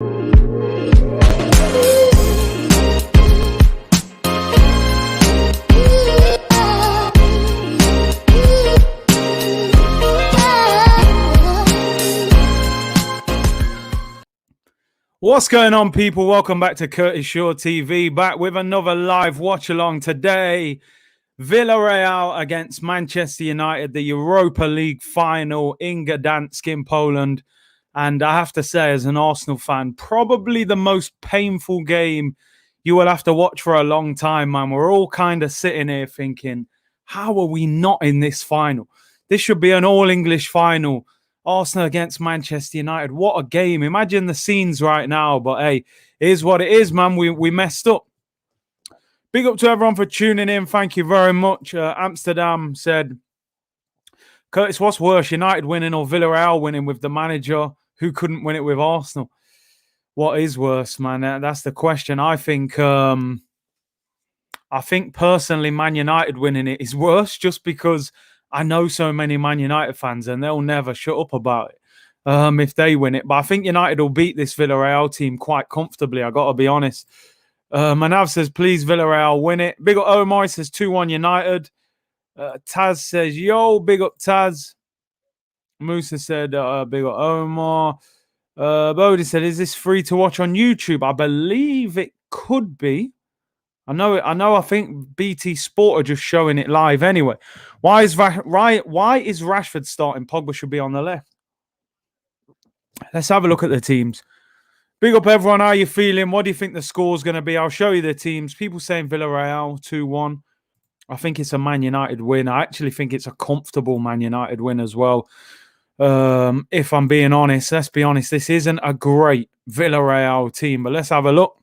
What's going on, people? Welcome back to Curtis Shaw TV, back with another live watch-along today. Villarreal against Manchester United, the Europa League final in Gdansk in Poland. And I have to say, as an Arsenal fan, probably the most painful game you will have to watch for a long time, man. We're all kind of sitting here thinking, how are we not in this final? This should be an all-English final. Arsenal against Manchester United. What a game. Imagine the scenes right now. But hey, it is what it is, man. We messed up. Big up to everyone for tuning in. Thank you very much. Amsterdam said, Curtis, what's worse, United winning or Villarreal winning with the manager who couldn't win it with Arsenal? What is worse, man? That's the question. I think personally Man United winning it is worse, just because I know so many Man United fans and they'll never shut up about it if they win it. But I think United will beat this Villarreal team quite comfortably, I got to be honest. Manav says, please, Villarreal win it. Big up Omar says 2-1 United. Taz says, yo, big up Taz. Musa said, big up Omar. Bodie said, is this free to watch on YouTube? I believe it could be. I think BT Sport are just showing it live anyway. Why is Rashford starting? Pogba should be on the left. Let's have a look at the teams. Big up everyone. How are you feeling? What do you think the score's going to be? I'll show you the teams. People saying Villarreal 2-1. I think it's a Man United win. I actually think it's a comfortable Man United win as well. If I'm being honest, let's be honest, this isn't a great Villarreal team, but let's have a look.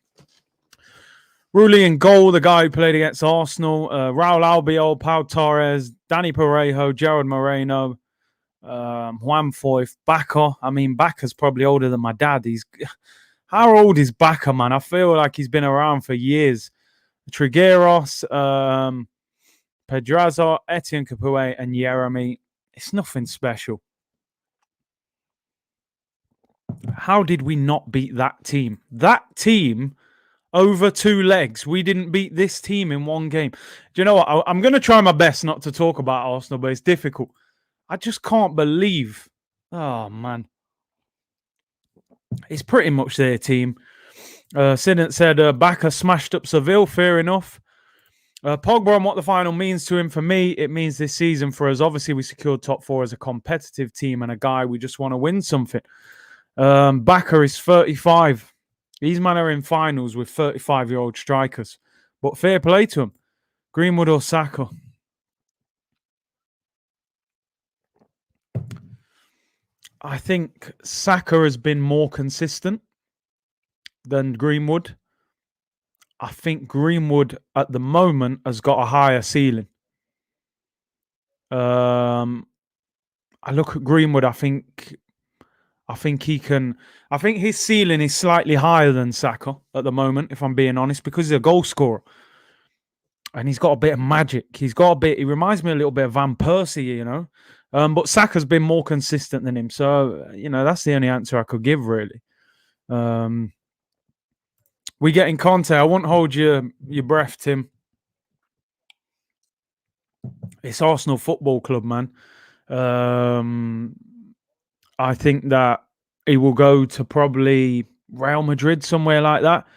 Rulli in goal, the guy who played against Arsenal. Raul Albiol, Pau Torres, Danny Parejo, Gerard Moreno, Juan Foyth, Bacca. I mean, Bacca's probably older than my dad. How old is Bacca, man? I feel like he's been around for years. Trigueros, Pedraza, Etienne Capoue, and Jeremy. It's nothing special. How did we not beat that team? That team... over 2 legs. We didn't beat this team in one game. Do you know what? I'm going to try my best not to talk about Arsenal, but it's difficult. I just can't believe. Oh, man. It's pretty much their team. Sidney said, Bacca smashed up Seville. Fair enough. Pogba and what the final means to him. For me, it means this season for us. Obviously, we secured top 4 as a competitive team and a guy we just want to win something. Bacca is 35. These men are in finals with 35-year-old strikers. But fair play to them. Greenwood or Saka? I think Saka has been more consistent than Greenwood. I think Greenwood at the moment has got a higher ceiling. I look at Greenwood, I think he can... I think his ceiling is slightly higher than Saka at the moment, if I'm being honest, because he's a goal scorer. And he's got a bit of magic. He reminds me a little bit of Van Persie, you know. But Saka's been more consistent than him. So, you know, that's the only answer I could give, really. We get in contact. I won't hold your breath, Tim. It's Arsenal Football Club, man. I think that he will go to probably Real Madrid, somewhere like that.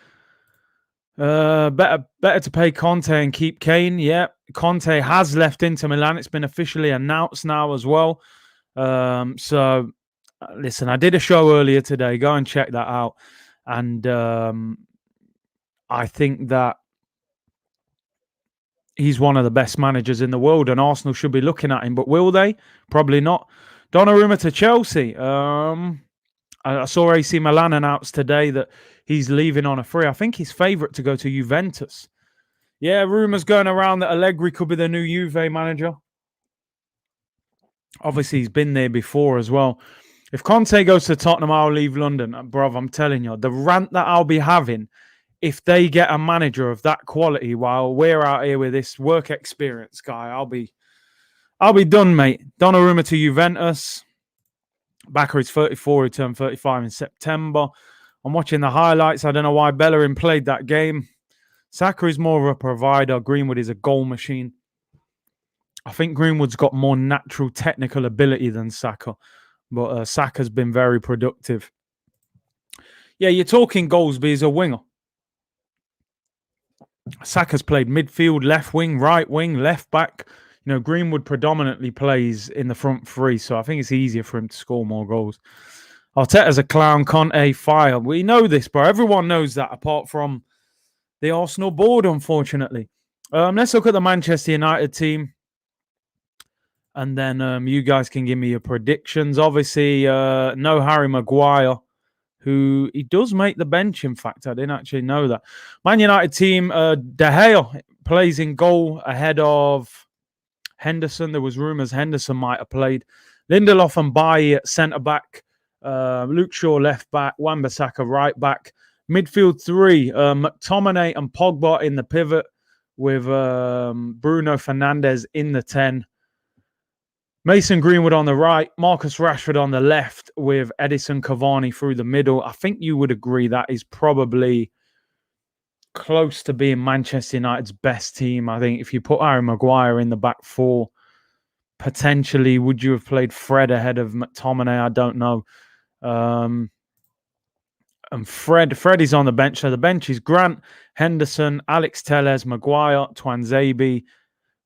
Better to pay Conte and keep Kane. Yeah, Conte has left Inter Milan. It's been officially announced now as well. So, listen, I did a show earlier today. Go and check that out. And I think that he's one of the best managers in the world, and Arsenal should be looking at him. But will they? Probably not. Donnarumma to Chelsea. I saw AC Milan announce today that he's leaving on a free. I think he's favourite to go to Juventus. Yeah, rumours going around that Allegri could be the new Juve manager. Obviously, he's been there before as well. If Conte goes to Tottenham, I'll leave London. Bruv, I'm telling you, the rant that I'll be having if they get a manager of that quality while we're out here with this work experience guy, I'll be done, mate. Donnarumma to Juventus. Bacca is 34. He turned 35 in September. I'm watching the highlights. I don't know why Bellerin played that game. Saka is more of a provider. Greenwood is a goal machine. I think Greenwood's got more natural technical ability than Saka, but Saka's been very productive. Yeah, you're talking goals, but he's a winger. Saka's played midfield, left wing, right wing, left back. You know, Greenwood predominantly plays in the front three, so I think it's easier for him to score more goals. Arteta's a clown, Conte fire. We know this, bro. Everyone knows that, apart from the Arsenal board, unfortunately. Let's look at the Manchester United team, and then you guys can give me your predictions. Obviously, no Harry Maguire, who he does make the bench. In fact, I didn't actually know that. Man United team, De Gea plays in goal ahead of Henderson. There was rumours Henderson might have played. Lindelof and Bailly at centre-back. Luke Shaw left back. Wan-Bissaka right back. Midfield three, McTominay and Pogba in the pivot with Bruno Fernandes in the 10. Mason Greenwood on the right, Marcus Rashford on the left with Edison Cavani through the middle. I think you would agree that is probably close to being Manchester United's best team. I think if you put Harry Maguire in the back four, potentially, would you have played Fred ahead of McTominay? I don't know. And Fred is on the bench. So the bench is Grant, Henderson, Alex Telles, Maguire, Twanzebe,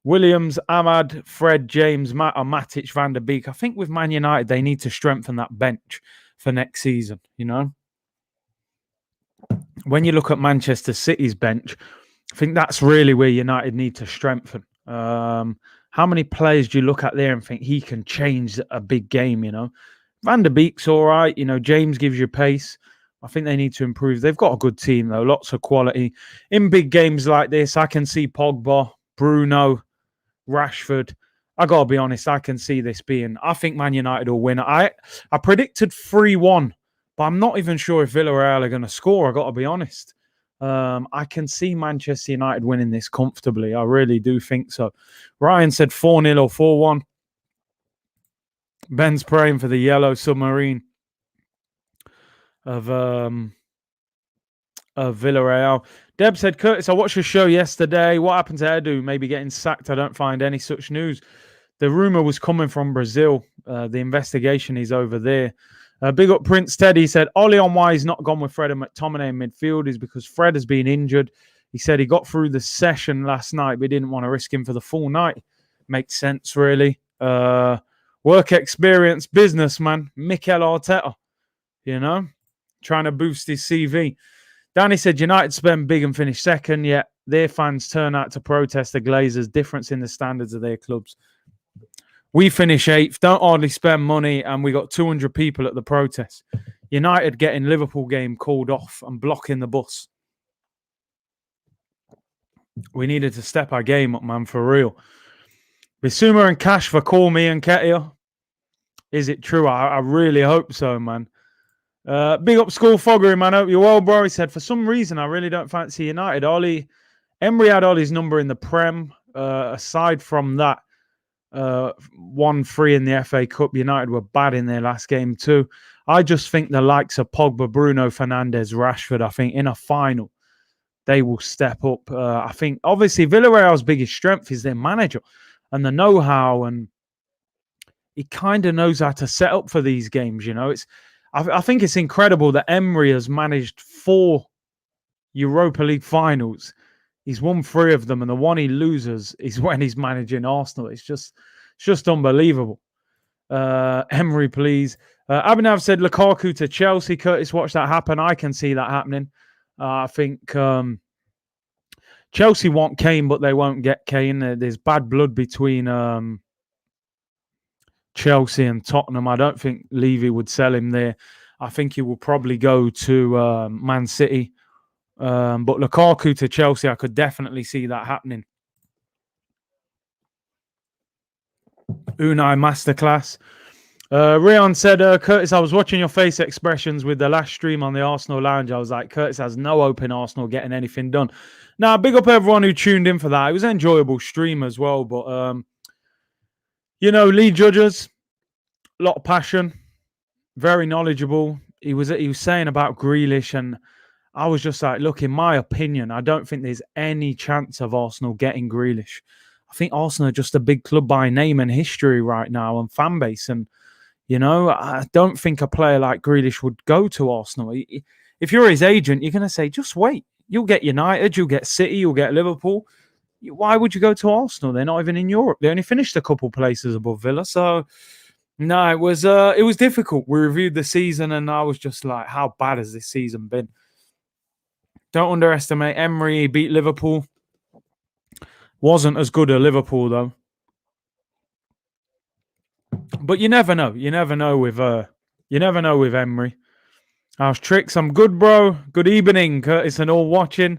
Williams, Ahmad, Fred, James, Matic, Van der Beek. I think with Man United, they need to strengthen that bench for next season, you know? When you look at Manchester City's bench, I think that's really where United need to strengthen. How many players do you look at there and think he can change a big game, you know? Van der Beek's all right. You know, James gives you pace. I think they need to improve. They've got a good team, though. Lots of quality. In big games like this, I can see Pogba, Bruno, Rashford. I got to be honest, I can see this being... I think Man United will win. I predicted 3-1, but I'm not even sure if Villarreal are going to score. I got to be honest. I can see Manchester United winning this comfortably. I really do think so. Ryan said 4-0 or 4-1. Ben's praying for the yellow submarine of Villarreal. Deb said, Curtis, I watched your show yesterday. What happened to Edu? Maybe getting sacked. I don't find any such news. The rumor was coming from Brazil. The investigation is over there. Big up Prince Teddy. He said, Ollie on why he's not gone with Fred and McTominay in midfield is because Fred has been injured. He said he got through the session last night, but he didn't want to risk him for the full night. Makes sense, really. Work experience, businessman, Mikel Arteta, you know, trying to boost his CV. Danny said United spend big and finish second, yet their fans turn out to protest the Glazers' difference in the standards of their clubs. We finish 8th, don't hardly spend money, and we got 200 people at the protest. United getting Liverpool game called off and blocking the bus. We needed to step our game up, man, for real. Bissouma and Kashfa call me and Ketia. Is it true? I really hope so, man. Big up School Foggery, man. Hope you're well, bro. He said, for some reason, I really don't fancy United. Emery had Ollie's number in the Prem. Aside from that, 1-3 in the FA Cup. United were bad in their last game too. I just think the likes of Pogba, Bruno Fernandes, Rashford, I think in a final, they will step up. I think, obviously, Villarreal's biggest strength is their manager and the know-how, and he kind of knows how to set up for these games, you know. I think it's incredible that Emery has managed 4 Europa League finals. He's won 3 of them, and the one he loses is when he's managing Arsenal. It's just unbelievable. Emery, please. Abhinav said Lukaku to Chelsea. Curtis, watch that happen. I can see that happening. I think Chelsea want Kane, but they won't get Kane. There's bad blood between Chelsea and Tottenham. I don't think Levy would sell him there. I think he will probably go to Man City. But Lukaku to Chelsea, I could definitely see that happening. Unai masterclass. Rion said, Curtis, I was watching your face expressions with the last stream on the Arsenal Lounge. I was like, Curtis has no hope in Arsenal getting anything done. Now, big up everyone who tuned in for that. It was an enjoyable stream as well. But, you know, Lee Judges, a lot of passion, very knowledgeable. he was saying about Grealish, and I was just like, look, in my opinion, I don't think there's any chance of Arsenal getting Grealish. I think Arsenal are just a big club by name and history right now and fan base. And, I don't think a player like Grealish would go to Arsenal. If you're his agent, you're going to say, just wait. You'll get United, you'll get City, you'll get Liverpool. Why would you go to Arsenal? They're not even in Europe. They only finished a couple places above Villa. So, no, it was difficult. We reviewed the season and I was just like, how bad has this season been? Don't underestimate Emery. He beat Liverpool. Wasn't as good as Liverpool though. But you never know. You never know with Emery. How's tricks? I'm good, bro. Good evening, Curtis and all watching.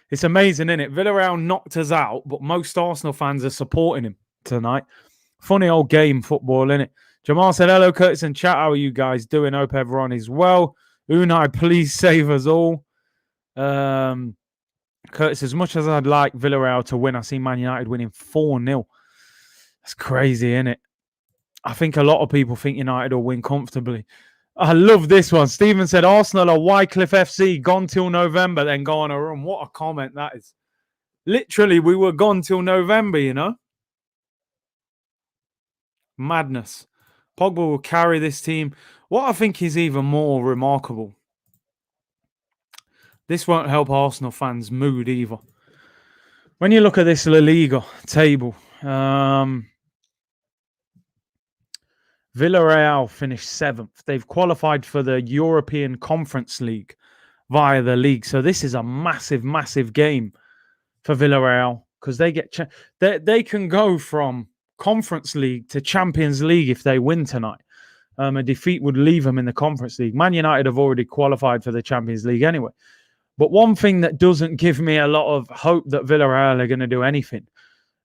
It's amazing, isn't it? Villarreal knocked us out, but most Arsenal fans are supporting him tonight. Funny old game, football, innit? Jamal said, hello, Curtis and chat. How are you guys doing? Hope everyone is well. Unai, please save us all. Curtis, as much as I'd like Villarreal to win, I see Man United winning 4-0. That's crazy, isn't it? I think a lot of people think United will win comfortably. I love this one. Stephen said, Arsenal are Wycliffe FC, gone till November, then go on a run. What a comment that is. Literally, we were gone till November, Madness. Pogba will carry this team. What I think is even more remarkable, this won't help Arsenal fans' mood either. When you look at this La Liga table, Villarreal finished 7th. They've qualified for the European Conference League via the league. So this is a massive, massive game for Villarreal because they can go from Conference League to Champions League if they win tonight. A defeat would leave them in the Conference League. Man United have already qualified for the Champions League anyway. But one thing that doesn't give me a lot of hope that Villarreal are going to do anything.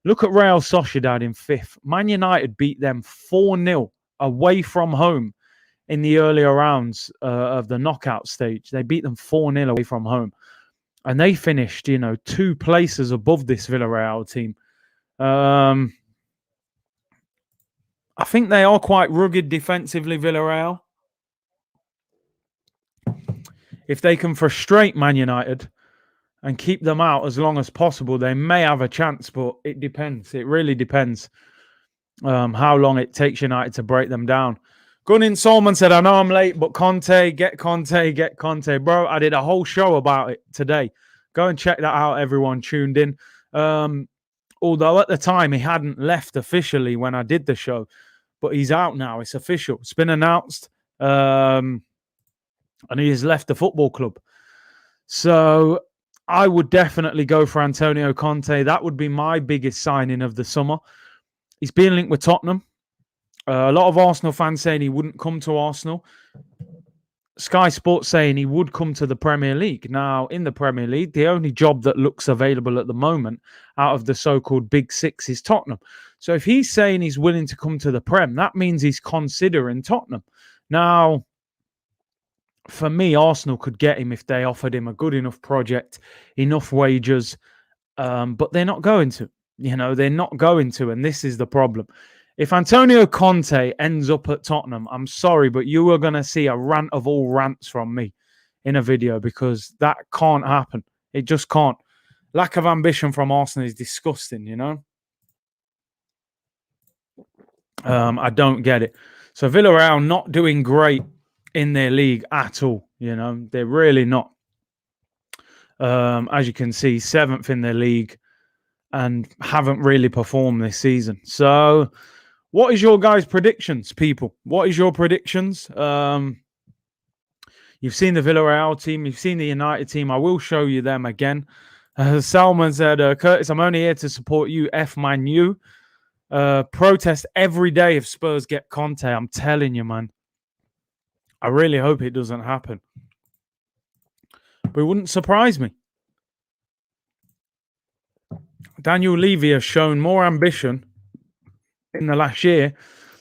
Look at Real Sociedad in 5th. Man United beat them 4-0 away from home in the earlier rounds of the knockout stage. They beat them 4-0 away from home. And they finished, 2 places above this Villarreal team. I think they are quite rugged defensively, Villarreal. If they can frustrate Man United and keep them out as long as possible, they may have a chance, but it depends. It really depends how long it takes United to break them down. Gunnin Solman said, I know I'm late, but get Conte. Bro, I did a whole show about it today. Go and check that out, everyone tuned in. Although at the time he hadn't left officially when I did the show, but he's out now. It's official. It's been announced. And he has left the football club. So I would definitely go for Antonio Conte. That would be my biggest signing of the summer. He's being linked with Tottenham. A lot of Arsenal fans saying he wouldn't come to Arsenal. Sky Sports saying he would come to the Premier League. Now, in the Premier League, the only job that looks available at the moment out of the so-called Big Six is Tottenham. So if he's saying he's willing to come to the Prem, that means he's considering Tottenham. Now, for me, Arsenal could get him if they offered him a good enough project, enough wages, but they're not going to. They're not going to, and this is the problem. If Antonio Conte ends up at Tottenham, I'm sorry, but you are going to see a rant of all rants from me in a video because that can't happen. It just can't. Lack of ambition from Arsenal is disgusting, I don't get it. So Villarreal not doing great in their league at all. They're really not. As you can see, 7th in their league and haven't really performed this season. So what is your guys' predictions, people? What is your predictions? You've seen the Villarreal team. You've seen the United team. I will show you them again. Salman said, Curtis, I'm only here to support you, F Man U. Protest every day if Spurs get Conte. I'm telling you, man. I really hope it doesn't happen. But it wouldn't surprise me. Daniel Levy has shown more ambition in the last year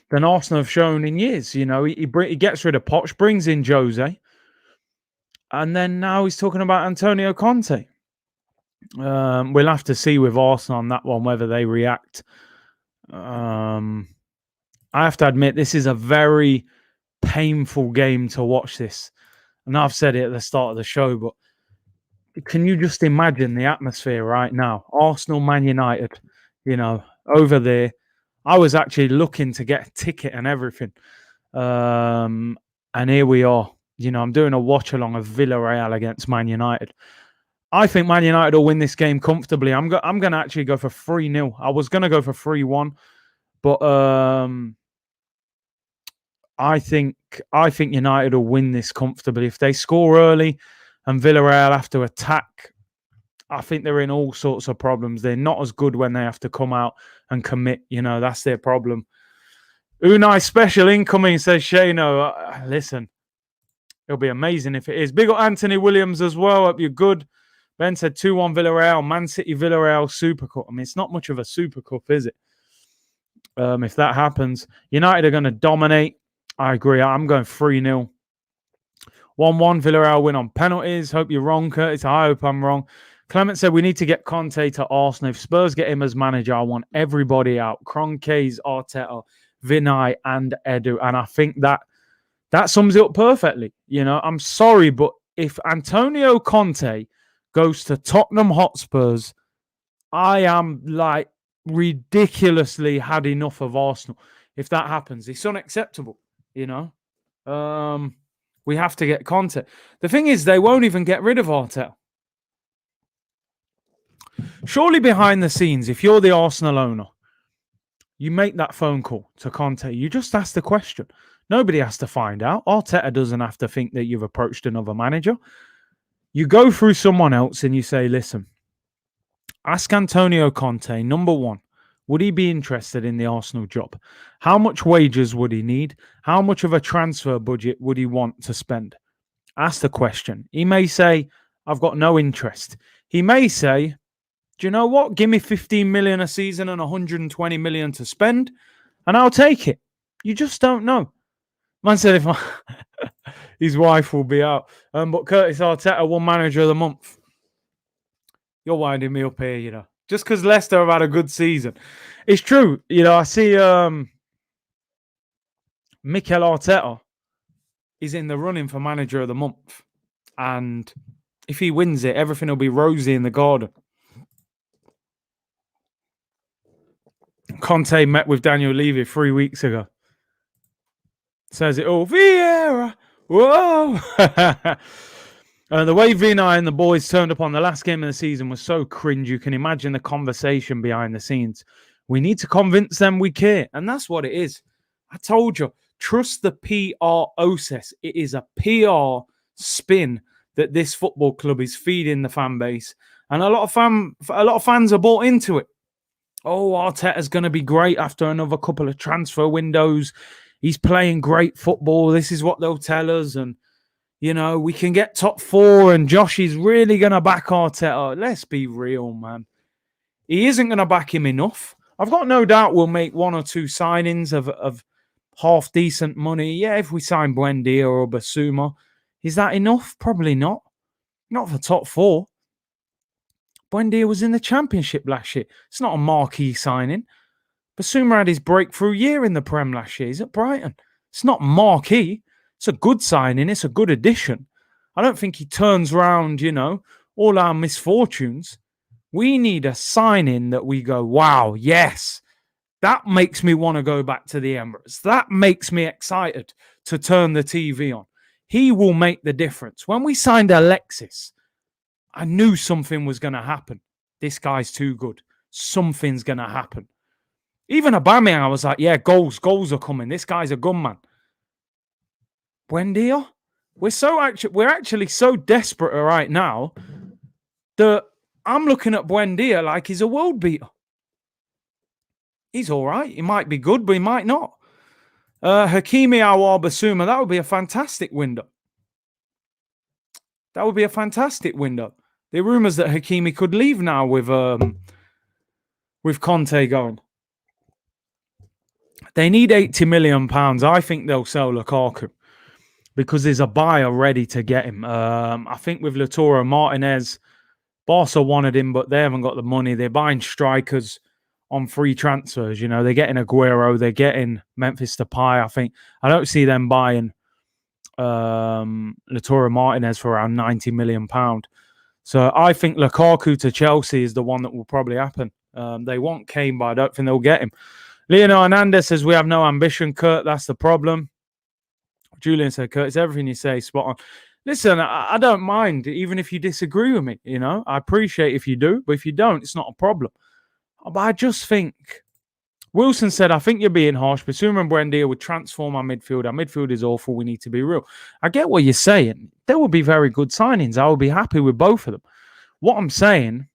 than Arsenal have shown in years. He gets rid of Poch, brings in Jose, and then now he's talking about Antonio Conte. We'll have to see with Arsenal on that one whether they react. I have to admit, this is a very painful game to watch this. And I've said it at the start of the show, but can you just imagine the atmosphere right now? Arsenal, Man United, over there. I was actually looking to get a ticket and everything. And here we are. I'm doing a watch along of Villarreal against Man United. I think Man United will win this game comfortably. I'm going to actually go for 3-0. I was going to go for 3-1, but I think United will win this comfortably. If they score early and Villarreal have to attack, I think they're in all sorts of problems. They're not as good when they have to come out and commit. That's their problem. Unai special incoming, says Shano. Listen, it'll be amazing if it is. Big up Anthony Williams as well. Hope you're good. Ben said 2-1 Villarreal. Man City Villarreal Super Cup. I mean, it's not much of a Super Cup, is it? If that happens, United are going to dominate. I agree. I'm going 3-0. 1-1 Villarreal win on penalties. Hope you're wrong, Curtis. I hope I'm wrong. Clement said we need to get Conte to Arsenal. If Spurs get him as manager, I want everybody out. Kroenke's, Arteta, Vinay, and Edu. And I think that sums it up perfectly. I'm sorry, but if Antonio Conte goes to Tottenham Hotspurs, I am ridiculously had enough of Arsenal. If that happens, it's unacceptable. We have to get Conte. The thing is, they won't even get rid of Arteta. Surely behind the scenes, if you're the Arsenal owner, you make that phone call to Conte. You just ask the question. Nobody has to find out. Arteta doesn't have to think that you've approached another manager. You go through someone else and you say, listen, ask Antonio Conte, number one, would he be interested in the Arsenal job? How much wages would he need? How much of a transfer budget would he want to spend? Ask the question. He may say, I've got no interest. He may say, do you know what? Give me 15 million a season and 120 million to spend, and I'll take it. You just don't know. Man said his wife will be out. But Curtis Arteta won manager of the month. You're winding me up here, Just because Leicester have had a good season. It's true. I see Mikel Arteta is in the running for manager of the month. And if he wins it, everything will be rosy in the garden. Conte met with Daniel Levy 3 weeks ago. Says it all. Vieira! Whoa! The way Vinay and the boys turned up on the last game of the season was so cringe. You can imagine the conversation behind the scenes. We need to convince them we care. And that's what it is. I told you, trust the PR process. It is a PR spin that this football club is feeding the fan base. And a lot of fans are bought into it. Oh, Arteta's going to be great after another couple of transfer windows. He's playing great football. This is what they'll tell us. And, we can get top 4 and Josh is really going to back Arteta. Let's be real, man. He isn't going to back him enough. I've got no doubt we'll make 1 or 2 signings of half decent money. Yeah, if we sign Buendia or Basuma. Is that enough? Probably not. Not for top 4. Buendia was in the Championship last year. It's not a marquee signing. Basuma had his breakthrough year in the Prem last year. He's at Brighton. It's not marquee. It's a good signing. It's a good addition. I don't think he turns around, all our misfortunes. We need a signing that we go, wow, yes. That makes me want to go back to the Emirates. That makes me excited to turn the TV on. He will make the difference. When we signed Alexis, I knew something was going to happen. This guy's too good. Something's going to happen. Even Aubameyang, I was like, yeah, goals are coming. This guy's a gunman. Buendia, we're actually so desperate right now that I'm looking at Buendia like he's a world beater. He's all right. He might be good, but he might not. Hakimi Awar Basuma, that would be a fantastic window. That would be a fantastic window. There are rumours that Hakimi could leave now with Conte going. They need £80 million. I think they'll sell Lukaku because there's a buyer ready to get him. I think with Lautaro Martinez, Barca wanted him, but they haven't got the money. They're buying strikers on free transfers. They're getting Aguero. They're getting Memphis Depay. I don't see them buying Lautaro Martinez for around £90 million. So I think Lukaku to Chelsea is the one that will probably happen. They want Kane, but I don't think they'll get him. Leonardo Hernandez says we have no ambition, Kurt. That's the problem. Julian said, Kurt, it's everything you say, spot on. Listen, I don't mind, even if you disagree with me, you know. I appreciate if you do, but if you don't, it's not a problem. But I just think, Wilson said, I think you're being harsh, but Bissouma and Buendia would transform our midfield. Our midfield is awful. We need to be real. I get what you're saying. There will be very good signings. I will be happy with both of them. What I'm saying,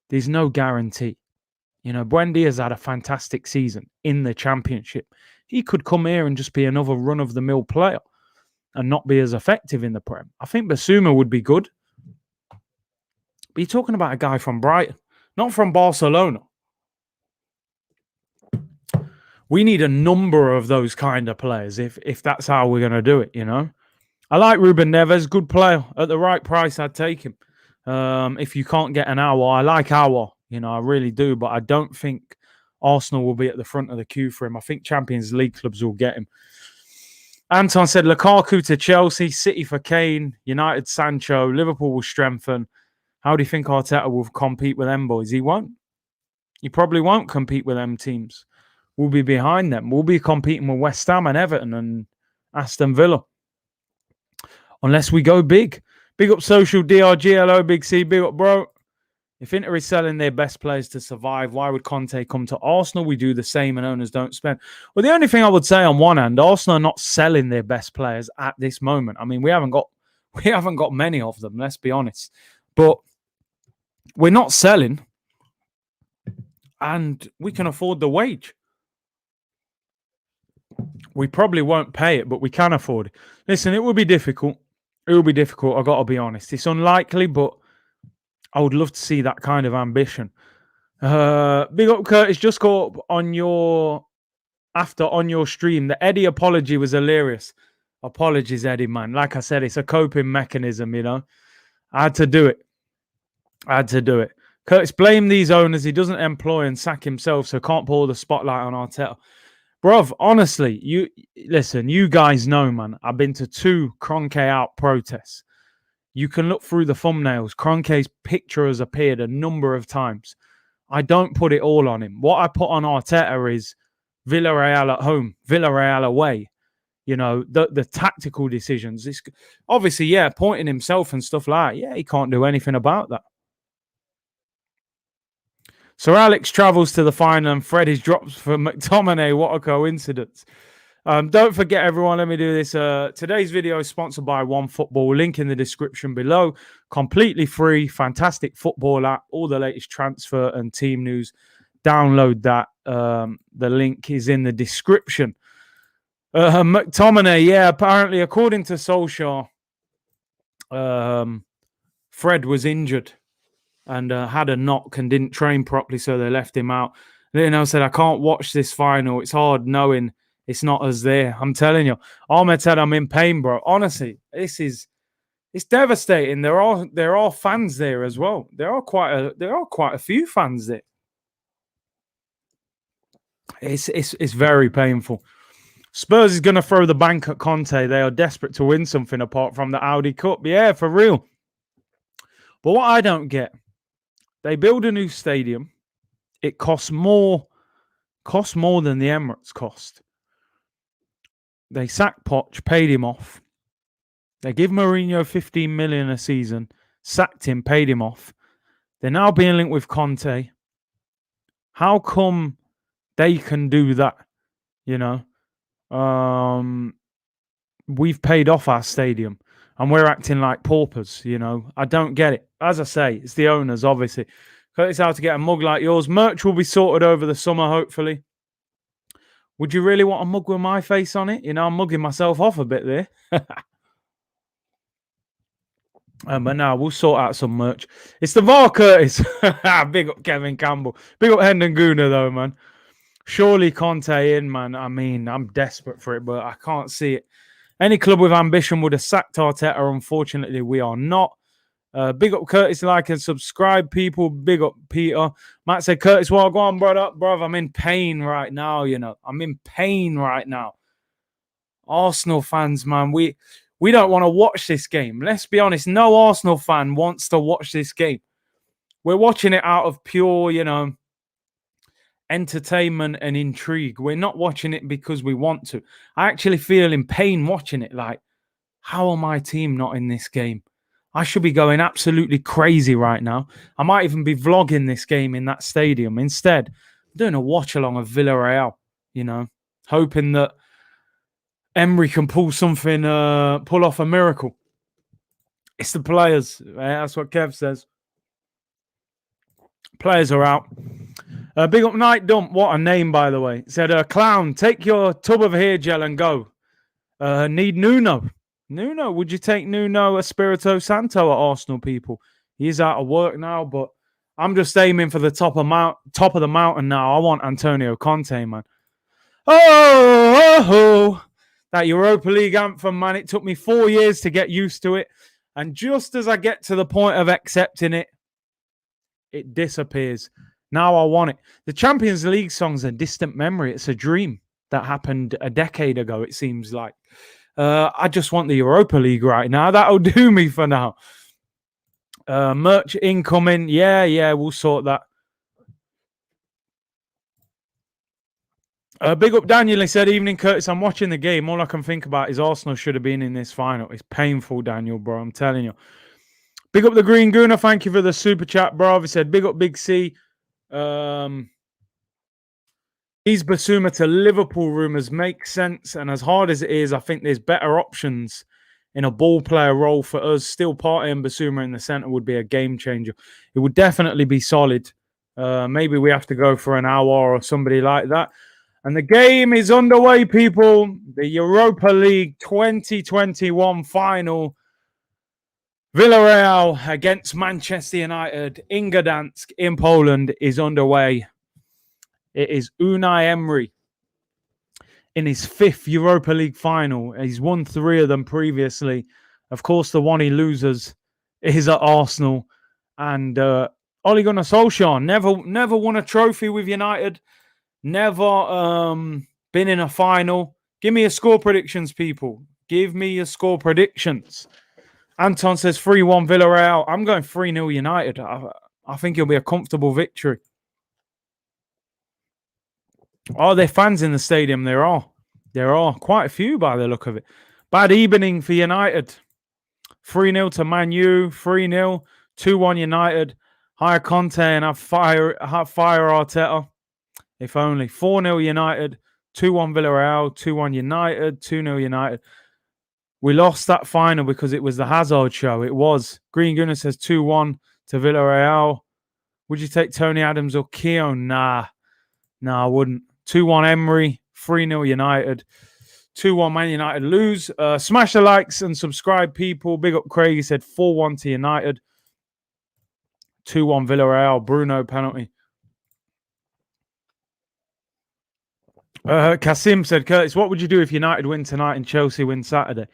there's no guarantee. You know, Buendia's had a fantastic season in the Championship. He could come here and just be another run-of-the-mill player and not be as effective in the Prem. I think Bissouma would be good. But you're talking about a guy from Brighton, not from Barcelona. We need a number of those kind of players if that's how we're going to do it, you know. I like Ruben Neves, good player. At the right price, I'd take him. If you can't get an hour, I like Hour. You know, I really do. But I don't think Arsenal will be at the front of the queue for him. I think Champions League clubs will get him. Anton said, Lukaku to Chelsea, City for Kane, United Sancho, Liverpool will strengthen. How do you think Arteta will compete with them boys? He won't. He probably won't compete with them teams. We'll be behind them. We'll be competing with West Ham and Everton and Aston Villa. Unless we go big. Big up Social DRG. Hello, Big C. Big up, bro. If Inter is selling their best players to survive, why would Conte come to Arsenal? We do the same and owners don't spend. Well, the only thing I would say on one hand, Arsenal are not selling their best players at this moment. I mean, we haven't got many of them, let's be honest. But we're not selling and we can afford the wage. We probably won't pay it, but we can afford it. Listen, it will be difficult. It will be difficult, I've got to be honest. It's unlikely, but I would love to see that kind of ambition. Big up, Curtis. Just caught up on your stream. The Eddie apology was hilarious. Apologies, Eddie, man. Like I said, it's a coping mechanism, you know. I had to do it. Curtis, blame these owners. He doesn't employ and sack himself, so can't pour the spotlight on Arteta. Bruv, honestly, you guys know, man. I've been to 2 Kroenke out protests. You can look through the thumbnails. Kroenke's picture has appeared a number of times. I don't put it all on him. What I put on Arteta is Villarreal at home, Villarreal away. You know, the tactical decisions. It's obviously, yeah, pointing himself and stuff like that. Yeah, he can't do anything about that. So Alex travels to the final and Fred is dropped for McTominay. What a coincidence. Don't forget, everyone, let me do this. Today's video is sponsored by OneFootball. Link in the description below. Completely free, fantastic football app. All the latest transfer and team news. Download that. The link is in the description. McTominay, yeah, apparently, according to Solskjaer, Fred was injured and had a knock and didn't train properly, so they left him out. Lionel said, I can't watch this final. It's hard knowing it's not us there. I'm telling you. Ahmed said, I'm in pain, bro. Honestly, it's devastating. There are fans there as well. There are quite a few fans there. It's very painful. Spurs is going to throw the bank at Conte. They are desperate to win something apart from the Audi Cup. Yeah, for real. But what I don't get, they build a new stadium. It costs more than the Emirates cost. They sacked Poch, paid him off. They give Mourinho 15 million a season, sacked him, paid him off. They're now being linked with Conte. How come they can do that? You know, we've paid off our stadium and we're acting like paupers. You know, I don't get it. As I say, it's the owners, obviously. It's how to get a mug like yours. Merch will be sorted over the summer, hopefully. Would you really want a mug with my face on it? You know, I'm mugging myself off a bit there. But now we'll sort out some merch. It's the VAR, Curtis. Big up Kevin Campbell. Big up Hendon Guna, though, man. Surely Conte in, man. I mean, I'm desperate for it, but I can't see it. Any club with ambition would have sacked Arteta. Unfortunately, we are not. Big up Curtis, like and subscribe, people. Big up Peter. Matt said, Curtis, well, go on, brother. I'm in pain right now, you know. I'm in pain right now. Arsenal fans, man, we don't want to watch this game. Let's be honest, no Arsenal fan wants to watch this game. We're watching it out of pure, entertainment and intrigue. We're not watching it because we want to. I actually feel in pain watching it. Like, how are my team not in this game? I should be going absolutely crazy right now. I might even be vlogging this game in that stadium. Instead, I'm doing a watch along of Villarreal, hoping that Emery can pull something, pull off a miracle. It's the players. That's what Kev says. Players are out. Big up Night Dump. What a name, by the way. Said, Clown, take your tub of hair gel and go. Need Nuno. Nuno, would you take Nuno Espirito Santo at Arsenal, people? He's out of work now, but I'm just aiming for the top of the mountain now. I want Antonio Conte, man. Oh, that Europa League anthem, man. It took me 4 years to get used to it. And just as I get to the point of accepting it, it disappears. Now I want it. The Champions League song's a distant memory. It's a dream that happened a decade ago, it seems like. I just want the Europa League right now. That'll do me for now. Merch incoming. Yeah, we'll sort that. Big up Daniel. He said, evening, Curtis. I'm watching the game. All I can think about is Arsenal should have been in this final. It's painful, Daniel, bro. I'm telling you. Big up the Green Gooner. Thank you for the super chat, bro. He said, big up Big C. These Basuma to Liverpool rumours make sense. And as hard as it is, I think there's better options in a ball player role for us. Still partying Basuma in the centre would be a game changer. It would definitely be solid. Maybe we have to go for an hour or somebody like that. And the game is underway, people. The Europa League 2021 final. Villarreal against Manchester United in Gdansk in Poland is underway. It is Unai Emery in his 5th Europa League final. He's won 3 of them previously. Of course, the one he loses is at Arsenal. And Ole Gunnar Solskjaer never won a trophy with United. Never been in a final. Give me your score predictions, people. Give me your score predictions. Anton says 3-1 Villarreal. I'm going 3-0 United. I think it'll be a comfortable victory. Are there fans in the stadium? There are. There are quite a few by the look of it. Bad evening for United. 3-0 to Man U. 3-0. 2-1 United. Hire Conte and have fire Arteta. If only. 4-0 United. 2-1 Villarreal. 2-1 United. 2-0 United. We lost that final because it was the Hazard show. It was. Green Gunner says 2-1 to Villarreal. Would you take Tony Adams or Keown? Nah, I wouldn't. 2-1 Emery. 3-0 United. 2-1 Man United lose. Smash the likes and subscribe, people. Big up Craig. He said 4-1 to United. 2-1 Villarreal. Bruno penalty. Kasim said, Curtis, what would you do if United win tonight and Chelsea win Saturday?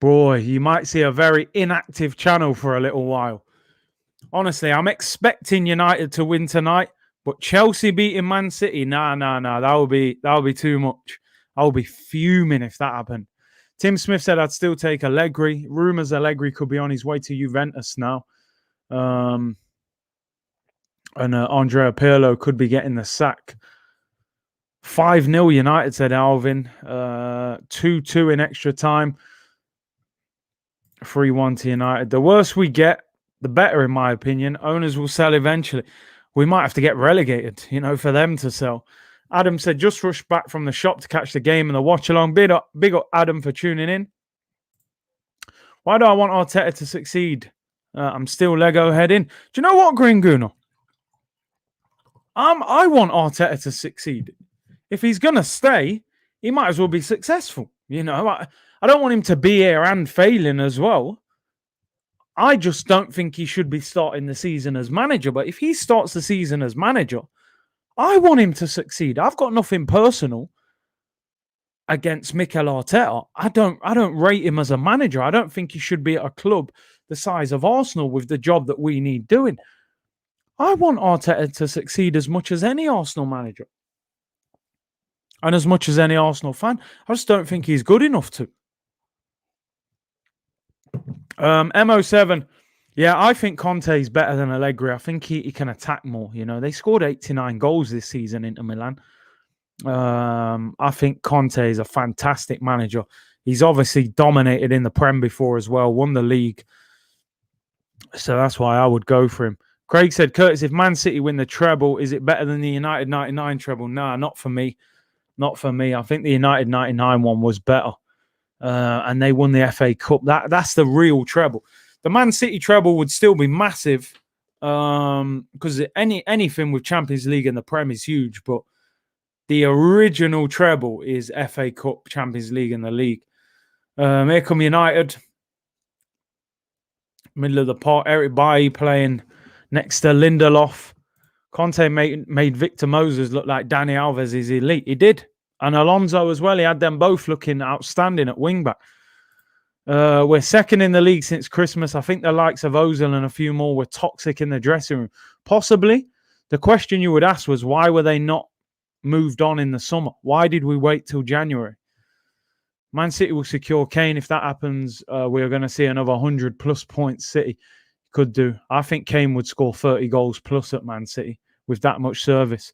Boy, you might see a very inactive channel for a little while. Honestly, I'm expecting United to win tonight, but Chelsea beating Man City, nah. That would be too much. I would be fuming if that happened. Tim Smith said I'd still take Allegri. Rumours Allegri could be on his way to Juventus now. And Andrea Pirlo could be getting the sack. 5-0 United, said Alvin. 2-2 in extra time. 3-1 to United. The worse we get, the better, in my opinion. Owners will sell eventually. We might have to get relegated, for them to sell. Adam said, just rushed back from the shop to catch the game and the watch along. Big up Adam for tuning in. Why do I want Arteta to succeed? I'm still Lego heading. Do you know what, Green Gooner? I want Arteta to succeed. If he's going to stay, he might as well be successful. I don't want him to be here and failing as well. I just don't think he should be starting the season as manager. But if he starts the season as manager, I want him to succeed. I've got nothing personal against Mikel Arteta. I don't rate him as a manager. I don't think he should be at a club the size of Arsenal with the job that we need doing. I want Arteta to succeed as much as any Arsenal manager. And as much as any Arsenal fan, I just don't think he's good enough to. MO7, yeah, I think Conte is better than Allegri. I think he can attack more. You know, they scored 89 goals this season into Milan. I think Conte is a fantastic manager. He's obviously dominated in the Prem before as well, won the league. So that's why I would go for him. Craig said, Curtis, if Man City win the treble, is it better than the United 99 treble? Nah, not for me. Not for me. I think the United 99 one was better. And they won the FA Cup. That's the real treble. The Man City treble would still be massive because anything with Champions League and the Prem is huge. But the original treble is FA Cup, Champions League, and the league. Here come United. Middle of the pot. Eric Bailly playing next to Lindelof. Conte made Victor Moses look like Dani Alves is elite. He did. And Alonso as well. He had them both looking outstanding at wingback. We're second in the league since Christmas. I think the likes of Ozil and a few more were toxic in the dressing room. Possibly. The question you would ask was, why were they not moved on in the summer? Why did we wait till January? Man City will secure Kane. If that happens, we're going to see another 100-plus points City could do. I think Kane would score 30 goals plus at Man City with that much service.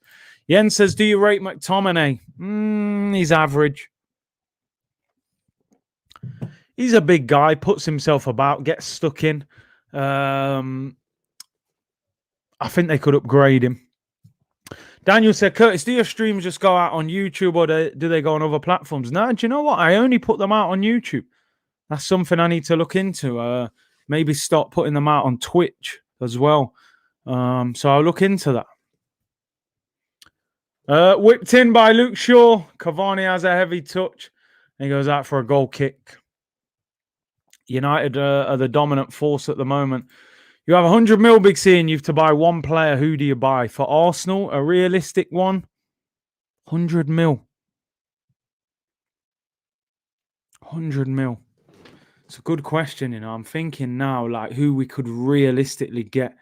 Jens says, do you rate McTominay? He's average. He's a big guy, puts himself about, gets stuck in. I think they could upgrade him. Daniel said, Curtis, do your streams just go out on YouTube or do they go on other platforms? No, do you know what? I only put them out on YouTube. That's something I need to look into. Maybe start putting them out on Twitch as well. So I'll look into that. Whipped in by Luke Shaw. Cavani has a heavy touch. And he goes out for a goal kick. United are the dominant force at the moment. You have 100 mil, Big C, and you have to buy one player. Who do you buy? For Arsenal, a realistic one? 100 mil. 100 mil. It's a good question, you know. I'm thinking now, like, who we could realistically get.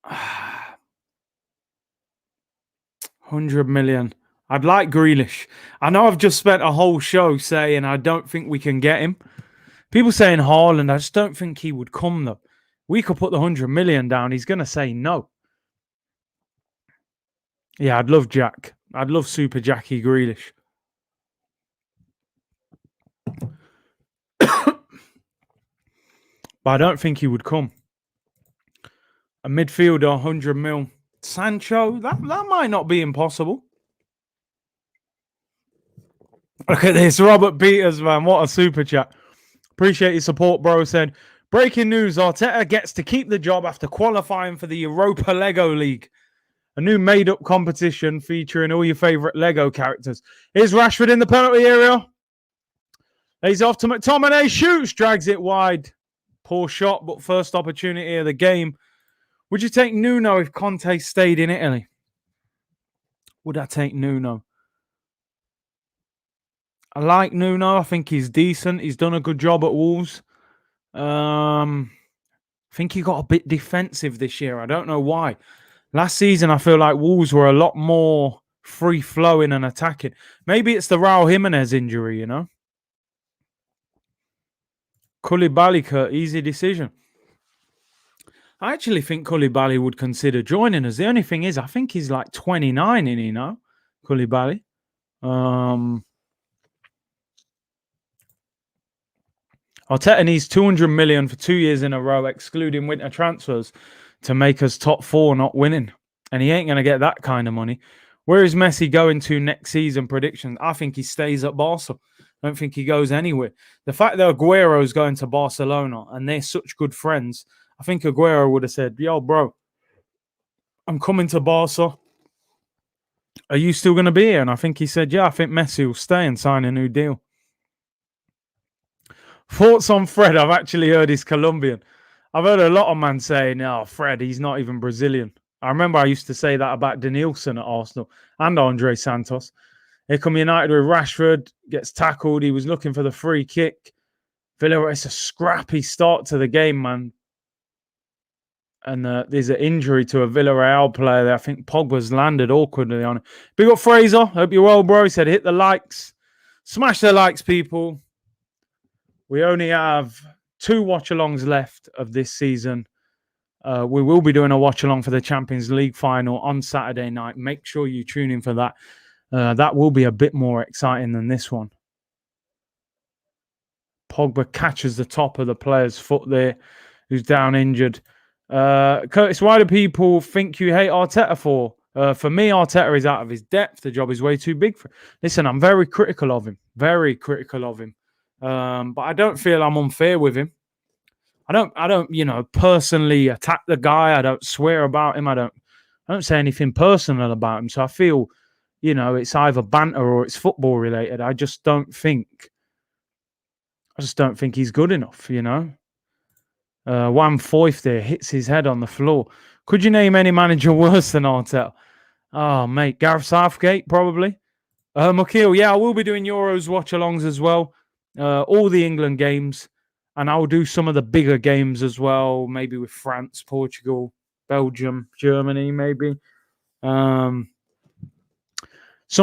100 million. I'd like Grealish. I know I've just spent a whole show saying I don't think we can get him. People saying Haaland, I just don't think he would come, though. We could put the 100 million down. He's going to say no. Yeah, I'd love Jack. I'd love Super Jackie Grealish. But I don't think he would come. A midfielder, 100 mil. Sancho, that might not be impossible. Look at this. Robert Peters, man. What a super chat. Appreciate your support, bro. Said, breaking news, Arteta gets to keep the job after qualifying for the Europa Lego League. A new made-up competition featuring all your favourite Lego characters. Here's Rashford in the penalty area. He's off to McTominay. Shoots. Drags it wide. Poor shot, but first opportunity of the game. Would you take Nuno if Conte stayed in Italy? Would I take Nuno? I like Nuno. I think he's decent. He's done a good job at Wolves. I think he got a bit defensive this year. I don't know why. Last season, I feel like Wolves were a lot more free-flowing and attacking. Maybe it's the Raul Jimenez injury, you know? Koulibaly, easy decision. I actually think Koulibaly would consider joining us. The only thing is, I think he's like 29, in you know, Koulibaly. Arteta needs 200 million for 2 years in a row, excluding winter transfers, to make us top four, not winning. And he ain't going to get that kind of money. Where is Messi going to next season? Predictions? I think he stays at Barca. I don't think he goes anywhere. The fact that Aguero's going to Barcelona and they're such good friends, I think Aguero would have said, yo, bro, I'm coming to Barca. Are you still going to be here? And I think he said, yeah, I think Messi will stay and sign a new deal. Thoughts on Fred? I've actually heard he's Colombian. I've heard a lot of men saying, oh, Fred, he's not even Brazilian. I remember I used to say that about Denilson at Arsenal and Andre Santos. Here come United with Rashford, gets tackled. He was looking for the free kick. Villarreal, it's a scrappy start to the game, man. And there's an injury to a Villarreal player there. I think Pogba's landed awkwardly on it. Big up Fraser. Hope you're well, bro. He said hit the likes. Smash the likes, people. We only have 2 watch-alongs left of this season. We will be doing a watch-along for the Champions League final on Saturday night. Make sure you tune in for that. That will be a bit more exciting than this one. Pogba catches the top of the player's foot there, who's down injured. Curtis, why do people think you hate Arteta for? For me, Arteta is out of his depth. The job is way too big for him. Listen, I'm very critical of him. Very critical of him. But I don't feel I'm unfair with him. I don't, personally attack the guy. I don't swear about him. I don't say anything personal about him. So I feel, it's either banter or it's football related. I just don't think he's good enough, Juan Foyth there hits his head on the floor. Could you name any manager worse than Arteta? Oh, mate, Gareth Southgate, probably. Makil, yeah, I will be doing Euros watch-alongs as well. All the England games. And I'll do some of the bigger games as well, maybe with France, Portugal, Belgium, Germany, maybe. Some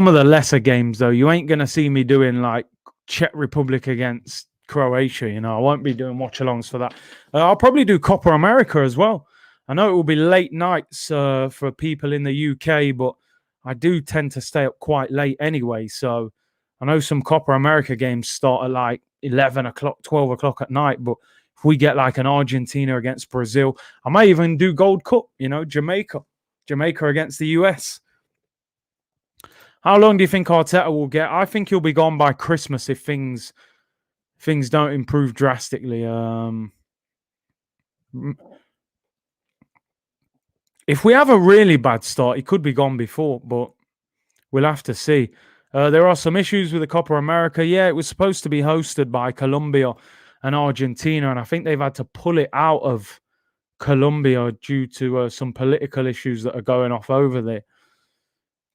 of the lesser games, though, you ain't going to see me doing like Czech Republic against Croatia. I won't be doing watch-alongs for that. I'll probably do Copa America as well. I know it will be late nights for people in the UK, but I do tend to stay up quite late anyway. So I know some Copa America games start at like 11 o'clock, 12 o'clock at night. But if we get like an Argentina against Brazil, I might even do Gold Cup, Jamaica against the US. How long do you think Arteta will get? I think he'll be gone by Christmas if things don't improve drastically. If we have a really bad start, he could be gone before, but we'll have to see. There are some issues with the Copa America. Yeah, it was supposed to be hosted by Colombia and Argentina, and I think they've had to pull it out of Colombia due to some political issues that are going off over there.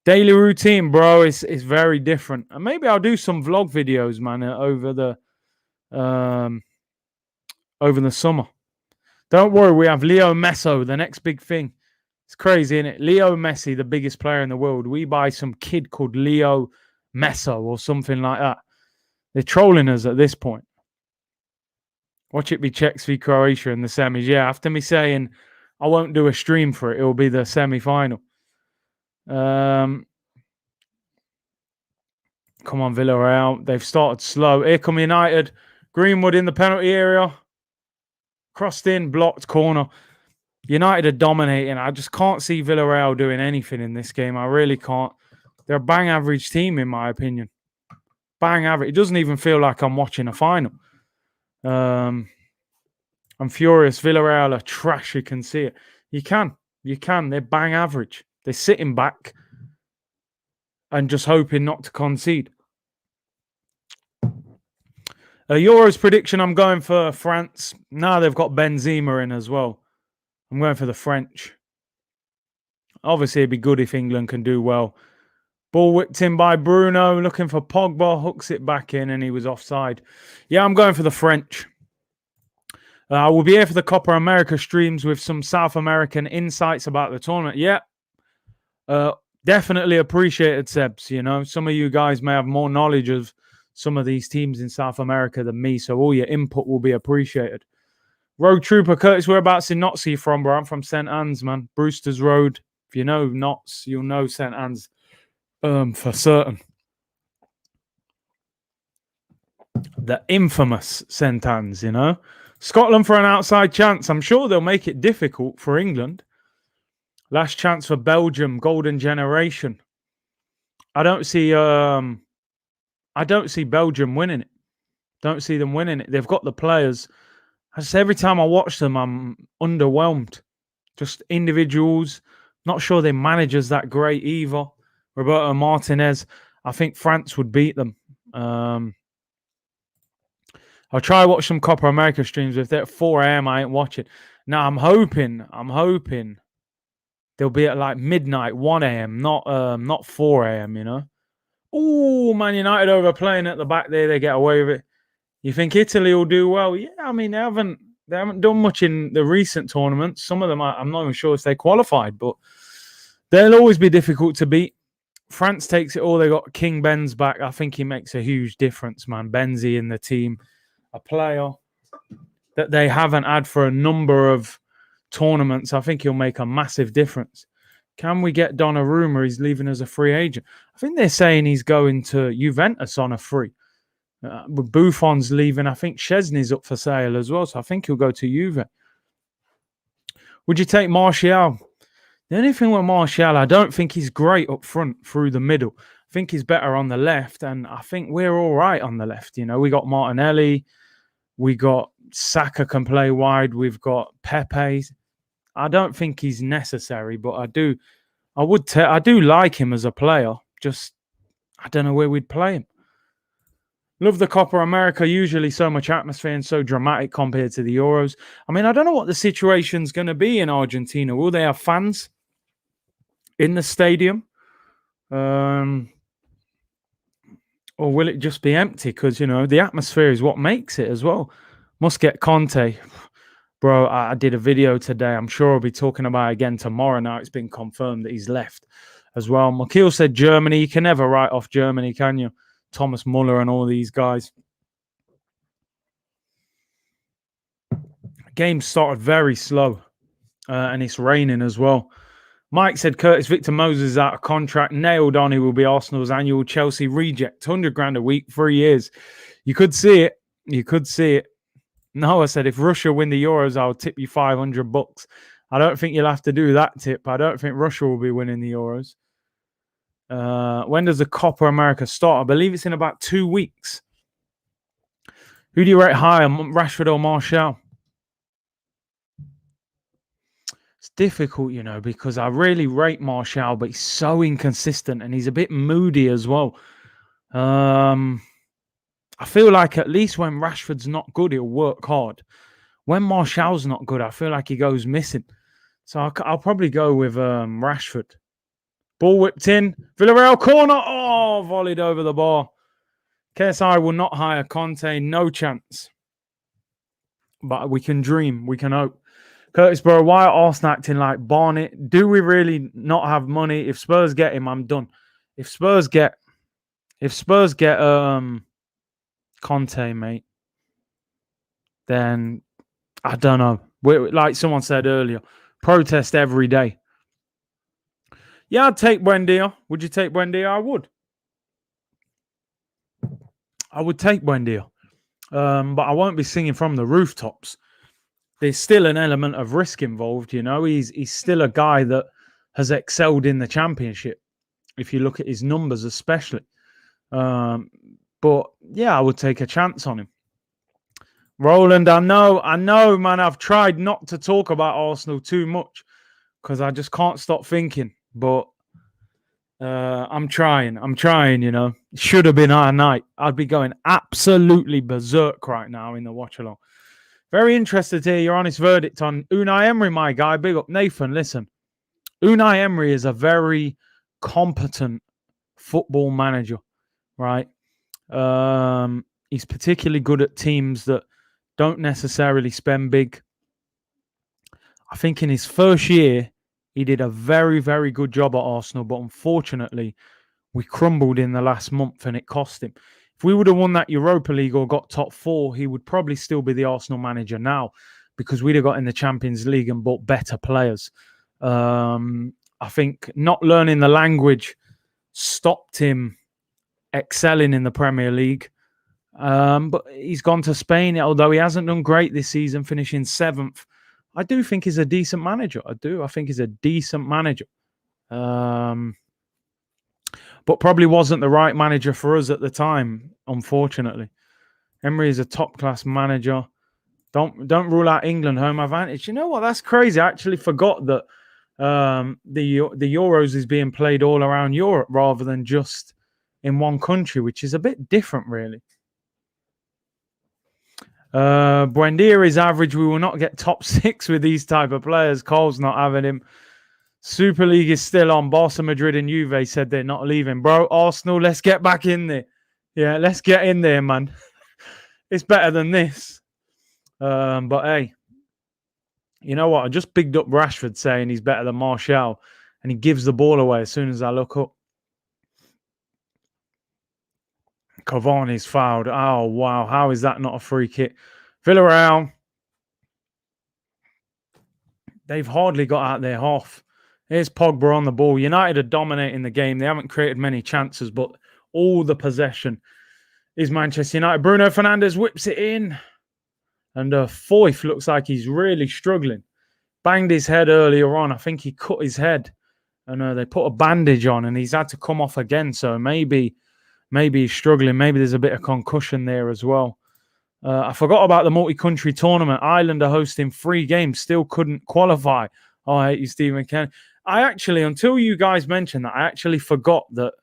Daily routine, bro, is very different. And maybe I'll do some vlog videos, man, over the summer. Don't worry, we have Leo Messi, the next big thing. It's crazy, isn't it? Leo Messi, the biggest player in the world. We buy some kid called Leo Messi or something like that. They're trolling us at this point. Watch it be Czechs v Croatia in the semis. Yeah, after me saying I won't do a stream for it, it will be the semi-final. Come on, Villarreal. They've started slow. Here come United. Greenwood in the penalty area. Crossed in, blocked, corner. United are dominating. I just can't see Villarreal doing anything in this game. I really can't. They're a bang average team, in my opinion. Bang average. It doesn't even feel like I'm watching a final. I'm furious. Villarreal are trash. You can see it. You can. They're bang average. They're sitting back and just hoping not to concede. Euros prediction, I'm going for France. Now they've got Benzema in as well. I'm going for the French. Obviously, it'd be good if England can do well. Ball whipped in by Bruno, looking for Pogba, hooks it back in, and he was offside. Yeah, I'm going for the French. I will be here for the Copa America streams with some South American insights about the tournament. Yeah, definitely appreciated, Sebs. Some of you guys may have more knowledge of some of these teams in South America than me, so all your input will be appreciated. Road Trooper Curtis, whereabouts in Notts are you from, bro? I'm from St. Anne's, man. Brewster's Road. If you know Notts, you'll know St. Anne's for certain. The infamous St. Anne's, Scotland for an outside chance. I'm sure they'll make it difficult for England. Last chance for Belgium, golden generation. I don't see Belgium winning it. Don't see them winning it. They've got the players. Every time I watch them, I'm underwhelmed. Just individuals. Not sure their manager's that great either. Roberto Martinez. I think France would beat them. I'll try to watch some Copa America streams. If they're at 4 a.m., I ain't watching. Now, I'm hoping they'll be at like midnight, 1 a.m., not 4 a.m., Oh, Man United overplaying at the back there. They get away with it. You think Italy will do well? Yeah, I mean, they haven't They haven't done much in the recent tournaments. Some of them, I'm not even sure if they qualified, but they'll always be difficult to beat. France takes it all. They got King Ben's back. I think he makes a huge difference, man. Benzi in the team, a player that they haven't had for a number of tournaments. I think he'll make a massive difference. Can we get Donnarumma? He's leaving as a free agent. I think they're saying he's going to Juventus on a free. But Buffon's leaving. I think Szczesny's up for sale as well. So I think he'll go to Juve. Would you take Martial? The only thing with Martial, I don't think he's great up front through the middle. I think he's better on the left. And I think we're all right on the left. You know, we got Martinelli. We got Saka can play wide. We've got Pepe. I don't think he's necessary, but I do like him as a player. Just, I don't know where we'd play him. Love the Copa America. Usually so much atmosphere and so dramatic compared to the Euros. I mean, I don't know what the situation's going to be in Argentina. Will they have fans in the stadium? Or will it just be empty? Because, you know, the atmosphere is what makes it as well. Must get Conte. Bro, I did a video today. I'm sure I'll be talking about it again tomorrow. Now it's been confirmed that he's left as well. Makil said Germany. You can never write off Germany, can you? Thomas Muller and all these guys. Game started very slow. And it's raining as well. Mike said Curtis Victor Moses is out of contract. Nailed on he will be Arsenal's annual Chelsea reject. 100 grand a week, 3 years. You could see it. You could see it. No, I said, if Russia win the Euros, I'll tip you $500. I don't think you'll have to do that tip. I don't think Russia will be winning the Euros. When does the Copa America start? I believe it's in about 2 weeks. Who do you rate higher, Rashford or Martial? It's difficult, you know, because I really rate Martial, but he's so inconsistent and he's a bit moody as well. I feel like at least when Rashford's not good, he'll work hard. When Martial's not good, I feel like he goes missing. So I'll probably go with Rashford. Ball whipped in. Villarreal corner. Oh, volleyed over the bar. KSI will not hire Conte. No chance. But we can dream. We can hope. Curtis Borough, why are Arsenal acting like Barnet? Do we really not have money? If Spurs get him, I'm done. If Spurs get Conte, mate, then I don't know. Like someone said earlier, protest every day. Yeah, I'd take Buendia. Would you take Buendia? I would. I would take Buendia. But I won't be singing from the rooftops. There's still an element of risk involved, you know. He's still a guy that has excelled in the Championship, if you look at his numbers especially. But, yeah, I would take a chance on him. Roland, I know, man. I've tried not to talk about Arsenal too much because I just can't stop thinking. But I'm trying, you know. Should have been our night. I'd be going absolutely berserk right now in the watch-along. Very interested to hear your honest verdict on Unai Emery, my guy. Big up, Nathan. Listen, Unai Emery is a very competent football manager, right? He's particularly good at teams that don't necessarily spend big. I think in his first year, he did a very, very good job at Arsenal, but unfortunately, we crumbled in the last month and it cost him. If we would have won that Europa League or got top 4, he would probably still be the Arsenal manager now because we'd have got in the Champions League and bought better players. I think not learning the language stopped him excelling in the Premier League. But he's gone to Spain, although he hasn't done great this season, finishing 7th. I do think he's a decent manager. I think he's a decent manager. But probably wasn't the right manager for us at the time, unfortunately. Emery is a top-class manager. Don't rule out England home advantage. You know what? That's crazy. I actually forgot that the Euros is being played all around Europe rather than just in one country, which is a bit different, really. Buendia is average. We will not get top 6 with these type of players. Cole's not having him. Super League is still on. Barca, Madrid and Juve said they're not leaving. Bro, Arsenal, let's get back in there. Yeah, let's get in there, man. It's better than this. But hey, you know what? I just bigged up Rashford saying he's better than Martial, and he gives the ball away as soon as I look up. Cavani's fouled. Oh, wow. How is that not a free kick? Villarreal, they've hardly got out their half. Here's Pogba on the ball. United are dominating the game. They haven't created many chances, but all the possession is Manchester United. Bruno Fernandes whips it in. And Foyth looks like he's really struggling. Banged his head earlier on. I think he cut his head. And they put a bandage on and he's had to come off again. So maybe he's struggling. Maybe there's a bit of concussion there as well. I forgot about the multi-country tournament. Ireland are hosting 3 games, still couldn't qualify. Oh, I hate you, Stephen Ken. I actually, until you guys mentioned that, I actually forgot that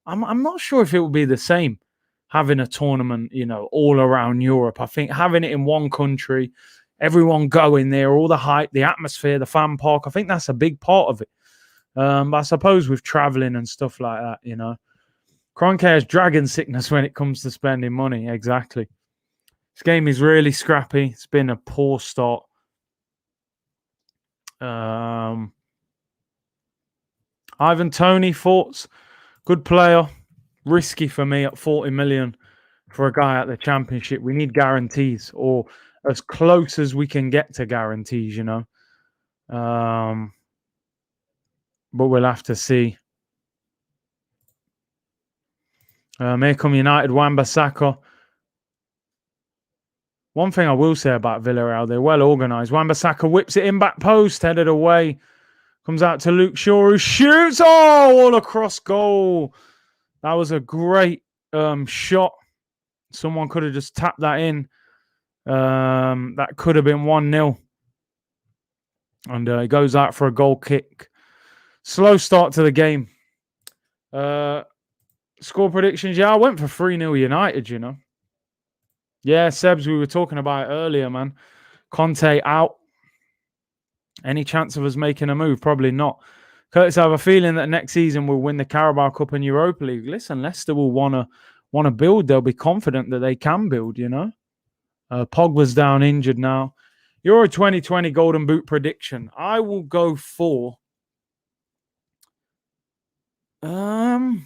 I'm not sure if it will be the same having a tournament, all around Europe. I think having it in one country, everyone going there, all the hype, the atmosphere, the fan park, I think that's a big part of it. But I suppose with traveling and stuff like that, Kroenke has dragon sickness when it comes to spending money. Exactly. This game is really scrappy. It's been a poor start. Ivan Toney, thoughts? Good player. Risky for me at 40 million for a guy at the Championship. We need guarantees, or as close as we can get to guarantees, But we'll have to see. Here come United, Wan-Bissaka. One thing I will say about Villarreal, they're well organised. Wan-Bissaka whips it in back post, headed away. Comes out to Luke Shaw, who shoots. Oh, all across goal. That was a great shot. Someone could have just tapped that in. That could have been 1-0. And it goes out for a goal kick. Slow start to the game. Score predictions. Yeah, I went for 3-0 United, Yeah, Sebs, we were talking about it earlier, man. Conte out. Any chance of us making a move? Probably not. Curtis, I have a feeling that next season we'll win the Carabao Cup and Europa League. Listen, Leicester will want to build. They'll be confident that they can build, Pogba's down injured now. Euro 2020 Golden Boot prediction. I will go for... I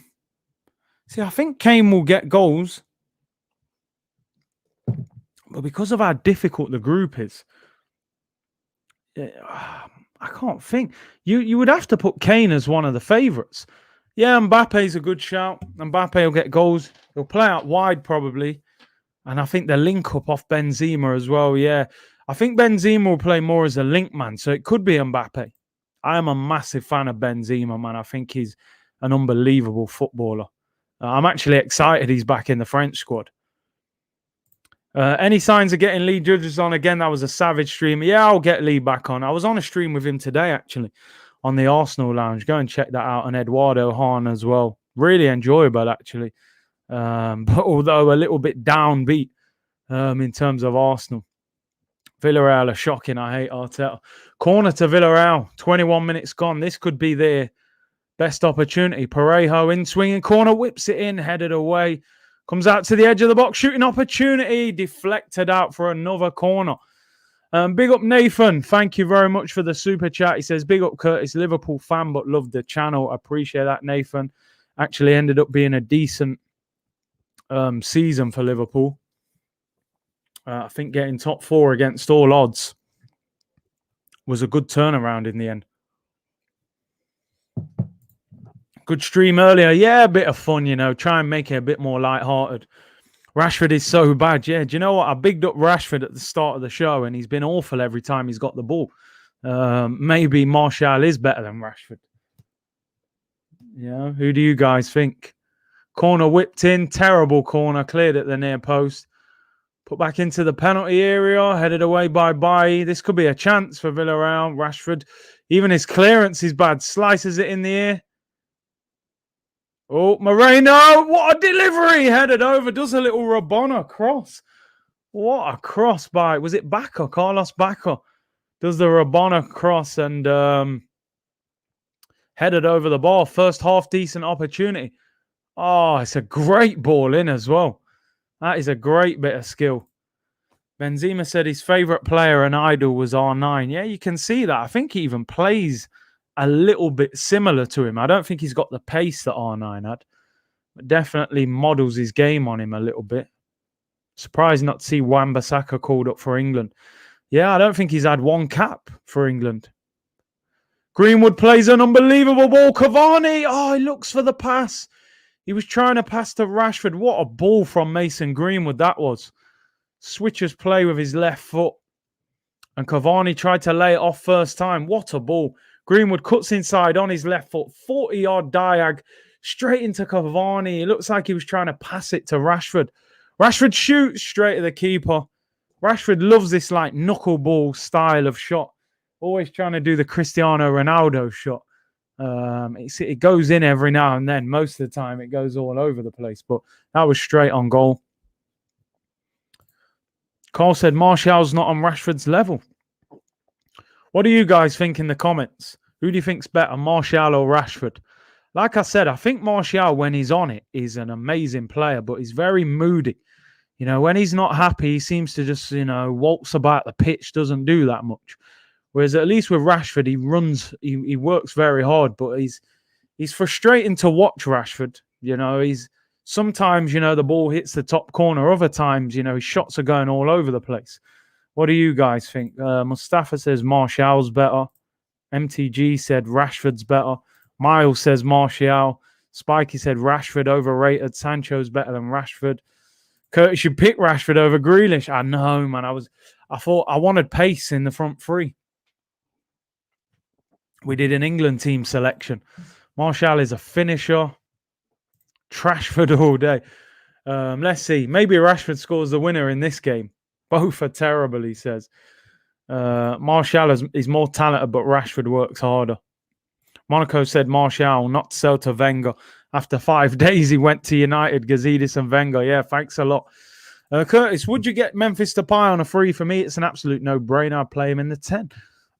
think Kane will get goals. But because of how difficult the group is, I can't think. You would have to put Kane as one of the favourites. Yeah, Mbappe's a good shout. Mbappe will get goals. He'll play out wide probably. And I think the link up off Benzema as well. Yeah, I think Benzema will play more as a link man. So it could be Mbappe. I am a massive fan of Benzema, man. I think he's an unbelievable footballer. I'm actually excited he's back in the French squad. Any signs of getting Lee Judges on again? That was a savage stream. Yeah, I'll get Lee back on. I was on a stream with him today, actually, on the Arsenal Lounge. Go and check that out. And Eduardo Hahn as well. Really enjoyable, actually. But although a little bit downbeat in terms of Arsenal. Villarreal are shocking. I hate Arteta. Corner to Villarreal. 21 minutes gone. This could be their best opportunity. Parejo in, swinging corner, whips it in, headed away. Comes out to the edge of the box, shooting opportunity, deflected out for another corner. Big up Nathan. Thank you very much for the super chat. He says, big up Curtis, Liverpool fan, but loved the channel. Appreciate that, Nathan. Actually ended up being a decent season for Liverpool. I think getting top 4 against all odds was a good turnaround in the end. Good stream earlier. Yeah, a bit of fun, Try and make it a bit more lighthearted. Rashford is so bad. Yeah, do you know what? I bigged up Rashford at the start of the show, and he's been awful every time he's got the ball. Maybe Martial is better than Rashford. Yeah, who do you guys think? Corner whipped in. Terrible corner. Cleared at the near post. Put back into the penalty area. Headed away by Bailly. This could be a chance for Villarreal. Rashford. Even his clearance is bad. Slices it in the air. Oh, Moreno, what a delivery! Headed over, does a little Rabona cross. What a cross by, was it Baca? Carlos Baca does the Rabona cross and headed over the ball. First half decent opportunity. Oh, it's a great ball in as well. That is a great bit of skill. Benzema said his favourite player and idol was R9. Yeah, you can see that. I think he even plays a little bit similar to him. I don't think he's got the pace that R9 had, but definitely models his game on him a little bit. Surprised not to see Wan-Bissaka called up for England. Yeah, I don't think he's had one cap for England. Greenwood plays an unbelievable ball. Cavani, he looks for the pass. He was trying to pass to Rashford. What a ball from Mason Greenwood that was. Switches play with his left foot. And Cavani tried to lay it off first time. What a ball. Greenwood cuts inside on his left foot. 40-yard diag. Straight into Cavani. It looks like he was trying to pass it to Rashford. Rashford shoots straight at the keeper. Rashford loves this like knuckleball style of shot. Always trying to do the Cristiano Ronaldo shot. It goes in every now and then. Most of the time it goes all over the place. But that was straight on goal. Carl said Martial's not on Rashford's level. What do you guys think in the comments? Who do you think's better, Martial or Rashford? Like I said, I think Martial, when he's on it, is an amazing player, but he's very moody. You know, when he's not happy, he seems to just, waltz about the pitch, doesn't do that much. Whereas at least with Rashford, he runs, he works very hard, but he's frustrating to watch, Rashford. He's sometimes, the ball hits the top corner. Other times, his shots are going all over the place. What do you guys think? Mustafa says Martial's better. MTG said Rashford's better. Miles says Martial. Spikey said Rashford overrated. Sancho's better than Rashford. Curtis should pick Rashford over Grealish. I know, man. I thought I wanted pace in the front three. We did an England team selection. Martial is a finisher. Trashford all day. Let's see. Maybe Rashford scores the winner in this game. Both are terrible, he says. Martial is more talented, but Rashford works harder. Monaco said Martial not to sell to Wenger. After 5 days, he went to United, Gazidis and Wenger. Yeah, thanks a lot. Curtis, would you get Memphis Depay on a free? For me, it's an absolute no-brainer. I'd play him in the 10.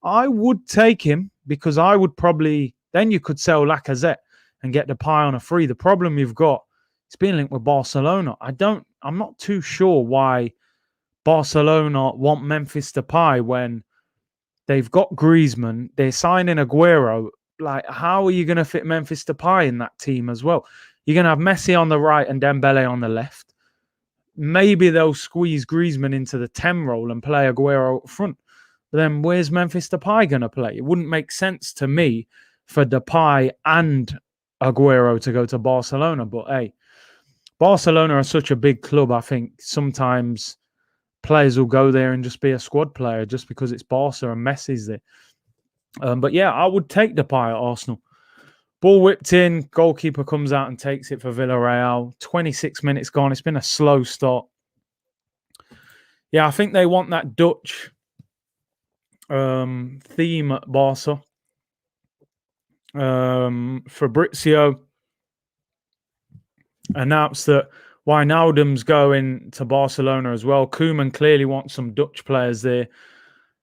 I would take him because I would probably... Then you could sell Lacazette and get Depay on a free. The problem you've got, it's being linked with Barcelona. I'm not too sure why Barcelona want Memphis Depay when they've got Griezmann, they're signing Aguero. Like, how are you going to fit Memphis Depay in that team as well? You're going to have Messi on the right and Dembele on the left. Maybe they'll squeeze Griezmann into the 10 role and play Aguero up front. But then where's Memphis Depay going to play? It wouldn't make sense to me for Depay and Aguero to go to Barcelona. But hey, Barcelona are such a big club. I think sometimes players will go there and just be a squad player just because it's Barca and Messi's there. But yeah, I would take Depay at Arsenal. Ball whipped in, goalkeeper comes out and takes it for Villarreal. 26 minutes gone. It's been a slow start. Yeah, I think they want that Dutch theme at Barca. Fabrizio announced that Wijnaldum's going to Barcelona as well. Koeman clearly wants some Dutch players there.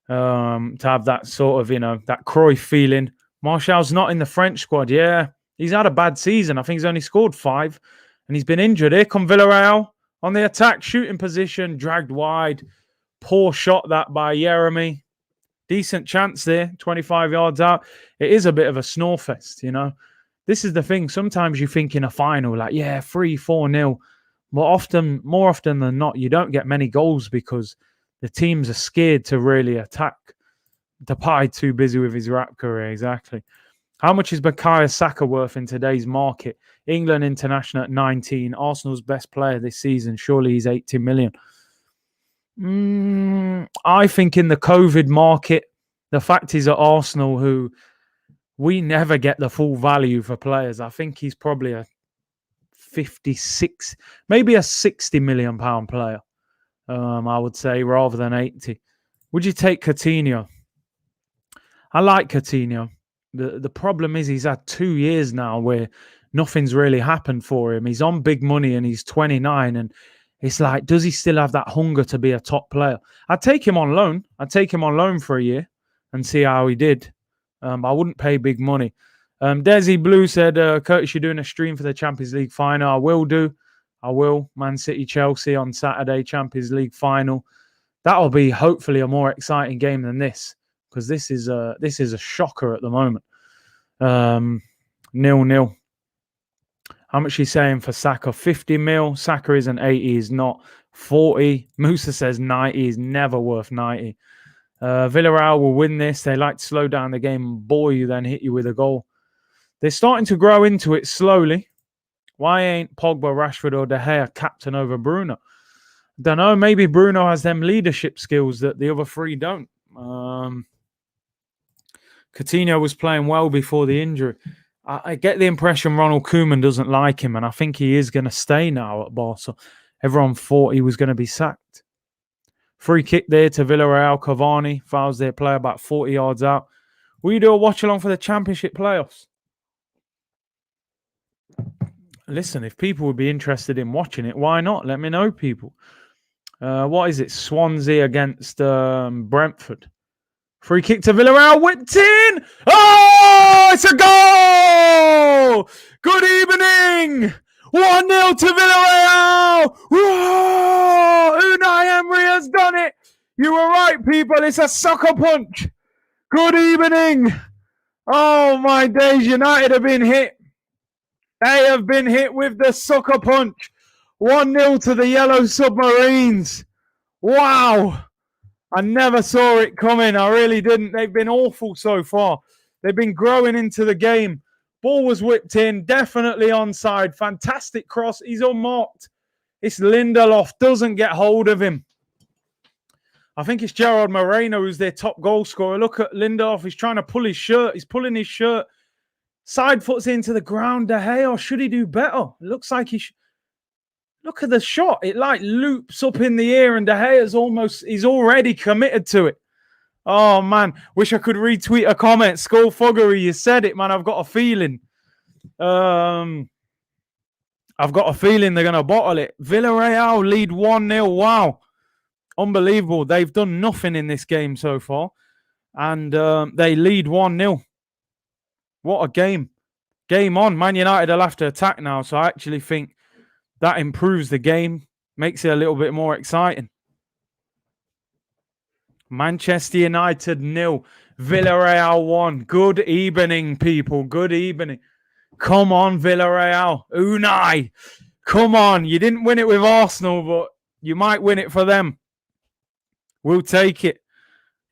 To have that sort of, that Cruyff feeling. Martial's not in the French squad. Yeah, he's had a bad season. I think he's only scored 5 and he's been injured. Here come Villarreal on the attack, shooting position, dragged wide. Poor shot that by Emery. Decent chance there, 25 yards out. It is a bit of a snore fest, This is the thing. Sometimes you think in a final, like, 3-4-0. But more often than not, you don't get many goals because the teams are scared to really attack. Depay too busy with his rap career, exactly. How much is Bukayo Saka worth in today's market? England international at 19. Arsenal's best player this season. Surely he's 80 million. I think in the COVID market, the fact is at Arsenal, who we never get the full value for players. I think he's probably a 56, maybe a 60 million pound player. I would say, rather than 80. Would you take Coutinho? I like Coutinho. The problem is he's had 2 years now where nothing's really happened for him. He's on big money and he's 29. And it's like, does he still have that hunger to be a top player? I'd take him on loan. I'd take him on loan for a year and see how he did. I wouldn't pay big money. Desi Blue said, Curtis, you're doing a stream for the Champions League final. I will do. I will. Man City, Chelsea on Saturday, Champions League final. That'll be hopefully a more exciting game than this, because this is a shocker at the moment. 0-0. How much he's saying for Saka? 50 mil. Saka isn't 80, he's not 40. Musa says 90 is never worth 90. Villarreal will win this. They like to slow down the game and bore you, then hit you with a goal. They're starting to grow into it slowly. Why ain't Pogba, Rashford, or De Gea captain over Bruno? Don't know. Maybe Bruno has them leadership skills that the other three don't. Coutinho was playing well before the injury. I get the impression Ronald Koeman doesn't like him, and I think he is going to stay now at Barca. Everyone thought he was going to be sacked. Free kick there to Villarreal. Cavani fouls their player about 40 yards out. Will you do a watch-along for the Championship playoffs? Listen, if people would be interested in watching it, why not? Let me know, people. What is it? Swansea against Brentford. Free kick to Villarreal, whipped in! Oh, it's a goal! Good evening! 1-0 to Villarreal! Whoa! Unai Emery has done it! You were right, people. It's a sucker punch. Good evening. Oh, my days. United have been hit. They have been hit with the sucker punch. 1-0 to the Yellow Submarines. Wow. I never saw it coming. I really didn't. They've been awful so far. They've been growing into the game. Ball was whipped in. Definitely onside. Fantastic cross. He's unmarked. It's Lindelof. Doesn't get hold of him. I think it's Gerard Moreno who's their top goal scorer. Look at Lindelof. He's trying to pull his shirt. He's pulling his shirt. Side foots into the ground. De Gea, or should he do better? It looks like he should. Look at the shot. It like loops up in the air, and De Gea's he's already committed to it. Oh, man. Wish I could retweet a comment. Skullfuggery, you said it, man. I've got a feeling. I've got a feeling they're going to bottle it. Villarreal lead 1-0. Wow. Unbelievable. They've done nothing in this game so far. And they lead 1-0. What a game. Game on. Man United will have to attack now. So I actually think that improves the game. Makes it a little bit more exciting. Manchester United 0. Villarreal 1. Good evening, people. Good evening. Come on, Villarreal. Unai. Come on. You didn't win it with Arsenal, but you might win it for them. We'll take it.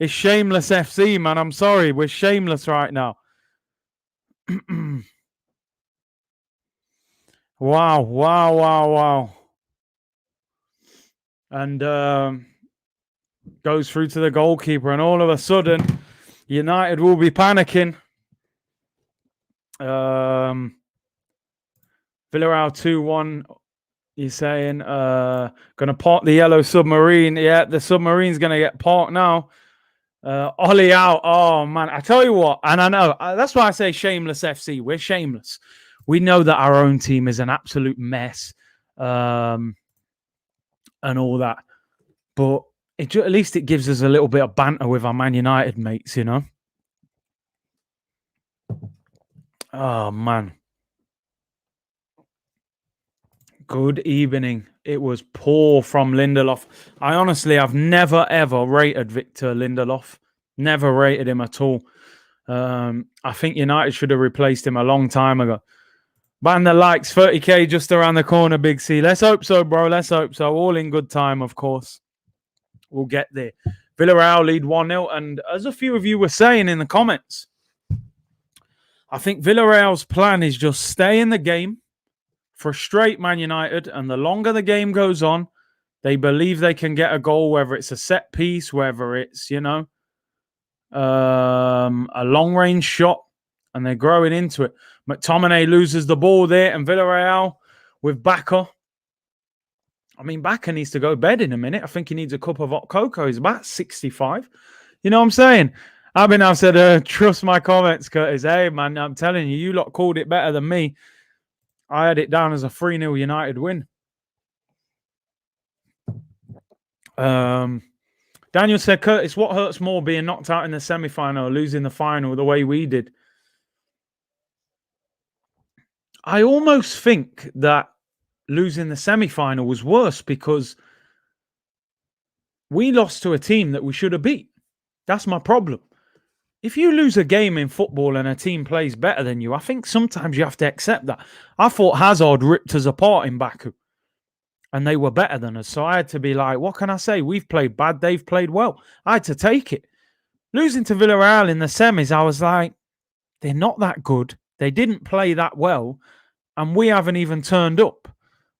It's shameless FC, man. I'm sorry. We're shameless right now. Wow. And goes through to the goalkeeper, and all of a sudden, United will be panicking. Villarreal 2-1. He's saying, going to park the Yellow Submarine. Yeah, the submarine's going to get parked now. Ollie out. Oh, man. I tell you what, and I know, that's why I say shameless FC. We're shameless. We know that our own team is an absolute mess and all that. But at least it gives us a little bit of banter with our Man United mates, you know? Oh, man. Good evening. It was poor from Lindelof. I've never, ever rated Victor Lindelof. Never rated him at all. I think United should have replaced him a long time ago. Ban the likes, 30k just around the corner, Big C. Let's hope so, bro. Let's hope so. All in good time, of course. We'll get there. Villarreal lead 1-0. And as a few of you were saying in the comments, I think Villarreal's plan is just stay in the game, frustrate Man United, and the longer the game goes on, they believe they can get a goal, whether it's a set piece, whether it's, a long-range shot, and they're growing into it. McTominay loses the ball there, and Villarreal with Baka. I mean, Baka needs to go to bed in a minute. I think he needs a cup of hot cocoa. He's about 65. You know what I'm saying? I've said, trust my comments, Curtis. Hey, man, I'm telling you, you lot called it better than me. I had it down as a 3-0 United win. Daniel said, Curtis, what hurts more, being knocked out in the semi-final or losing the final the way we did? I almost think that losing the semi-final was worse because We lost to a team that we should have beat. That's my problem. If you lose a game in football and a team plays better than you, I think sometimes you have to accept that. I thought Hazard ripped us apart in Baku and they were better than us. So I had to be like, what can I say? We've played bad. They've played well. I had to take it. Losing to Villarreal in the semis, I was like, they're not that good. They didn't play that well. And we haven't even turned up.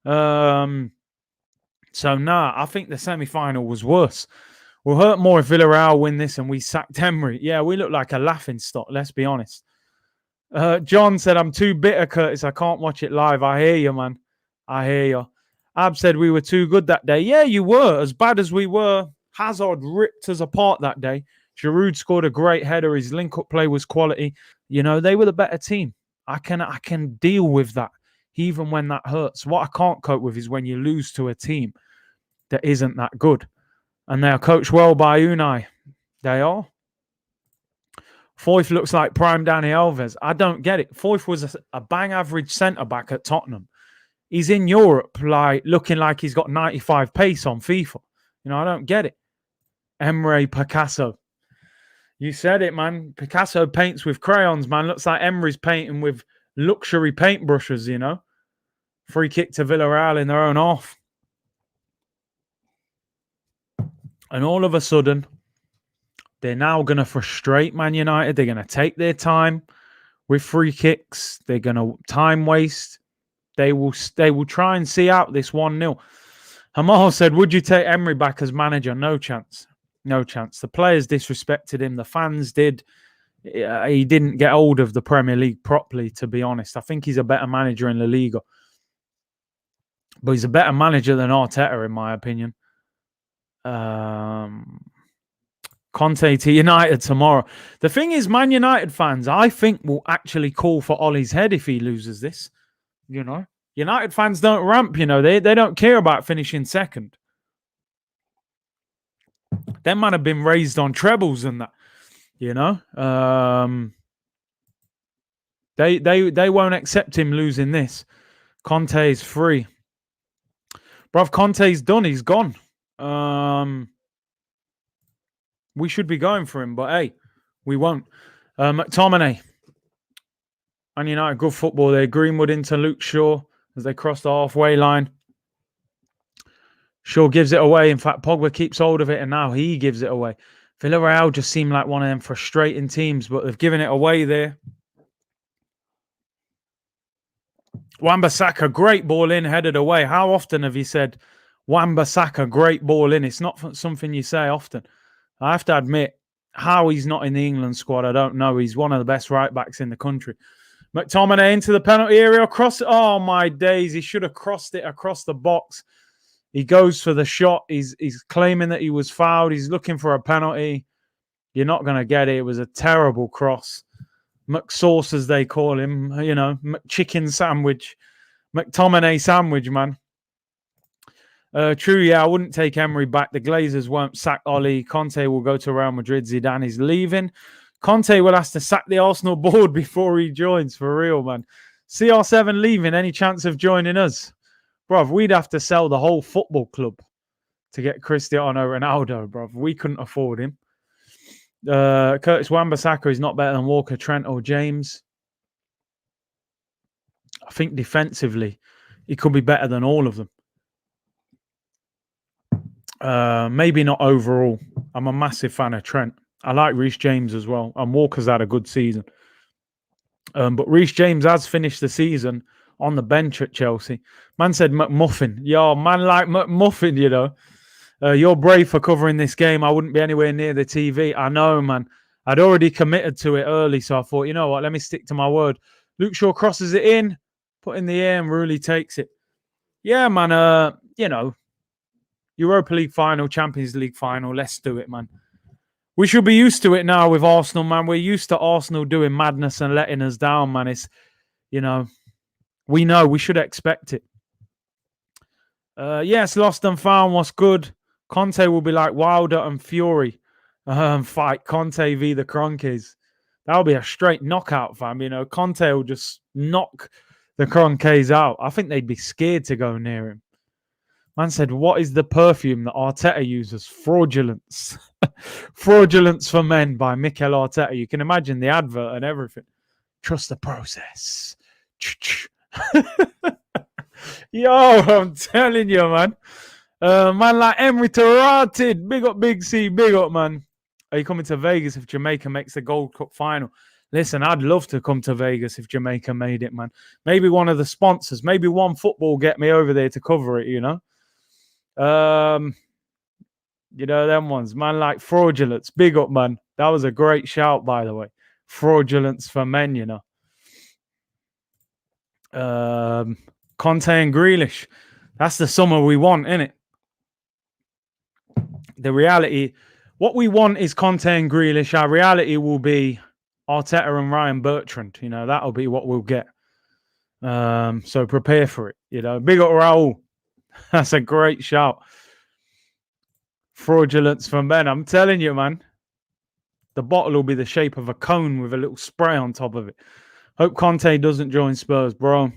I think the semi-final was worse. We'll hurt more if Villarreal win this and we sacked Emery. Yeah, we look like a laughing stock, let's be honest. John said, I'm too bitter, Curtis. I can't watch it live. I hear you, man. I hear you. Ab said we were too good that day. Yeah, you were. As bad as we were, Hazard ripped us apart that day. Giroud scored a great header. His link-up play was quality. You know, they were the better team. I can deal with that, even when that hurts. What I can't cope with is when you lose to a team that isn't that good. And they are coached well by Unai. They are. Foyth looks like prime Dani Alves. I don't get it. Foyth was a bang average centre-back at Tottenham. He's in Europe looking like he's got 95 pace on FIFA. You know, I don't get it. Emery Picasso. You said it, man. Picasso paints with crayons, man. Looks like Emery's painting with luxury paintbrushes, you know. Free kick to Villarreal in their own half. And all of a sudden, they're now going to frustrate Man United. They're going to take their time with free kicks. They're going to time waste. They will try and see out this 1-0. Hamal said, would you take Emery back as manager? No chance. No chance. The players disrespected him. The fans did. He didn't get hold of the Premier League properly, to be honest. I think he's a better manager in La Liga. But he's a better manager than Arteta, in my opinion. Conte to United tomorrow. The thing is, Man United fans, I think, will actually call for Ollie's head if he loses this. You know, United fans don't ramp. You know, they don't care about finishing second. Them man have been raised on trebles and that. You know, they won't accept him losing this. Conte is free, bruv. Conte's done. He's gone. We should be going for him, but hey, we won't. McTominay. Man United, good football there. Greenwood into Luke Shaw as they cross the halfway line. Shaw gives it away. In fact, Pogba keeps hold of it, and now he gives it away. Villarreal just seem like one of them frustrating teams, but they've given it away there. Wan-Bissaka, great ball in, headed away. How often have you said, Wan-Bissaka, great ball in? It's not something you say often. I have to admit, how he's not in the England squad, I don't know. He's one of the best right-backs in the country. McTominay into the penalty area. Across. Oh, my days. He should have crossed it across the box. He goes for the shot. He's claiming that he was fouled. He's looking for a penalty. You're not going to get it. It was a terrible cross. McSauce, as they call him. You know, McChicken sandwich. McTominay sandwich, man. True, yeah, I wouldn't take Emery back. The Glazers won't sack Ollie. Conte will go to Real Madrid. Zidane is leaving. Conte will have to sack the Arsenal board before he joins, for real, man. CR7 leaving. Any chance of joining us? Bruv, we'd have to sell the whole football club to get Cristiano Ronaldo, bruv. We couldn't afford him. Curtis Wan-Bissaka is not better than Walker, Trent, or James. I think defensively, he could be better than all of them. Maybe not overall. I'm a massive fan of Trent. I like Reece James as well. And Walker's had a good season. But Reece James has finished the season on the bench at Chelsea. Man said McMuffin. Yo, man like McMuffin, you know. You're brave for covering this game. I wouldn't be anywhere near the TV. I know, man. I'd already committed to it early, so I thought, you know what, let me stick to my word. Luke Shaw crosses it in, put in the air, and Rooney takes it. Yeah, man, you know, Europa League final, Champions League final. Let's do it, man. We should be used to it now with Arsenal, man. We're used to Arsenal doing madness and letting us down, man. It's, you know we should expect it. Yes, lost and found. What's good? Conte will be like Wilder and Fury fight. Conte v. the Kroenkes. That'll be a straight knockout, fam. You know, Conte will just knock the Kroenkes out. I think they'd be scared to go near him. Man said, what is the perfume that Arteta uses? Fraudulence. Fraudulence for Men by Mikel Arteta. You can imagine the advert and everything. Trust the process. Yo, I'm telling you, man. Man like Emery Rotted. Big up, Big C. Big up, man. Are you coming to Vegas if Jamaica makes the Gold Cup final? Listen, I'd love to come to Vegas if Jamaica made it, man. Maybe one of the sponsors, maybe One Football get me over there to cover it, you know? You know, them ones, man, like Fraudulence. Big up, man. That was a great shout, by the way. Fraudulence for Men, you know. Conte and Grealish. That's the summer we want, innit? The reality, what we want is Conte and Grealish. Our reality will be Arteta and Ryan Bertrand. You know, that'll be what we'll get. So prepare for it. You know, big up Raul. That's a great shout. Fraudulence for Men. I'm telling you, man. The bottle will be the shape of a cone with a little spray on top of it. Hope Conte doesn't join Spurs, bro.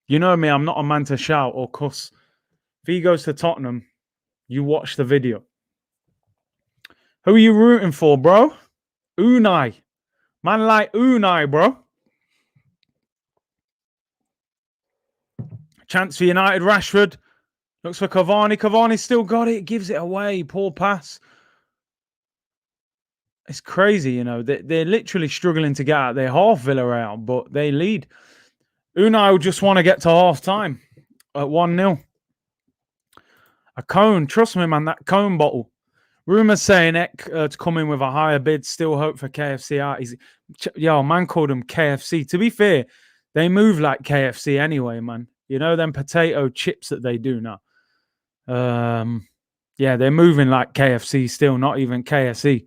You know me, I'm not a man to shout or cuss. If he goes to Tottenham, you watch the video. Who are you rooting for, bro? Unai. Man like Unai, bro. Chance for United, Rashford. Looks for Cavani. Cavani still got it. Gives it away. Poor pass. It's crazy, you know. They're literally struggling to get out their half, Villarreal, but they lead. Unai will just want to get to half time at 1-0. A cone. Trust me, man, that cone bottle. Rumours saying Ek to come in with a higher bid. Still hope for KFC out. Yo, man called them KFC. To be fair, they move like KFC anyway, man. You know them potato chips that they do now. Yeah, they're moving like KFC still, not even KFC.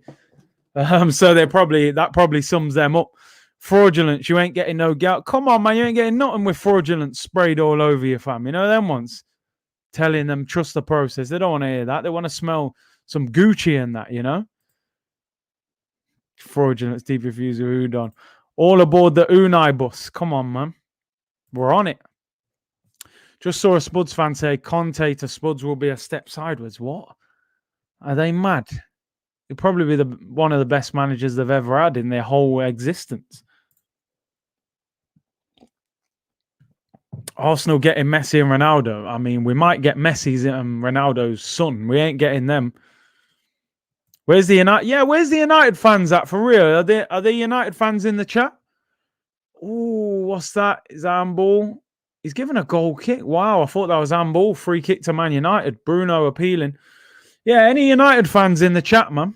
So that probably sums them up. Fraudulence, you ain't getting no gout. Come on, man, you ain't getting nothing with fraudulence sprayed all over you, fam. You know them ones? Telling them trust the process. They don't want to hear that. They want to smell some Gucci in that, you know? Fraudulence, deep reviews of Udon. All aboard the Unai bus. Come on, man. We're on it. Just saw a Spuds fan say Conte to Spuds will be a step sideways. What? Are they mad? He'll probably be one of the best managers they've ever had in their whole existence. Arsenal getting Messi and Ronaldo. I mean, we might get Messi's and Ronaldo's son. We ain't getting them. Where's the United? Yeah, where's the United fans at for real? Are they United fans in the chat? Oh, what's that? Is that handball? He's given a goal kick. Wow, I thought that was handball. Free kick to Man United. Bruno appealing. Yeah, any United fans in the chat, man?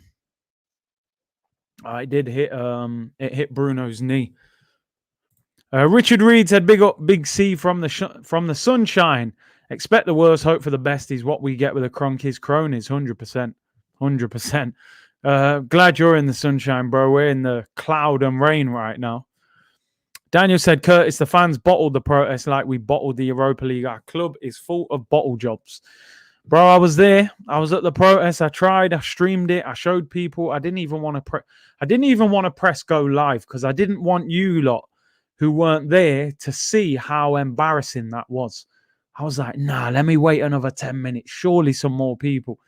It did hit. It hit Bruno's knee. Richard Reed said, "Big up, Big C from the sunshine. Expect the worst, hope for the best is what we get with the Cronkies cronies. 100%, 100%. Glad you're in the sunshine, bro. We're in the cloud and rain right now." Daniel said, "Curtis, the fans bottled the protest like we bottled the Europa League. Our club is full of bottle jobs." Bro, I was there. I was at the protest. I tried. I streamed it. I showed people. I didn't even want to press go live because I didn't want you lot who weren't there to see how embarrassing that was. I was like, nah, let me wait another 10 minutes. Surely some more people.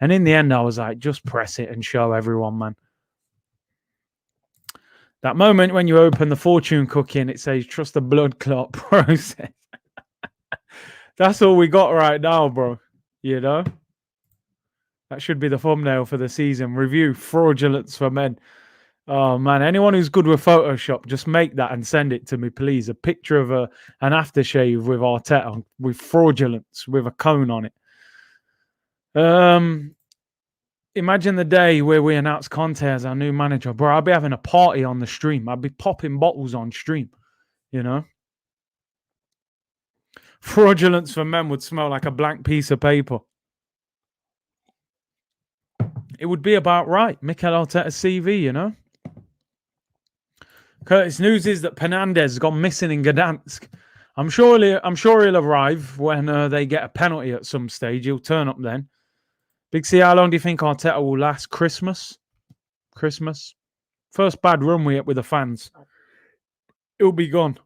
And in the end, I was like, just press it and show everyone, man. That moment when you open the fortune cookie and it says, trust the blood clot process. That's all we got right now, bro. You know? That should be the thumbnail for the season. Review Fraudulence for Men. Oh, man. Anyone who's good with Photoshop, just make that and send it to me, please. A picture of an aftershave with Arteta, with fraudulence, with a cone on it. Imagine the day where we announce Conte as our new manager. Bro, I'll be having a party on the stream. I'll be popping bottles on stream, you know? Fraudulence for Men would smell like a blank piece of paper. It would be about right. Mikel Arteta's CV, you know? Curtis, news is that Penandes has gone missing in Gdansk. I'm sure he'll arrive when they get a penalty at some stage. He'll turn up then. Big C, how long do you think Arteta will last? Christmas? First bad run we get with the fans. He'll be gone.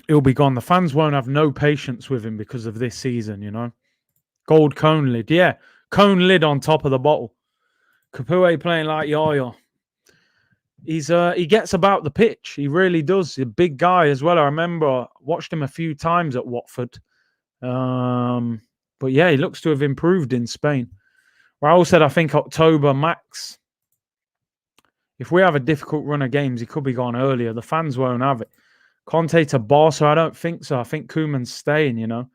he'll be gone. The fans won't have no patience with him because of this season, you know. Gold cone lid. Yeah, cone lid on top of the bottle. Capoue playing like Yaya. He gets about the pitch. He really does. He's a big guy as well. I remember watched him a few times at Watford. But yeah, he looks to have improved in Spain. Raul said, I think October max. If we have a difficult run of games, he could be gone earlier. The fans won't have it. Conte to Barca, I don't think so. I think Koeman's staying, you know.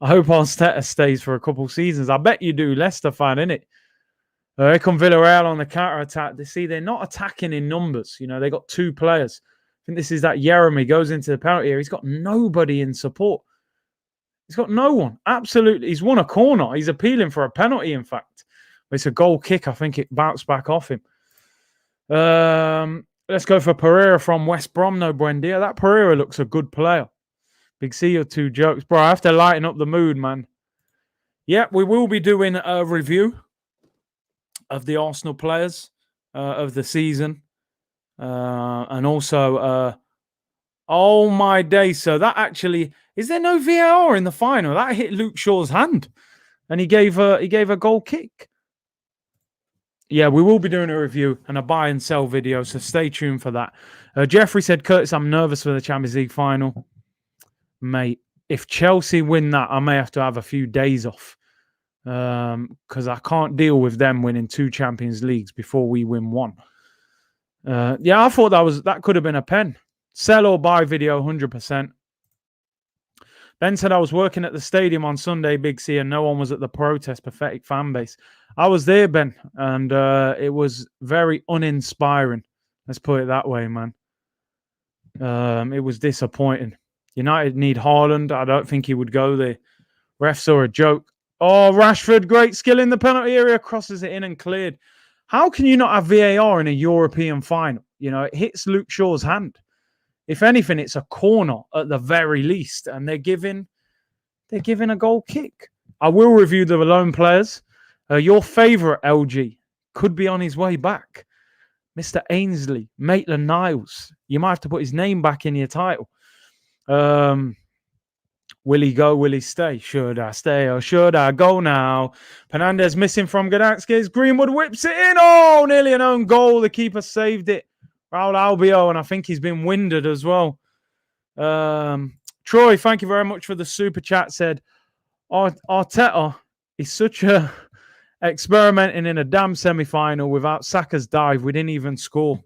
I hope Arteta stays for a couple seasons. I bet you do, Leicester fan, innit? Here come Villarreal on the counter-attack. They see they're not attacking in numbers. You know, they got 2 players. I think this is that Emery goes into the penalty area. He's got nobody in support. He's got no one. Absolutely. He's won a corner. He's appealing for a penalty, in fact. It's a goal kick. I think it bounced back off him. Let's go for Pereira from West Brom. No Buendia. That Pereira looks a good player. Big C, your 2 jokes. Bro, I have to lighten up the mood, man. Yeah, we will be doing a review of the Arsenal players of the season. And also, oh my day. So that actually, is there no VAR in the final? That hit Luke Shaw's hand. And he gave a goal kick. Yeah, we will be doing a review and a buy and sell video, so stay tuned for that. Jeffrey said, Curtis, I'm nervous for the Champions League final. Mate, if Chelsea win that, I may have to have a few days off because I can't deal with them winning 2 Champions Leagues before we win 1. Yeah, I thought that could have been a pen. Sell or buy video, 100%. Ben said, I was working at the stadium on Sunday, Big C, and no one was at the protest. Pathetic fan base. I was there, Ben, and it was very uninspiring. Let's put it that way, man. It was disappointing. United need Haaland. I don't think he would go there. Ref saw a joke. Oh, Rashford, great skill in the penalty area, crosses it in and cleared. How can you not have VAR in a European final? You know, it hits Luke Shaw's hand. If anything, it's a corner at the very least, and they're giving a goal kick. I will review the lone players. Your favourite LG could be on his way back. Mr. Ainsley, Maitland-Niles. You might have to put his name back in your title. Will he go? Will he stay? Should I stay or should I go now? Fernandez missing from Gdansk's. Greenwood whips it in. Oh, nearly an own goal. The keeper saved it. Raul Albio, and I think he's been winded as well. Troy, thank you very much for the super chat. Said, Arteta is such a experimenting in a damn semi-final without Saka's dive. We didn't even score.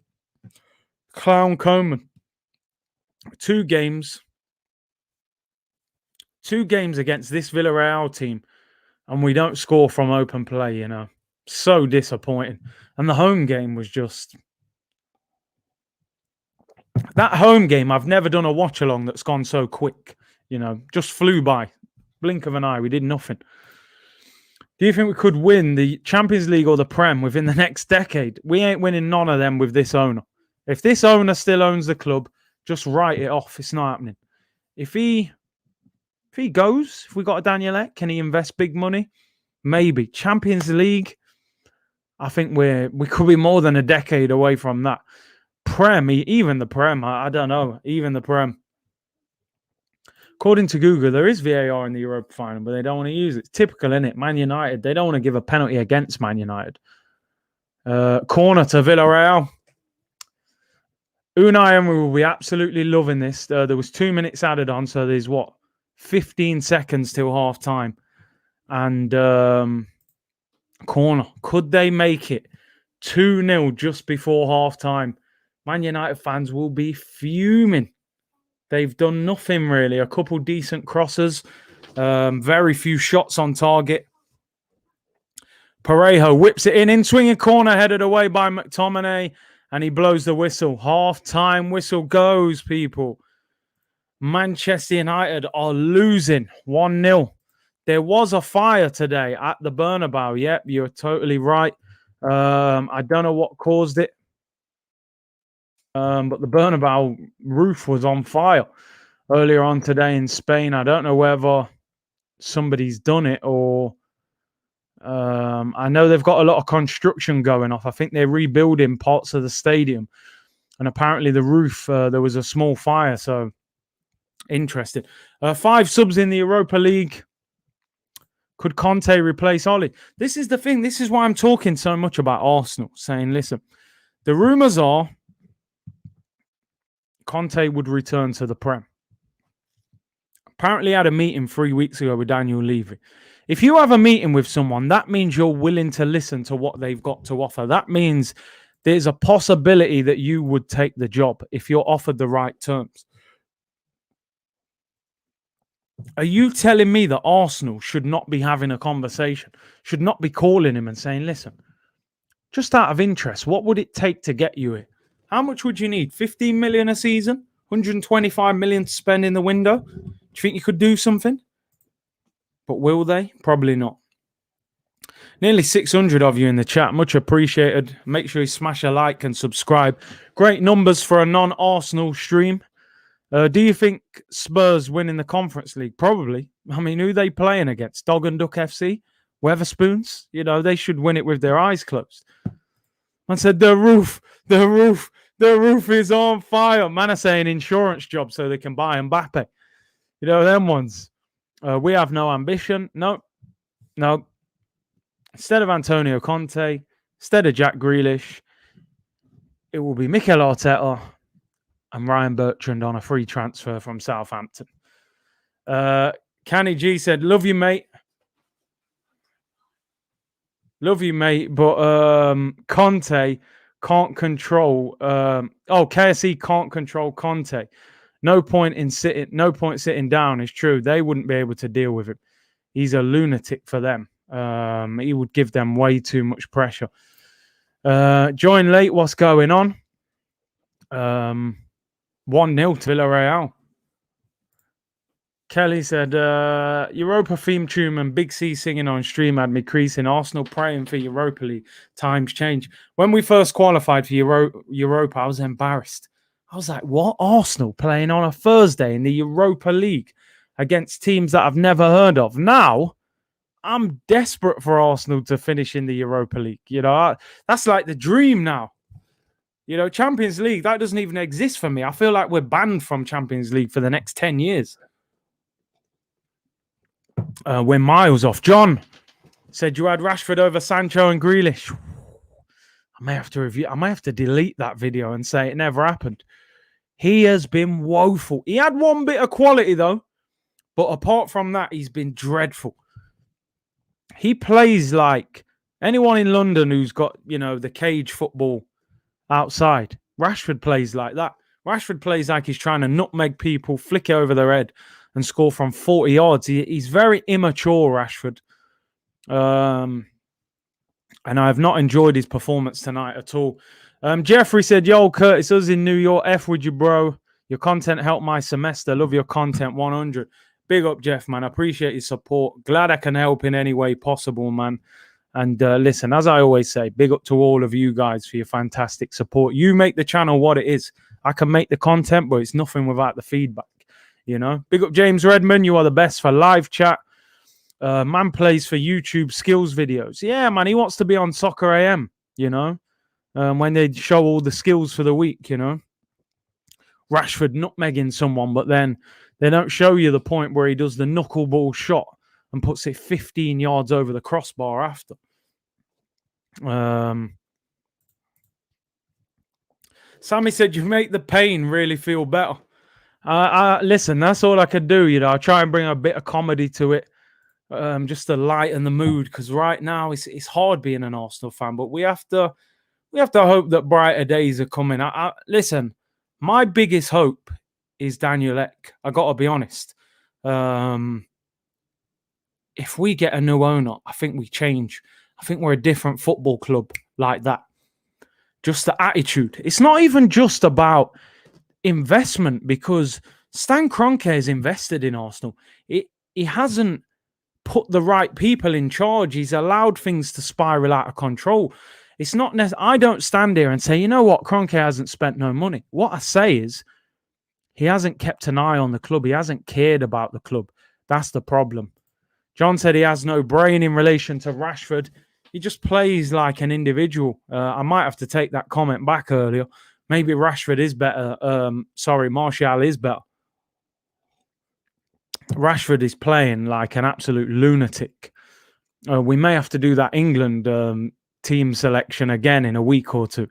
Clown Coleman. 2 games against this Villarreal team, and we don't score from open play, you know. So disappointing. And the home game was just... That home game, I've never done a watch-along that's gone so quick. You know, just flew by. Blink of an eye, we did nothing. Do you think we could win the Champions League or the Prem within the next decade? We ain't winning none of them with this owner. If this owner still owns the club, just write it off. It's not happening. If he goes, if we got a Daniel Ek, can he invest big money? Maybe. Champions League, I think we could be more than a decade away from that. Prem, even the Prem, I don't know. Even the Prem. According to Google, there is VAR in the Europa final, but they don't want to use it. It's typical, isn't it? Man United, they don't want to give a penalty against Man United. Corner to Villarreal. Unai Emery will be absolutely loving this. There was 2 minutes added on, so there's 15 seconds till half time. And corner. Could they make it 2-0 just before half time? Man United fans will be fuming. They've done nothing really. A couple decent crosses. Very few shots on target. Parejo whips it in swinging corner, headed away by McTominay. And he blows the whistle. Half-time whistle goes, people. Manchester United are losing 1-0. There was a fire today at the Bernabeu. Yep, you're totally right. I don't know what caused it. But the Bernabeu roof was on fire earlier on today in Spain. I don't know whether somebody's done it or... I know they've got a lot of construction going off. I think they're rebuilding parts of the stadium. And apparently the roof, there was a small fire. So Interesting. 5 subs in the Europa League. Could Conte replace Oli? This is the thing. This is why I'm talking so much about Arsenal, saying, listen, the rumours are Conte would return to the Prem. Apparently had a meeting 3 weeks ago with Daniel Levy. If you have a meeting with someone, that means you're willing to listen to what they've got to offer. That means there's a possibility that you would take the job if you're offered the right terms. Are you telling me that Arsenal should not be having a conversation, should not be calling him and saying, listen, just out of interest, what would it take to get you here? How much would you need? 15 million a season? 125 million to spend in the window? Do you think you could do something? But will they? Probably not. Nearly 600 of you in the chat. Much appreciated. Make sure you smash a like and subscribe. Great numbers for a non-Arsenal stream. Do you think Spurs win in the Conference League? Probably. I mean, who are they playing against? Dog and Duck FC? Weatherspoons? You know, they should win it with their eyes closed. Man said, the roof is on fire. Man are saying insurance job so they can buy Mbappe. You know, them ones. We have no ambition. No. Instead of Antonio Conte, instead of Jack Grealish, it will be Mikel Arteta and Ryan Bertrand on a free transfer from Southampton. Canny G said, love you, mate. Love you, mate. But Conte can't control... KSE can't control Conte. No point sitting down. It's true. They wouldn't be able to deal with him. He's a lunatic for them. He would give them way too much pressure. Join late. What's going on? 1-0 to Villarreal. Kelly said, Europa theme tune and Big C singing on stream had me creasing. Arsenal praying for Europa League. Times change. When we first qualified for Europa, I was embarrassed. I was like, what? Arsenal playing on a Thursday in the Europa League against teams that I've never heard of. Now, I'm desperate for Arsenal to finish in the Europa League. You know, that's like the dream now. You know, Champions League, that doesn't even exist for me. I feel like we're banned from Champions League for the next 10 years. We're miles off. John said you had Rashford over Sancho and Grealish. I may have to delete that video and say it never happened. He has been woeful. He had one bit of quality, though. But apart from that, he's been dreadful. He plays like anyone in London who's got, you know, the cage football outside. Rashford plays like that. Rashford plays like he's trying to nutmeg people, flick it over their head and score from 40 yards. He's very immature, Rashford. And I have not enjoyed his performance tonight at all. Jeffrey said, yo, Curtis, us in New York, F with you, bro. Your content helped my semester. Love your content, 100. Big up, Jeff, man. I appreciate your support. Glad I can help in any way possible, man. And listen, as I always say, big up to all of you guys for your fantastic support. You make the channel what it is. I can make the content, but it's nothing without the feedback, you know. Big up, James Redmond. You are the best for live chat. Man plays for YouTube skills videos. Yeah, man, he wants to be on Soccer AM, you know, when they show all the skills for the week, you know. Rashford nutmegging someone, but then they don't show you the point where he does the knuckleball shot and puts it 15 yards over the crossbar after. Sammy said, you make the pain really feel better. Listen, that's all I could do, you know. I try and bring a bit of comedy to it. Just to lighten the mood, because right now it's hard being an Arsenal fan, but we have to hope that brighter days are coming. Listen, my biggest hope is Daniel Ek. I got to be honest. If we get a new owner, I think we change. I think we're a different football club like that. Just the attitude. It's not even just about investment, because Stan Kroenke has invested in Arsenal. He hasn't put the right people in charge. He's allowed things to spiral out of control. It's not I don't stand here and say, you know what, Kroenke hasn't spent no money. What I say is he hasn't kept an eye on the club. He hasn't cared about the club. That's the problem. John said he has no brain in relation to Rashford. He just plays like an individual. I might have to take that comment back earlier. Maybe Rashford is better. Martial is better. Rashford is playing like an absolute lunatic. We may have to do that England team selection again in a week or two.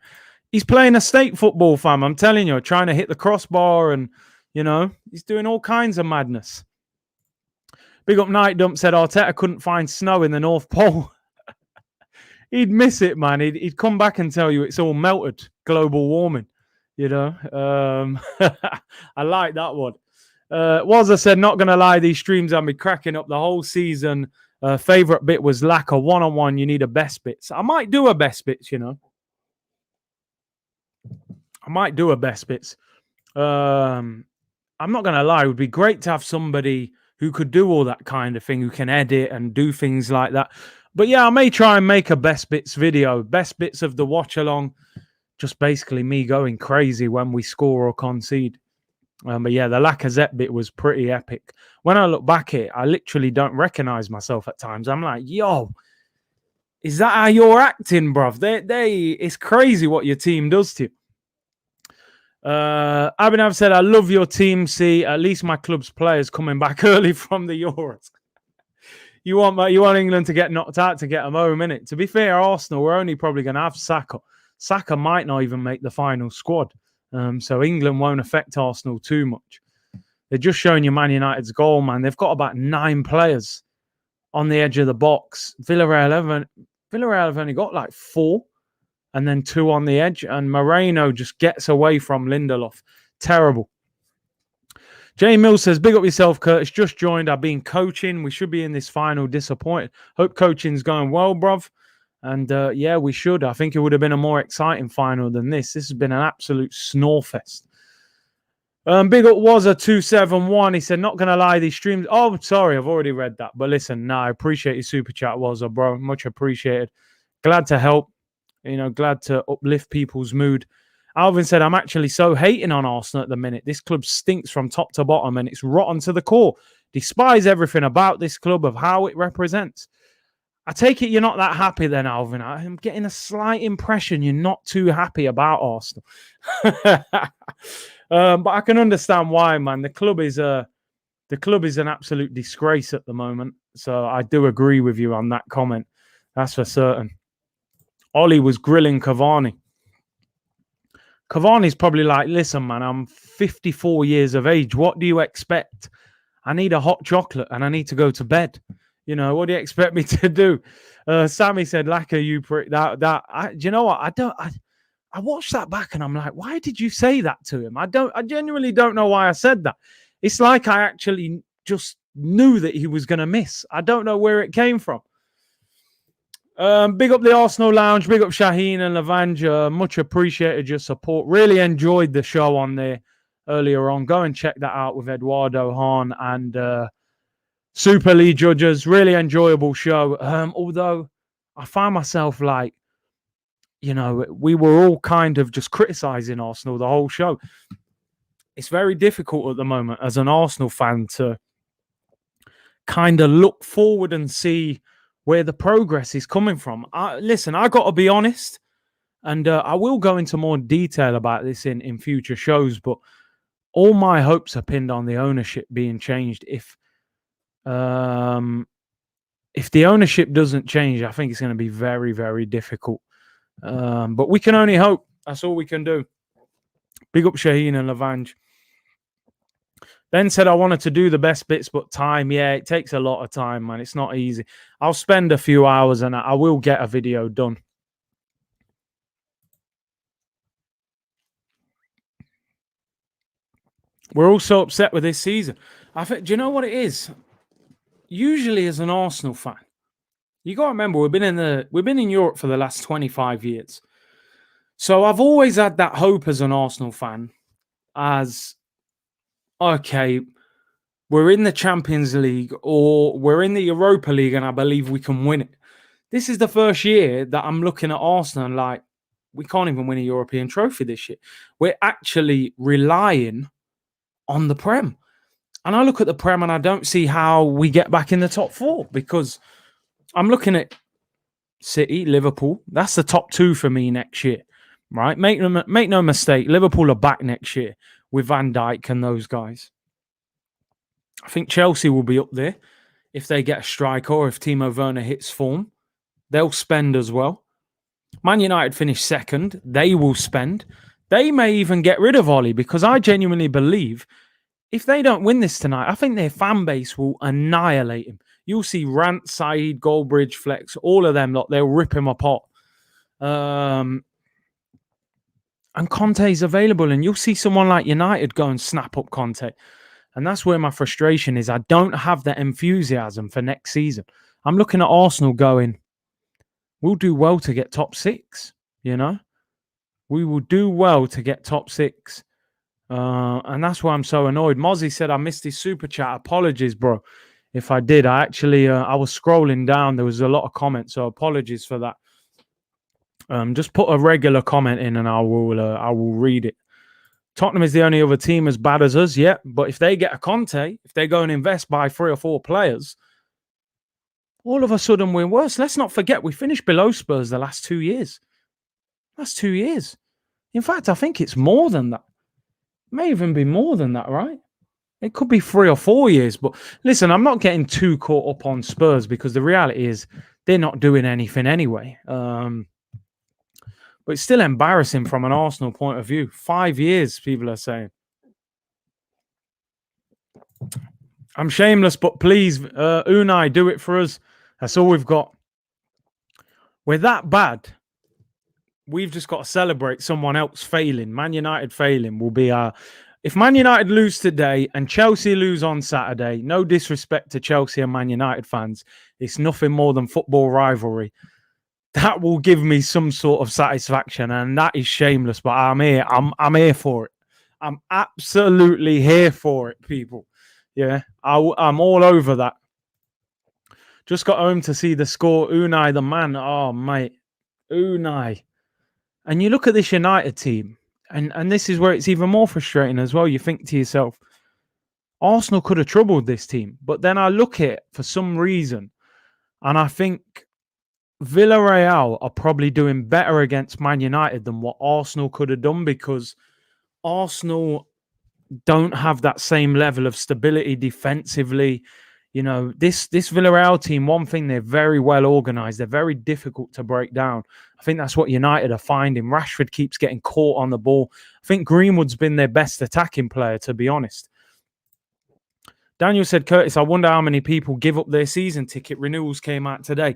He's playing a state football, fam. I'm telling you, trying to hit the crossbar and, he's doing all kinds of madness. Big up Night Dump said Arteta couldn't find snow in the North Pole. He'd miss it, man. He'd come back and tell you it's all melted, global warming. I like that one. I said, not going to lie, these streams have me cracking up the whole season. Favorite bit was lack of one-on-one. You need a best bits. I might do a best bits, I might do a best bits. I'm not going to lie. It would be great to have somebody who could do all that kind of thing, who can edit and do things like that. But yeah, I may try and make a best bits video. Best bits of the watch along. Just basically me going crazy when we score or concede. But yeah, the Lacazette bit was pretty epic. When I look back at it, I literally don't recognize myself at times. I'm like, yo, is that how you're acting, bruv? It's crazy what your team does to you. Abhinav said, I love your team. See, at least my club's players coming back early from the Euros. You want England to get knocked out to get them home, innit? To be fair, Arsenal, we're only probably going to have Saka. Saka might not even make the final squad. So England won't affect Arsenal too much. They're just showing you Man United's goal, man. They've got about 9 players on the edge of the box. Villarreal have only got like 4 and then 2 on the edge. And Moreno just gets away from Lindelof. Terrible. Jay Mills says, big up yourself, Curtis. Just joined. I've been coaching. We should be in this final. Disappointed. Hope coaching's going well, bruv. And yeah, we should. I think it would have been a more exciting final than this. This has been an absolute snorefest. Big up was a 271. He said, not going to lie, these streams. Oh, sorry, I've already read that. But listen, I appreciate your super chat, was bro. Much appreciated. Glad to help. Glad to uplift people's mood. Alvin said, I'm actually so hating on Arsenal at the minute. This club stinks from top to bottom and it's rotten to the core. Despise everything about this club of how it represents. I take it you're not that happy then, Alvin. I'm getting a slight impression you're not too happy about Arsenal. But I can understand why, man. The club is an absolute disgrace at the moment. So I do agree with you on that comment. That's for certain. Ollie was grilling Cavani. Cavani's probably like, listen, man, I'm 54 years of age. What do you expect? I need a hot chocolate and I need to go to bed. What do you expect me to do? Sammy said, Lacquer, you pretty do you know what? I watched that back and I'm like, why did you say that to him? I genuinely don't know why I said that. It's like I actually just knew that he was going to miss. I don't know where it came from. Big up the Arsenal Lounge. Big up Shaheen and Lavanja. Much appreciated your support. Really enjoyed the show on there earlier on. Go and check that out with Eduardo Hahn and Super League judges. Really enjoyable show. Although I find myself like, we were all kind of just criticizing Arsenal the whole show. It's very difficult at the moment as an Arsenal fan to kind of look forward and see where the progress is coming from. Listen, I got to be honest, and I will go into more detail about this in future shows, but all my hopes are pinned on the ownership being changed. If the ownership doesn't change, I think it's going to be very, very difficult. But we can only hope. That's all we can do. Big up Shaheen and Lavange. Ben said, I wanted to do the best bits, but time. Yeah, it takes a lot of time, man. It's not easy. I'll spend a few hours and I will get a video done. We're all so upset with this season. I think, do you know what it is? Usually as an Arsenal fan, you got to remember, we've been in Europe for the last 25 years. So I've always had that hope as an Arsenal fan as, okay, we're in the Champions League or we're in the Europa League and I believe we can win it. This is the first year that I'm looking at Arsenal and like, we can't even win a European trophy this year. We're actually relying on the Prem. And I look at the Prem and I don't see how we get back in the top 4 because I'm looking at City, Liverpool. That's the top 2 for me next year, right? Make no mistake, Liverpool are back next year with Van Dijk and those guys. I think Chelsea will be up there if they get a striker or if Timo Werner hits form. They'll spend as well. Man United finish second. They will spend. They may even get rid of Ollie because I genuinely believe if they don't win this tonight, I think their fan base will annihilate him. You'll see Rant, Saeed, Goldbridge, Flex, all of them, they'll rip him apart. And Conte's available, and you'll see someone like United go and snap up Conte. And that's where my frustration is. I don't have the enthusiasm for next season. I'm looking at Arsenal going, we'll do well to get top 6, you know? We will do well to get top 6. And that's why I'm so annoyed. Mozzie said I missed his super chat. Apologies, bro. If I did, I actually, I was scrolling down. There was a lot of comments, so apologies for that. Just put a regular comment in and I will read it. Tottenham is the only other team as bad as us, yeah. But if they get a Conte, if they go and invest by 3 or 4 players, all of a sudden we're worse. Let's not forget we finished below Spurs the last 2 years. Last 2 years. In fact, I think it's more than that. It may even be more than that, right? It could be 3 or 4 years. But listen, I'm not getting too caught up on Spurs because the reality is they're not doing anything anyway. But it's still embarrassing from an Arsenal point of view. 5 years, people are saying. I'm shameless, but please, Unai, do it for us. That's all we've got. We're that bad. We've just got to celebrate someone else failing. Man United failing will be our... If Man United lose today and Chelsea lose on Saturday, no disrespect to Chelsea and Man United fans, it's nothing more than football rivalry. That will give me some sort of satisfaction, and that is shameless, but I'm here. I'm here for it. I'm absolutely here for it, people. Yeah, I'm all over that. Just got home to see the score. Unai, the man. Oh, mate. Unai. And you look at this United team, and this is where it's even more frustrating as well. You think to yourself, Arsenal could have troubled this team. But then I look at it for some reason, and I think Villarreal are probably doing better against Man United than what Arsenal could have done because Arsenal don't have that same level of stability defensively. You know, this Villarreal team, one thing, they're very well organised. They're very difficult to break down. I think that's what United are finding. Rashford keeps getting caught on the ball. I think Greenwood's been their best attacking player, to be honest. Daniel said, Curtis, I wonder how many people give up their season ticket. Renewals came out today.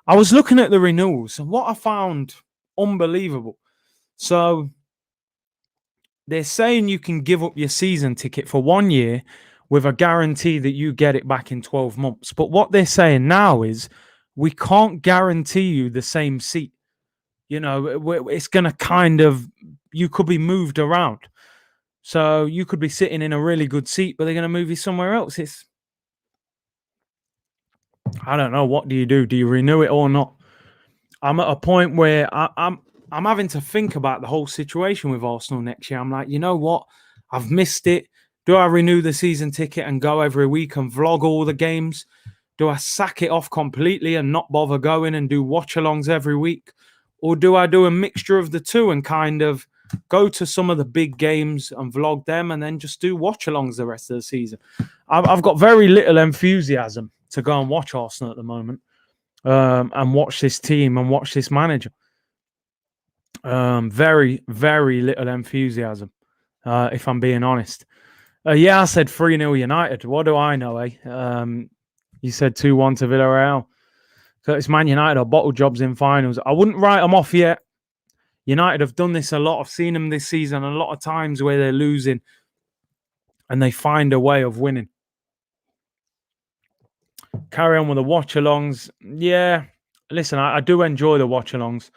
I was looking at the renewals and what I found unbelievable. So they're saying you can give up your season ticket for 1 year with a guarantee that you get it back in 12 months. But what they're saying now is we can't guarantee you the same seat. You know, it's going to kind of, you could be moved around. So you could be sitting in a really good seat, but they're going to move you somewhere else. I don't know. What do you do? Do you renew it or not? I'm at a point where I'm having to think about the whole situation with Arsenal next year. I'm like, you know what? I've missed it. Do I renew the season ticket and go every week and vlog all the games? Do I sack it off completely and not bother going and do watch-alongs every week? Or do I do a mixture of the two and kind of go to some of the big games and vlog them and then just do watch-alongs the rest of the season? I've got very little enthusiasm to go and watch Arsenal at the moment and watch this team and watch this manager. Very, very little enthusiasm, if I'm being honest. Yeah, I said 3-0 United. What do I know, eh? You said 2-1 to Villarreal. Curtis, Man United are bottle jobs in finals. I wouldn't write them off yet. United have done this a lot. I've seen them this season a lot of times where they're losing and they find a way of winning. Carry on with the watch-alongs. Yeah, listen, I do enjoy the watch-alongs.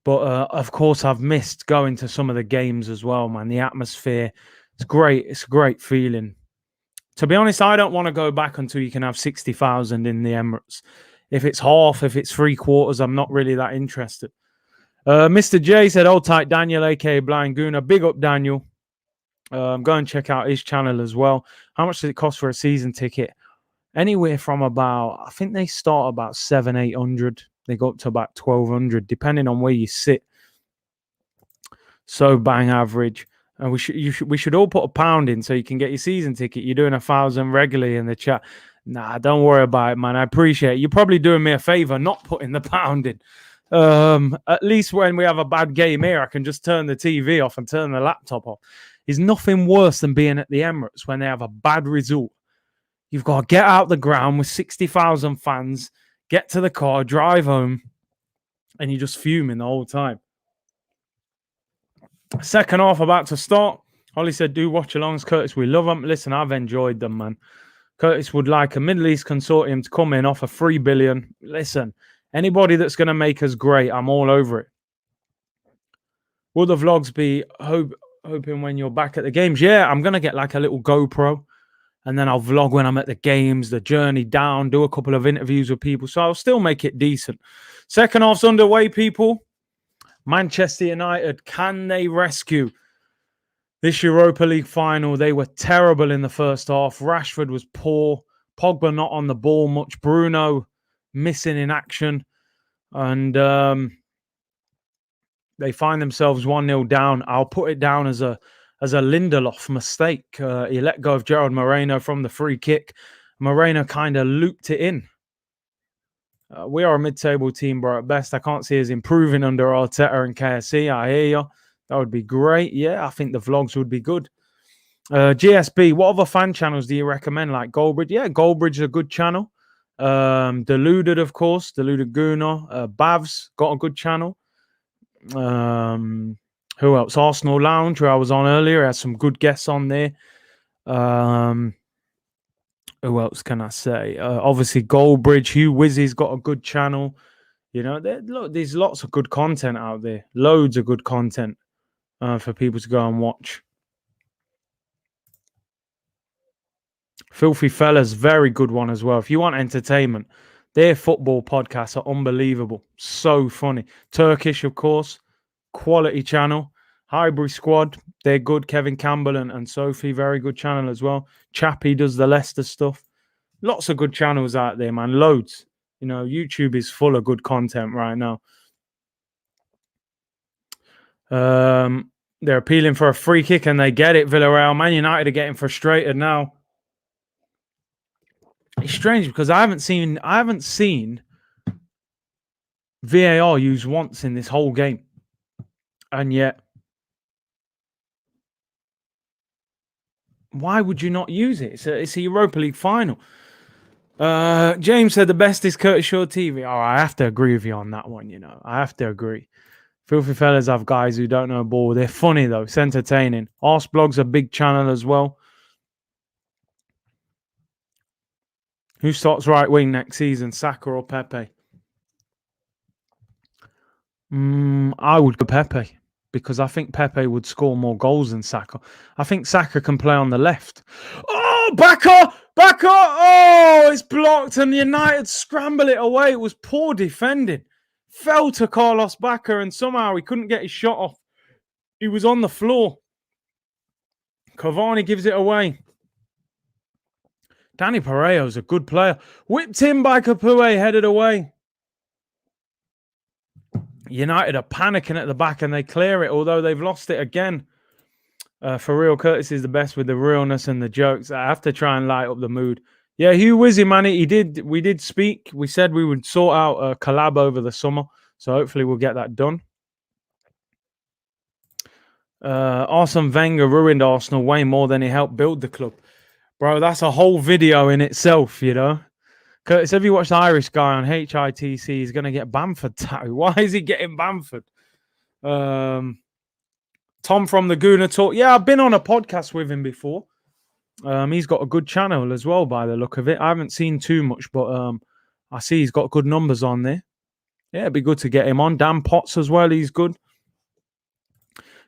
But, of course, I've missed going to some of the games as well, man. The atmosphere, it's great. It's a great feeling. To be honest, I don't want to go back until you can have 60,000 in the Emirates. If it's half, if it's 3/4, I'm not really that interested. Mr. J said, "Hold tight, Daniel, a.k.a. Blind Gooner." Big up, Daniel. Go and check out his channel as well. How much does it cost for a season ticket? Anywhere from about, I think they start about 700-800. They go up to about 1,200, depending on where you sit. So bang average. And we should all put a pound in so you can get your season ticket. You're doing 1,000 regularly in the chat. Nah, don't worry about it, man. I appreciate it. You're probably doing me a favor not putting the pound in. At least when we have a bad game here, I can just turn the TV off and turn the laptop off. There's nothing worse than being at the Emirates when they have a bad result. You've got to get out the ground with 60,000 fans, get to the car, drive home, and you're just fuming the whole time. Second half about to start. Holly said, do watch-alongs, Curtis. We love them. Listen, I've enjoyed them, man. Curtis would like a Middle East consortium to come in, offer $3 billion. Listen, anybody that's going to make us great, I'm all over it. Will the vlogs be hoping when you're back at the games? Yeah, I'm going to get like a little GoPro, and then I'll vlog when I'm at the games, the journey down, do a couple of interviews with people. So I'll still make it decent. Second half's underway, people. Manchester United, can they rescue this Europa League final? They were terrible in the first half. Rashford was poor. Pogba not on the ball much. Bruno missing in action. And they find themselves 1-0 down. I'll put it down as a Lindelof mistake. He let go of Gerard Moreno from the free kick. Moreno kind of looped it in. We are a mid-table team, bro. At best, I can't see us improving under Arteta and KSC. I hear you. That would be great. Yeah, I think the vlogs would be good. GSB, what other fan channels do you recommend? Like Goldbridge? Yeah, Goldbridge is a good channel. Deluded, of course. Deluded Gooner. Bav's got a good channel. Who else? Arsenal Lounge, where I was on earlier. I had some good guests on there. Who else can I say? Obviously, Goldbridge. Hugh Wizzy's got a good channel. You know, look, there's lots of good content out there. Loads of good content for people to go and watch. Filthy Fellas, very good one as well. If you want entertainment, their football podcasts are unbelievable. So funny. Turkish, of course. Quality channel. Highbury Squad, they're good. Kevin Campbell and Sophie, very good channel as well. Chappie does the Leicester stuff. Lots of good channels out there, man. Loads. You know, YouTube is full of good content right now. They're appealing for a free kick and they get it. Villarreal. Man United are getting frustrated now. It's strange because I haven't seen VAR used once in this whole game. And yet, why would you not use it? It's a Europa League final. James said the best is Curtis Shaw TV. Oh, I have to agree with you on that one, you know. I have to agree. Filthy Fellas have guys who don't know ball. They're funny, though. It's entertaining. Arse Blog's a big channel as well. Who starts right wing next season, Saka or Pepe? I would go Pepe because I think Pepe would score more goals than Saka. I think Saka can play on the left. Oh, Bakker! Oh, it's blocked and United scramble it away. It was poor defending. Fell to Carlos Bakker and somehow he couldn't get his shot off. He was on the floor. Cavani gives it away. Danny Pereira's a good player. Whipped in by Capoue, headed away. United are panicking at the back and they clear it, although they've lost it again. For real, Curtis is the best with the realness and the jokes. I have to try and light up the mood. Yeah, Hugh Wizzy, man, we did speak. We said we would sort out a collab over the summer, so hopefully we'll get that done. Arsene Wenger ruined Arsenal way more than he helped build the club. Bro, that's a whole video in itself, you know. Curtis, have you watched the Irish guy on HITC? He's going to get Bamford tattoo. Why is he getting Bamford? Tom from the Gooner Talk. Yeah, I've been on a podcast with him before. He's got a good channel as well, by the look of it. I haven't seen too much, but I see he's got good numbers on there. Yeah, it'd be good to get him on. Dan Potts as well, he's good.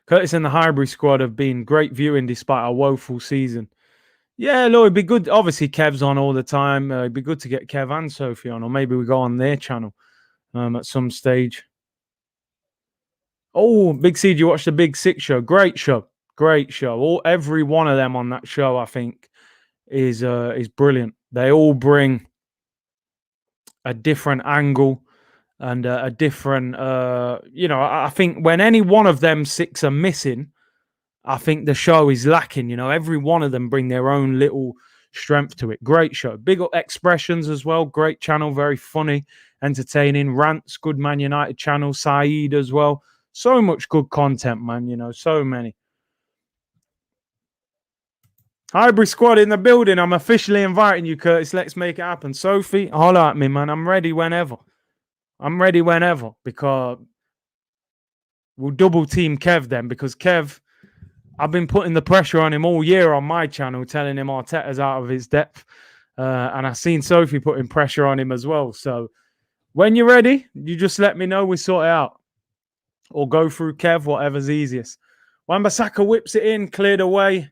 Curtis and the Highbury squad have been great viewing despite a woeful season. Yeah, look, it'd be good. Obviously, Kev's on all the time. It'd be good to get Kev and Sophie on, or maybe we go on their channel at some stage. Oh, Big C, you watch the Big Six show? Great show. Great show. Every one of them on that show, I think, is brilliant. They all bring a different angle and a different, I think when any one of them six are missing, I think the show is lacking. Every one of them bring their own little strength to it. Great show. Big up Expressions as well. Great channel. Very funny, entertaining. Rants, good Man United channel. Saeed as well. So much good content, man. So many. Highbury squad in the building. I'm officially inviting you, Curtis. Let's make it happen. Sophie, holler at me, man. I'm ready whenever. Because we'll double team Kev then. Because Kev, I've been putting the pressure on him all year on my channel, telling him Arteta's out of his depth. And I've seen Sophie putting pressure on him as well. So when you're ready, you just let me know. We sort it out. Or go through Kev, whatever's easiest. Wan-Bissaka whips it in, cleared away.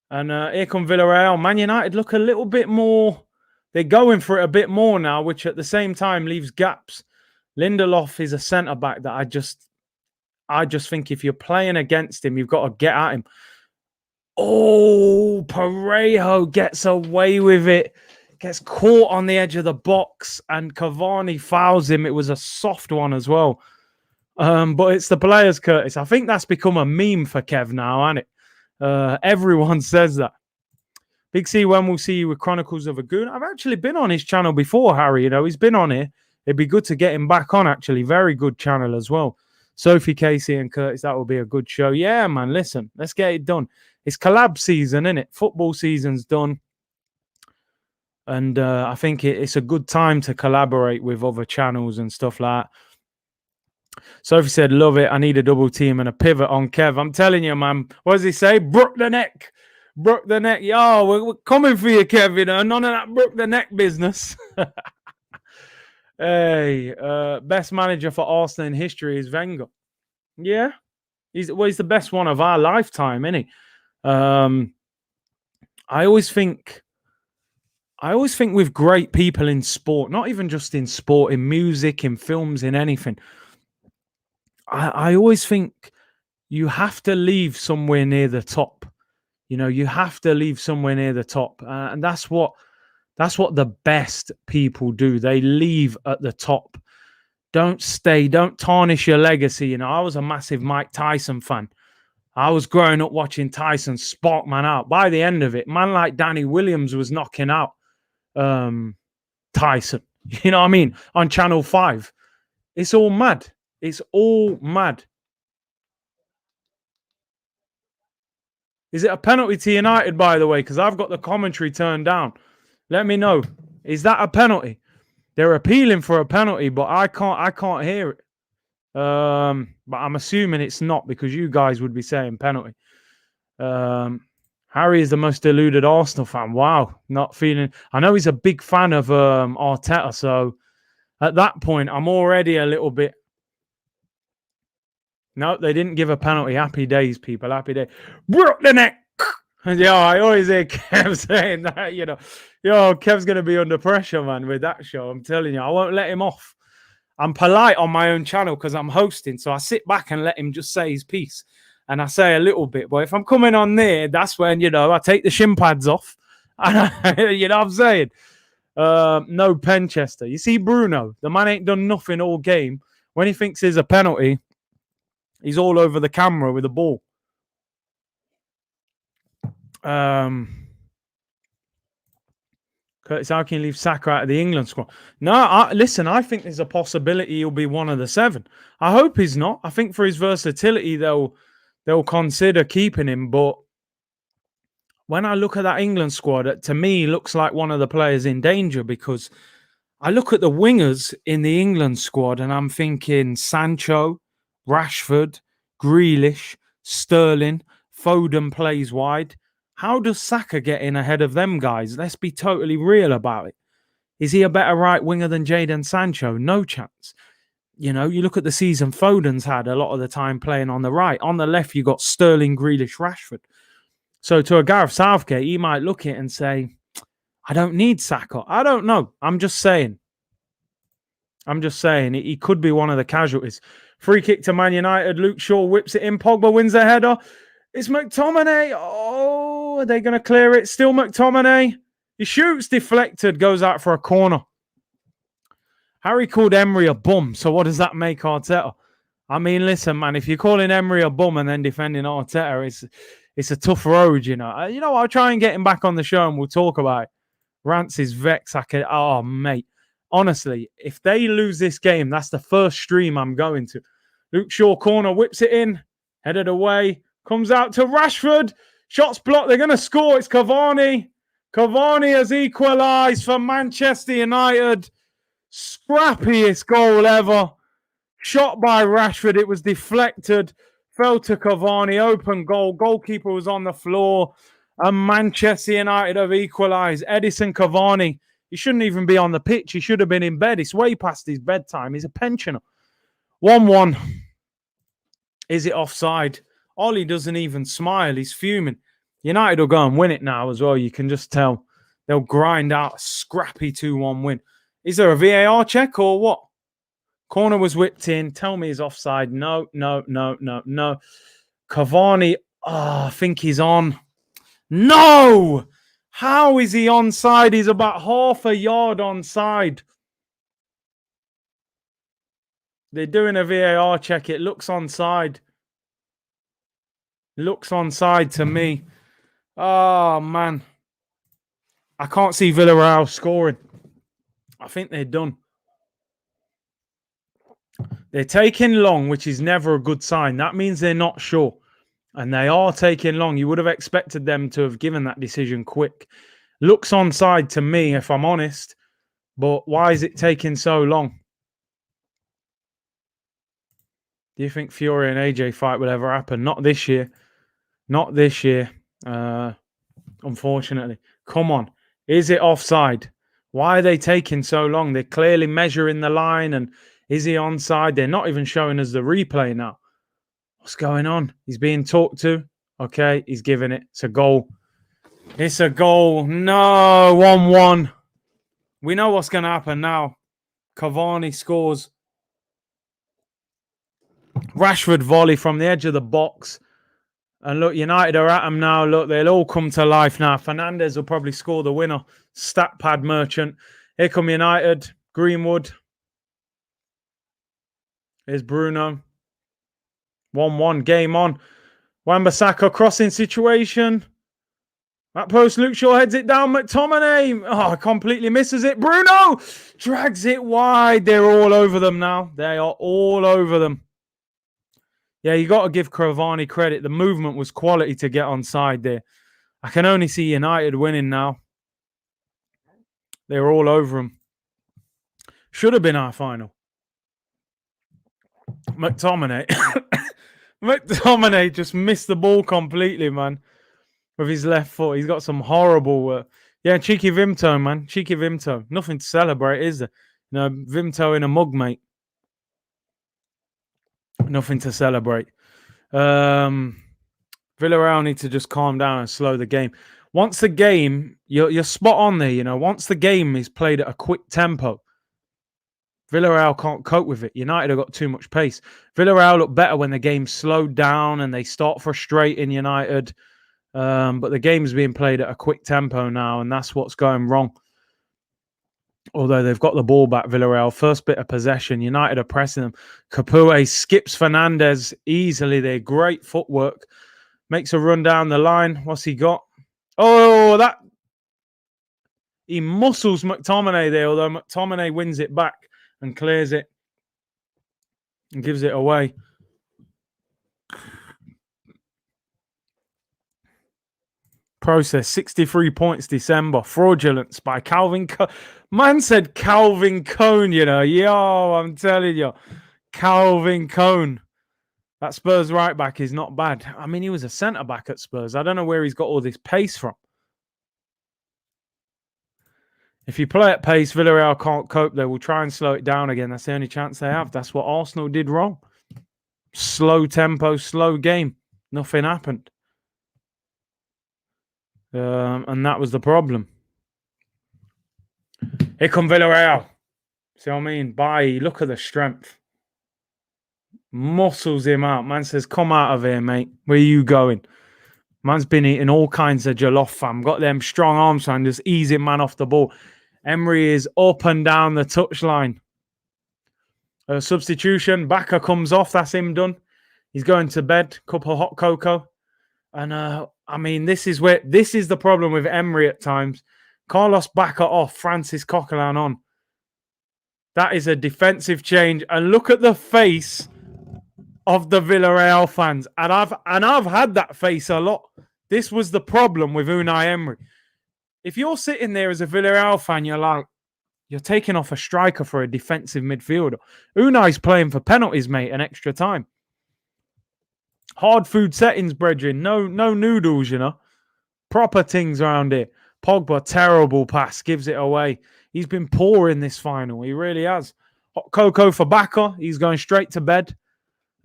And here come Villarreal. Man United look a little bit more. They're going for it a bit more now, which at the same time leaves gaps. Lindelof is a centre-back that I just think if you're playing against him, you've got to get at him. Oh, Parejo gets away with it. Gets caught on the edge of the box, and Cavani fouls him. It was a soft one as well. But it's the players, Curtis. I think that's become a meme for Kev now, hasn't it? Everyone says that. Big C, when we'll see you with Chronicles of a Goon. I've actually been on his channel before, Harry. He's been on here. It'd be good to get him back on, actually. Very good channel as well. Sophie, Casey, and Curtis, that will be a good show. Yeah, man, listen, let's get it done. It's collab season, isn't it? Football season's done. And I think it's a good time to collaborate with other channels and stuff like that. Sophie said, love it. I need a double team and a pivot on Kev. I'm telling you, man. What does he say? Brook the neck. Brook the neck. Yo, we're coming for you, Kev. None of that brook the neck business. Hey, best manager for Arsenal in history is Wenger. Yeah. He's the best one of our lifetime, isn't he? I always think with great people in sport, not even just in sport, in music, in films, in anything, I always think you have to leave somewhere near the top. You have to leave somewhere near the top. And that's what the best people do. They leave at the top. Don't stay. Don't tarnish your legacy. I was a massive Mike Tyson fan. I was growing up watching Tyson spark man out. By the end of it, man like Danny Williams was knocking out Tyson. You know what I mean? On Channel 5. It's all mad. It's all mad. Is it a penalty to United, by the way? Because I've got the commentary turned down. Let me know. Is that a penalty? They're appealing for a penalty, but I can't hear it. But I'm assuming it's not because you guys would be saying penalty. Harry is the most deluded Arsenal fan. Wow. Not feeling... I know he's a big fan of Arteta, so at that point, I'm already a little bit... No, they didn't give a penalty. Happy days, people. Happy days. Broke the neck. Yeah, I always hear Kev saying that, Yo, Kev's going to be under pressure, man, with that show. I'm telling you, I won't let him off. I'm polite on my own channel because I'm hosting, so I sit back and let him just say his piece. And I say a little bit. But if I'm coming on there, that's when, I take the shin pads off. And you know what I'm saying? No Penchester. You see Bruno, the man ain't done nothing all game. When he thinks there's a penalty, he's all over the camera with the ball. Curtis, how can you leave Saka out of the England squad? No, listen, I think there's a possibility he'll be one of the 7. I hope he's not. I think for his versatility, they'll consider keeping him. But when I look at that England squad, it, to me, looks like one of the players in danger because I look at the wingers in the England squad and I'm thinking Sancho, Rashford, Grealish, Sterling, Foden plays wide. How does Saka get in ahead of them guys? Let's be totally real about it. Is he a better right winger than Jadon Sancho? No chance. You look at the season Foden's had a lot of the time playing on the right. On the left, you got Sterling, Grealish, Rashford. So to a Gareth Southgate, he might look at it and say, I don't need Saka. I don't know. I'm just saying. He could be one of the casualties. Free kick to Man United. Luke Shaw whips it in. Pogba wins the header. It's McTominay. Oh, are they going to clear it? Still McTominay. He shoots, deflected, goes out for a corner. Harry called Emery a bum. So what does that make Arteta? I mean, listen, man, if you're calling Emery a bum and then defending Arteta, it's a tough road, you know. I'll try and get him back on the show and we'll talk about it. Rants is vex. Oh, mate. Honestly, if they lose this game, that's the first stream I'm going to. Luke Shaw corner, whips it in, headed away, comes out to Rashford. Shots blocked. They're going to score. It's Cavani. Cavani has equalised for Manchester United. Scrappiest goal ever. Shot by Rashford. It was deflected. Fell to Cavani. Open goal. Goalkeeper was on the floor. And Manchester United have equalised. Edison Cavani. He shouldn't even be on the pitch. He should have been in bed. It's way past his bedtime. He's a pensioner. 1-1. Is it offside? Ollie doesn't even smile. He's fuming. United will go and win it now as well. You can just tell. They'll grind out a scrappy 2-1 win. Is there a VAR check or what? Corner was whipped in. Tell me he's offside. No. Cavani. I think he's on. No! How is he onside? He's about half a yard onside. They're doing a VAR check. It looks onside. Looks onside to me. Oh, man. I can't see Villarreal scoring. I think they're done. They're taking long, which is never a good sign. That means they're not sure. And they are taking long. You would have expected them to have given that decision quick. Looks onside to me, if I'm honest. But why is it taking so long? Do you think Fury and AJ fight will ever happen? Not this year. Not this year. Unfortunately. Come on. Is it offside? Why are they taking so long? They're clearly measuring the line. And is he onside? They're not even showing us the replay now. What's going on? He's being talked to. Okay, he's giving it. It's a goal. It's a goal. No, 1-1. We know what's going to happen now. Cavani scores. Rashford volley from the edge of the box. And look, United are at him now. Look, they'll all come to life now. Fernandes will probably score the winner. Stat pad merchant. Here come United. Greenwood. Here's Bruno. 1-1, game on. Wan-Bissaka crossing situation. That post, Luke Shaw heads it down. McTominay. Oh, completely misses it. Bruno drags it wide. They're all over them now. They are all over them. Yeah, you got to give Cavani credit. The movement was quality to get onside there. I can only see United winning now. They're all over them. Should have been our final. McTominay. McTominay just missed the ball completely, man, with his left foot. He's got some horrible... yeah, cheeky Vimto, man. Cheeky Vimto. Nothing to celebrate, is there? No, Vimto in a mug, mate. Nothing to celebrate. Villarreal need to just calm down and slow the game. Once the game... You're spot on there, you know. Once the game is played at a quick tempo, Villarreal can't cope with it. United have got too much pace. Villarreal look better when the game slowed down and they start frustrating United. But the game's being played at a quick tempo now, and that's what's going wrong. Although they've got the ball back, Villarreal. First bit of possession. United are pressing them. Capoue skips Fernandes easily there. Great footwork. Makes a run down the line. What's he got? Oh, that... He muscles McTominay there, although McTominay wins it back and clears it and gives it away. Process 63 points December. Fraudulence by Calvin Cone. Man said Calvin Cone, you know. Yo, I'm telling you. Calvin Cone. That Spurs right back is not bad. I mean, he was a centre back at Spurs. I don't know where he's got all this pace from. If you play at pace, Villarreal can't cope. They will try and slow it down again. That's the only chance they have. That's what Arsenal did wrong. Slow tempo, slow game. Nothing happened. And that was the problem. Here come Villarreal. See what I mean? Bailly, look at the strength. Muscles him out. Man says, come out of here, mate. Where are you going? Man's been eating all kinds of jollof, fam. Got them strong arms, fam. Just easing man off the ball. Emery is up and down the touchline. Substitution. Baka comes off. That's him done. He's going to bed. Cup of hot cocoa. And I mean, this is the problem with Emery at times. Carlos Baka off. Francis Coquelin on. That is a defensive change. And look at the face of the Villarreal fans. And I've had that face a lot. This was the problem with Unai Emery. If you're sitting there as a Villarreal fan, you're taking off a striker for a defensive midfielder. Unai's playing for penalties, mate, and extra time. Hard food settings, brethren. No noodles, you know. Proper things around here. Pogba, terrible pass, gives it away. He's been poor in this final. He really has. Hot cocoa for Baka. He's going straight to bed.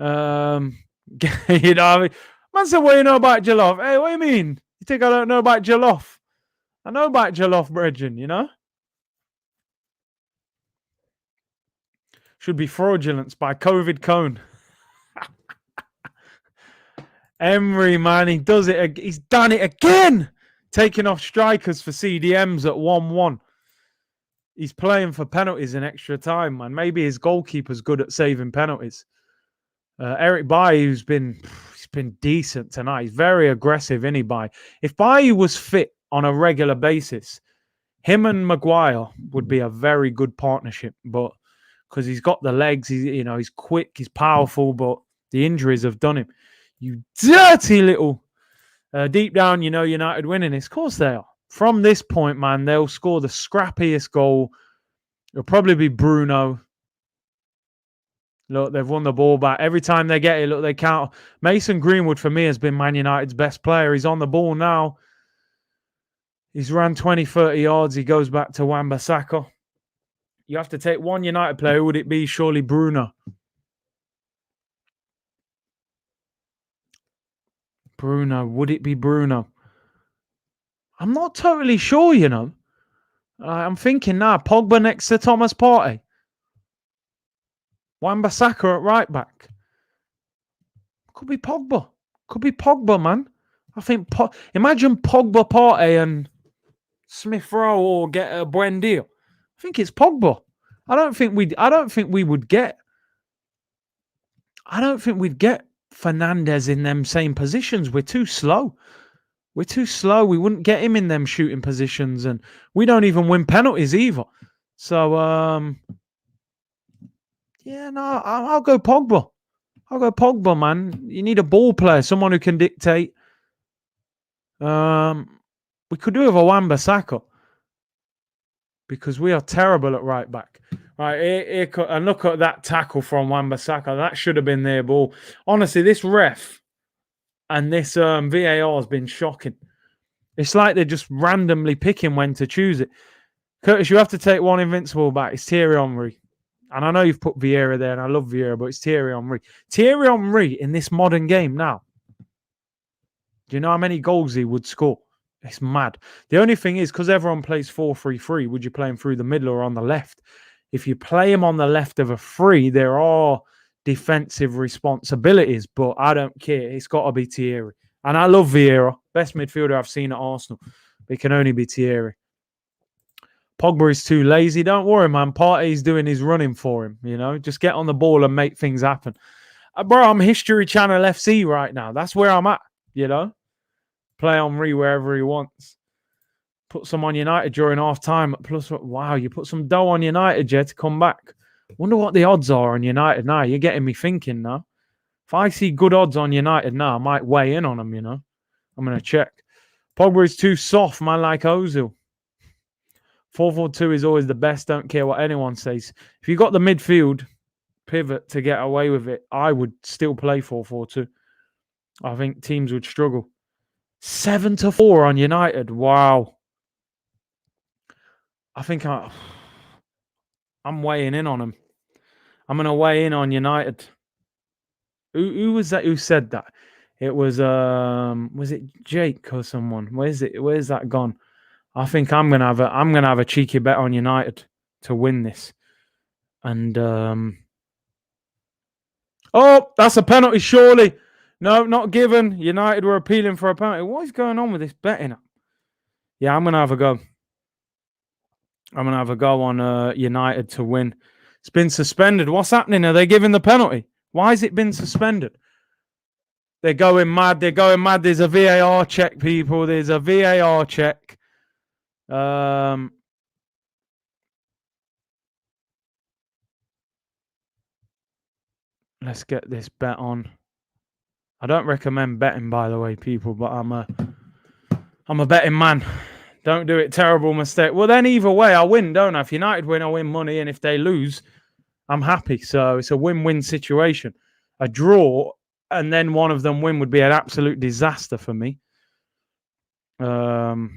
You know what I mean? Man said, what do you know about Jollof? Hey, what do you mean? You think I don't know about Jollof? I know about Jollof, brethren, you know? Should be fraudulence by COVID Cone. Emery, man, he does it. He's done it again. Taking off strikers for CDMs at 1-1. He's playing for penalties in extra time, man. Maybe his goalkeeper's good at saving penalties. Eric Bailly's been decent tonight. He's very aggressive, isn't he, Bailly? If Bailly was fit on a regular basis, him and Maguire would be a very good partnership. But because he's got the legs, he's quick, he's powerful, but the injuries have done him. You dirty little... deep down, you know United winning this. Of course they are. From this point, man, they'll score the scrappiest goal. It'll probably be Bruno. Look, they've won the ball back. Every time they get it, look, they count. Mason Greenwood, for me, has been Man United's best player. He's on the ball now. He's ran 20, 30 yards. He goes back to Wan-Bissaka. You have to take one United player. Who would it be? Surely Bruno. Bruno. Would it be Bruno? I'm not totally sure, you know. I'm thinking now, Pogba next to Thomas Partey. Wan-Bissaka at right back. Could be Pogba. Could be Pogba, man. I think, imagine Pogba, Partey and Smith Rowe or get a Buendia. I think it's Pogba. I don't think we'd get Fernandes in them same positions. We're too slow. We wouldn't get him in them shooting positions, and we don't even win penalties either. So, I'll go Pogba. Man. You need a ball player, someone who can dictate. We could do with a Wan-Bissaka because we are terrible at right back. Right, and look at that tackle from Wan-Bissaka. That should have been their ball. Honestly, this ref and this VAR has been shocking. It's like they're just randomly picking when to choose it. Curtis, you have to take one invincible back. It's Thierry Henry. And I know you've put Vieira there, and I love Vieira, but it's Thierry Henry. Thierry Henry in this modern game now. Do you know how many goals he would score? It's mad. The only thing is, because everyone plays 4-3-3, would you play him through the middle or on the left? If you play him on the left of a free, there are defensive responsibilities, but I don't care. It's got to be Thierry. And I love Vieira. Best midfielder I've seen at Arsenal. But it can only be Thierry. Pogba is too lazy. Don't worry, man. Partey's doing his running for him, you know. Just get on the ball and make things happen. Bro, I'm History Channel FC right now. That's where I'm at, you know. Play Henry wherever he wants. Put some on United during half-time. Plus, wow, you put some dough on United, Jed, to come back. Wonder what the odds are on United now. You're getting me thinking now. If I see good odds on United now, I might weigh in on them, you know. I'm going to check. Pogba is too soft, man, like Ozil. 4-4-2 is always the best. Don't care what anyone says. If you got the midfield pivot to get away with it, I would still play 4-4-2. I think teams would struggle. 7-4 on United. Wow. I think I'm weighing in on them. I'm going to weigh in on United. Who was that who said that? It was it Jake or someone? Where's that gone? I think I'm gonna have a cheeky bet on United to win this. And oh, that's a penalty, surely. No, not given. United were appealing for a penalty. What is going on with this betting? Yeah, I'm gonna have a go. I'm gonna have a go on United to win. It's been suspended. What's happening? Are they giving the penalty? Why has it been suspended? They're going mad. They're going mad. There's a VAR check, people. There's a VAR check. Let's get this bet on. I don't recommend betting, by the way, people, but I'm a betting man. Don't do it. Terrible mistake. Well, then either way, I win, don't I? If United win, I win money, and if they lose, I'm happy. So it's a win-win situation. A draw and then one of them win would be an absolute disaster for me. What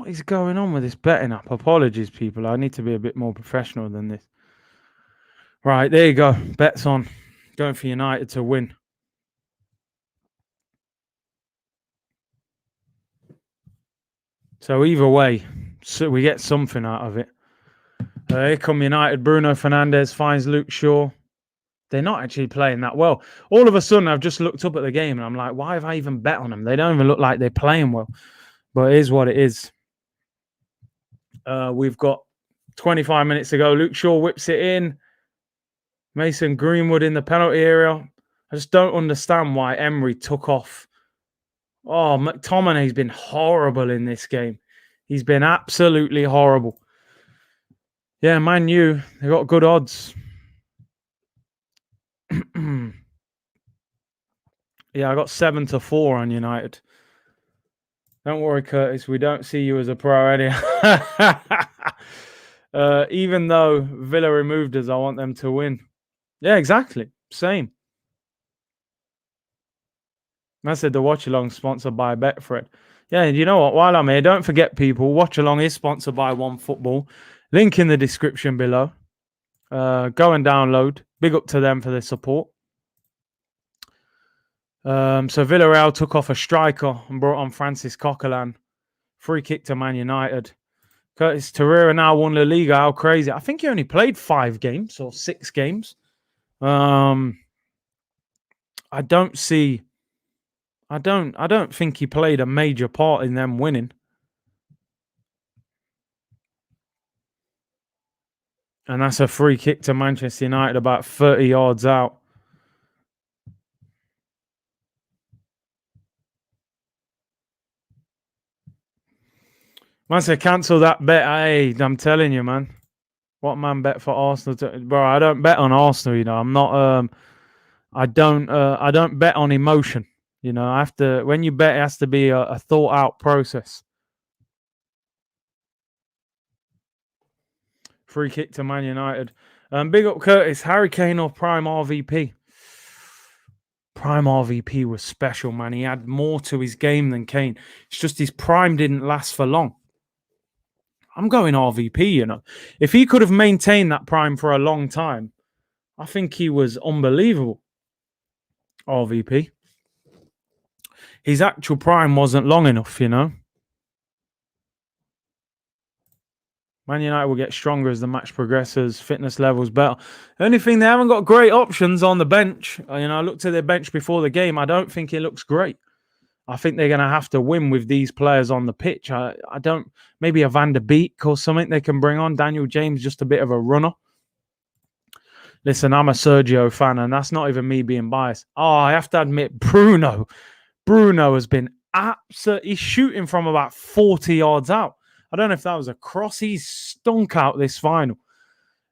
is going on with this betting app? Apologies, people. I need to be a bit more professional than this. Right, there you go. Bets on. Going for United to win. So either way, so we get something out of it. Here come United. Bruno Fernandes finds Luke Shaw. They're not actually playing that well. All of a sudden, I've just looked up at the game and I'm like, why have I even bet on them? They don't even look like they're playing well. But it is what it is. We've got 25 minutes to go. Luke Shaw whips it in. Mason Greenwood in the penalty area. I just don't understand why Emery took off. Oh, McTominay's been horrible in this game. He's been absolutely horrible. Yeah, Man U, they got good odds. Yeah, I got 7-4 on United. Don't worry, Curtis. We don't see you as a pro anyhow. Even though Villa removed us, I want them to win. Yeah, exactly. Same. I said the Watchalong sponsored by Betfred. Yeah, you know what? While I'm here, don't forget, people, Watchalong is sponsored by OneFootball. Link in the description below. Go and download. Big up to them for their support. So Villarreal took off a striker and brought on Francis Coquelin. Free kick to Man United. Curtis Torreira now won La Liga. How crazy. I think he only played 5 games or 6 games. I don't think he played a major part in them winning. And that's a free kick to Manchester United about 30 yards out. Man said, cancel that bet. Hey, I'm telling you, man. What man bet for Arsenal? Bro, I don't bet on Arsenal, you know. I'm not I don't bet on emotion. You know, I have to, when you bet, it has to be a thought out process. Free kick to Man United. Big up Curtis. Harry Kane or Prime RVP? Prime RVP was special, man. He had more to his game than Kane. It's just his prime didn't last for long. I'm going RVP, you know. If he could have maintained that prime for a long time, I think he was unbelievable. RVP. His actual prime wasn't long enough, you know. Man United will get stronger as the match progresses. Fitness levels better. The only thing, they haven't got great options on the bench. You know, I looked at their bench before the game. I don't think it looks great. I think they're going to have to win with these players on the pitch. I don't, maybe a Van der Beek or something they can bring on. Daniel James, just a bit of a runner. Listen, I'm a Sergio fan, and that's not even me being biased. Oh, I have to admit, Bruno has been absolutely, he's shooting from about 40 yards out. I don't know if that was a cross. He's stunk out this final.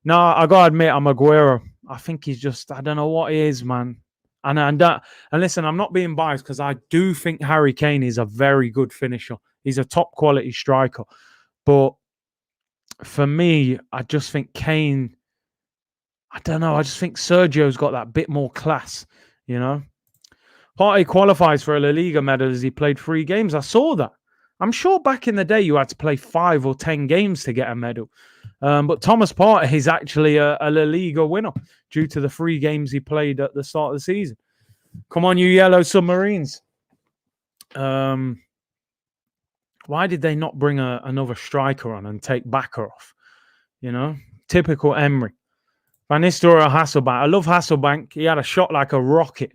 No, I got to admit, I'm Aguero. I think he's just, I don't know what he is, man. And listen, I'm not being biased because I do think Harry Kane is a very good finisher. He's a top quality striker. But for me, I just think Kane, I don't know. I just think Sergio's got that bit more class, you know. Partey qualifies for a La Liga medal as he played 3 games. I saw that. I'm sure back in the day you had to play 5 or 10 games to get a medal. But Thomas Partey is actually a La Liga winner due to the 3 games he played at the start of the season. Come on, you yellow submarines. Why did they not bring another striker on and take Bakker off? You know, typical Emery. Van Nistelrooy or Hasselbank. I love Hasselbank. He had a shot like a rocket.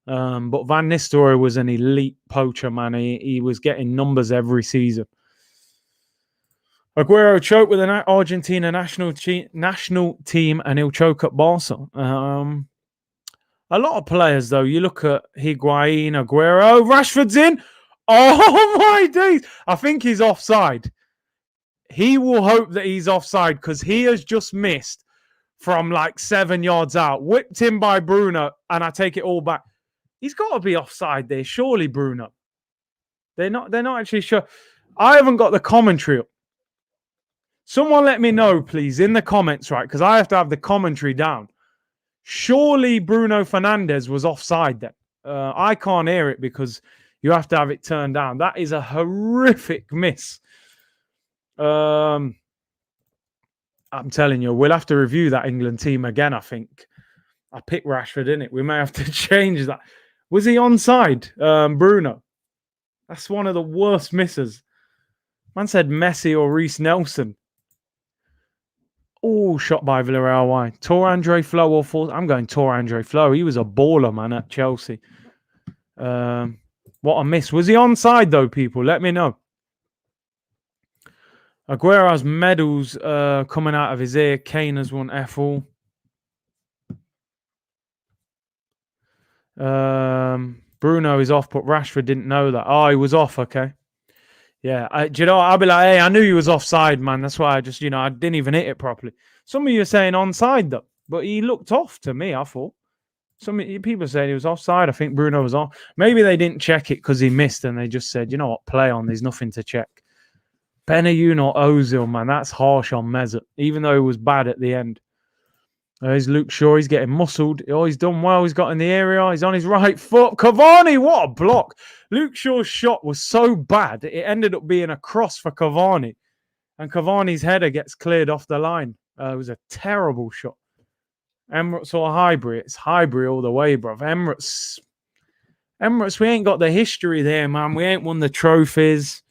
But Van Nistelrooy was an elite poacher, man. He was getting numbers every season. Aguero choked with an Argentina national team, and he'll choke at Barca. A lot of players, though. You look at Higuain, Aguero, Rashford's in. Oh my days! I think he's offside. He will hope that he's offside because he has just missed from like 7 yards out, whipped in by Bruno, and I take it all back. He's got to be offside there, surely, Bruno. They're not actually sure. I haven't got the commentary up. Someone let me know, please, in the comments, right? Because I have to have the commentary down. Surely Bruno Fernandes was offside then. I can't hear it because you have to have it turned down. That is a horrific miss. I'm telling you, we'll have to review that England team again, I think. I picked Rashford, in it. We may have to change that. Was he onside, Bruno? That's one of the worst misses. Man said Messi or Reece Nelson. Oh, shot by Villarreal wide. Tor Andre Flo or Force. I'm going Tor Andre Flo. He was a baller, man, at Chelsea. What a miss. Was he onside, though, people? Let me know. Aguero's medals coming out of his ear. Kane has won F-all. Bruno is off, but Rashford didn't know that. Oh, he was off. Okay. Yeah. Do you know what? I'll be like, hey, I knew he was offside, man. That's why I just, I didn't even hit it properly. Some of you are saying onside, though. But he looked off to me, I thought. Some people are saying he was offside. I think Bruno was off. Maybe they didn't check it because he missed and they just said, you know what, play on. There's nothing to check. Benayoun or Ozil, man. That's harsh on Mesut, even though he was bad at the end. There's Luke Shaw. He's getting muscled. Oh, he's done well. He's got in the area. He's on his right foot. Cavani, what a block. Luke Shaw's shot was so bad, it ended up being a cross for Cavani. And Cavani's header gets cleared off the line. It was a terrible shot. Emirates or Highbury? It's Highbury all the way, bro. Emirates, we ain't got the history there, man. We ain't won the trophies.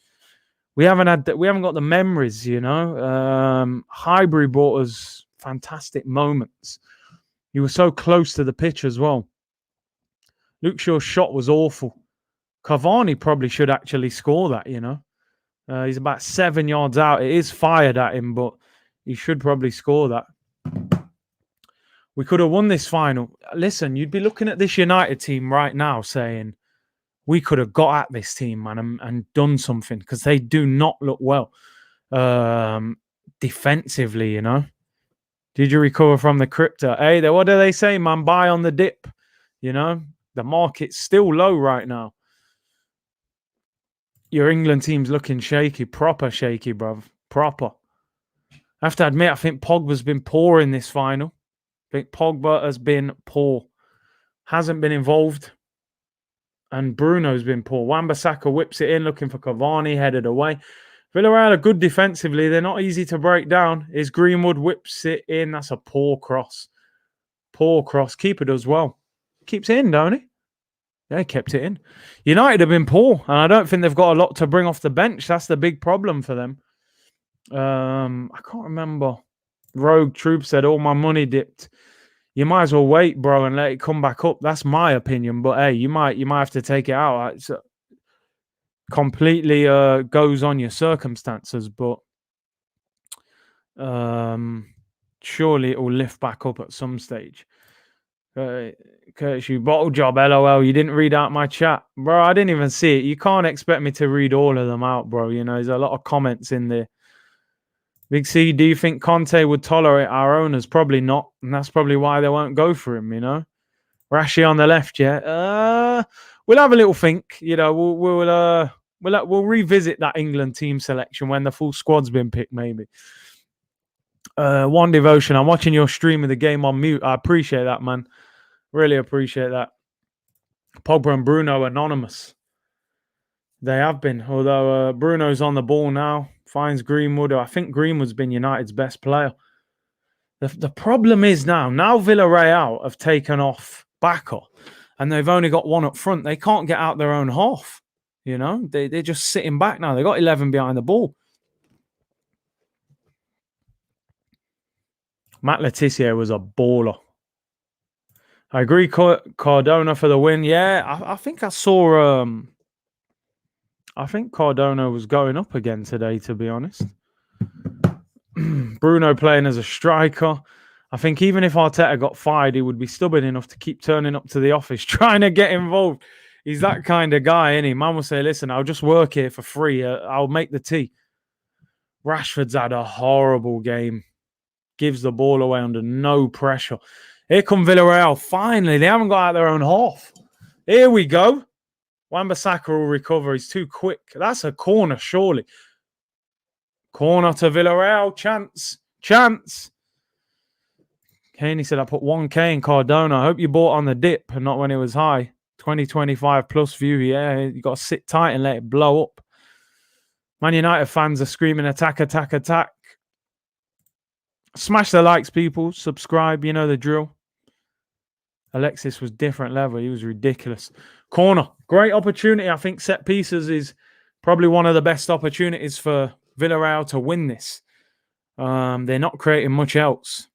We haven't got the memories, Highbury brought us fantastic moments. You were so close to the pitch as well. Luke Shaw's shot was awful. Cavani probably should actually score that, He's about 7 yards out. It is fired at him, but he should probably score that. We could have won this final. Listen, you'd be looking at this United team right now saying, we could have got at this team, man, and done something because they do not look well defensively, Did you recover from the crypto? Hey, what do they say, man? Buy on the dip. The market's still low right now. Your England team's looking shaky, proper shaky, bruv. Proper. I have to admit, I think Pogba's been poor in this final. I think Pogba has been poor. Hasn't been involved. And Bruno's been poor. Wan-Bissaka whips it in, looking for Cavani, headed away. Villarreal are good defensively. They're not easy to break down. Is Greenwood whips it in. That's a poor cross. Poor cross. Keeper does well. Keeps it in, don't he? Yeah, he kept it in. United have been poor, and I don't think they've got a lot to bring off the bench. That's the big problem for them. I can't remember. Rogue Troop said, all my money dipped. You might as well wait, bro, and let it come back up. That's my opinion. But hey, you might have to take it out. It's completely goes on your circumstances, but surely it will lift back up at some stage. Curtis, you bottle job, LOL. You didn't read out my chat, bro. I didn't even see it. You can't expect me to read all of them out, bro. There's a lot of comments in there. Big C, do you think Conte would tolerate our owners? Probably not, and that's probably why they won't go for him. Rashi on the left, yeah. We'll have a little think. We'll revisit that England team selection when the full squad's been picked, maybe. One Devotion, I'm watching your stream of the game on mute. I appreciate that, man. Really appreciate that. Pogba and Bruno anonymous. They have been, although Bruno's on the ball now. Finds Greenwood. I think Greenwood's been United's best player. The problem is now Villarreal have taken off Bacca and they've only got one up front. They can't get out their own half. They're just sitting back now. They got 11 behind the ball. Matt Letizia was a baller. I agree. Cardona for the win. Yeah, I think I saw. I think Cardona was going up again today, to be honest. Bruno playing as a striker. I think even if Arteta got fired, he would be stubborn enough to keep turning up to the office, trying to get involved. He's that kind of guy, isn't he? Man will say, listen, I'll just work here for free. I'll make the tea. Rashford's had a horrible game. Gives the ball away under no pressure. Here come Villarreal. Finally, they haven't got out their own half. Here we go. Wan-Bissaka will recover. He's too quick. That's a corner, surely. Corner to Villarreal. Chance. Chance. Haney said, I put 1K in Cardona. I hope you bought on the dip and not when it was high. 2025 plus view. Yeah, you got to sit tight and let it blow up. Man United fans are screaming, attack, attack, attack. Smash the likes, people. Subscribe. You know the drill. Alexis was different level. He was ridiculous. Corner. Great opportunity. I think set pieces is probably one of the best opportunities for Villarreal to win this. They're not creating much else.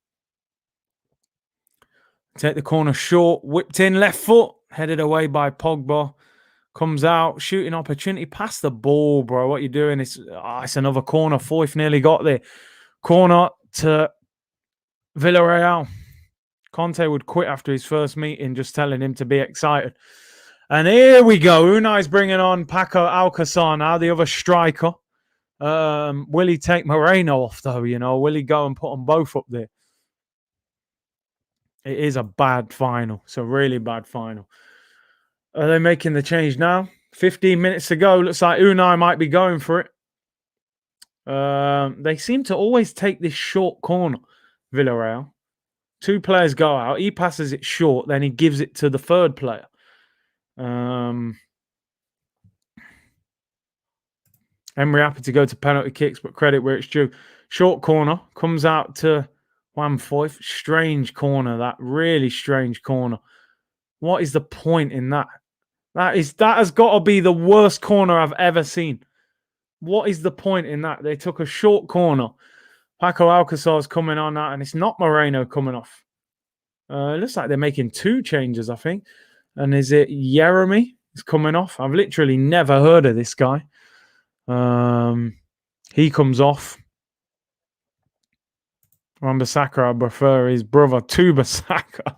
Take the corner short. Whipped in left foot. Headed away by Pogba. Comes out. Shooting opportunity. Pass the ball, bro. What you doing? It's another corner. Foyth nearly got there. Corner to Villarreal. Conte would quit after his first meeting, just telling him to be excited. And here we go. Unai's bringing on Paco Alcácer now, the other striker. Will he take Moreno off, though? You know, will he go and put them both up there? It is a bad final. It's a really bad final. Are they making the change now? 15 minutes to go. Looks like Unai might be going for it. They seem to always take this short corner, Villarreal. Two players go out. He passes it short. Then he gives it to the third player. Emery happy to go to penalty kicks, but credit where it's due. Short corner. Comes out to Juan Foyth. Strange corner, that. Really strange corner. What is the point in that? That has got to be the worst corner I've ever seen. What is the point in that? They took a short corner. Paco Alcácer's coming on that, and it's not Moreno coming off. It looks like they're making two changes, I think. And is it Emery? Is coming off. I've literally never heard of this guy. He comes off. Wan-Bissaka, I prefer his brother to Bissaka.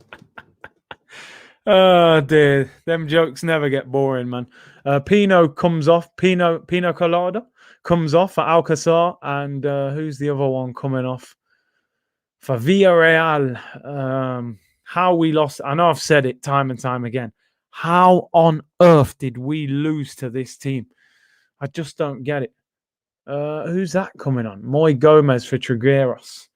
Oh, dear. Them jokes never get boring, man. Pino comes off. Pino Colada comes off for Alcácer. And who's the other one coming off? For Villarreal. How we lost. I know I've said it time and time again. How on earth did we lose to this team? I just don't get it. Who's that coming on? Moy Gomez for Trigueros.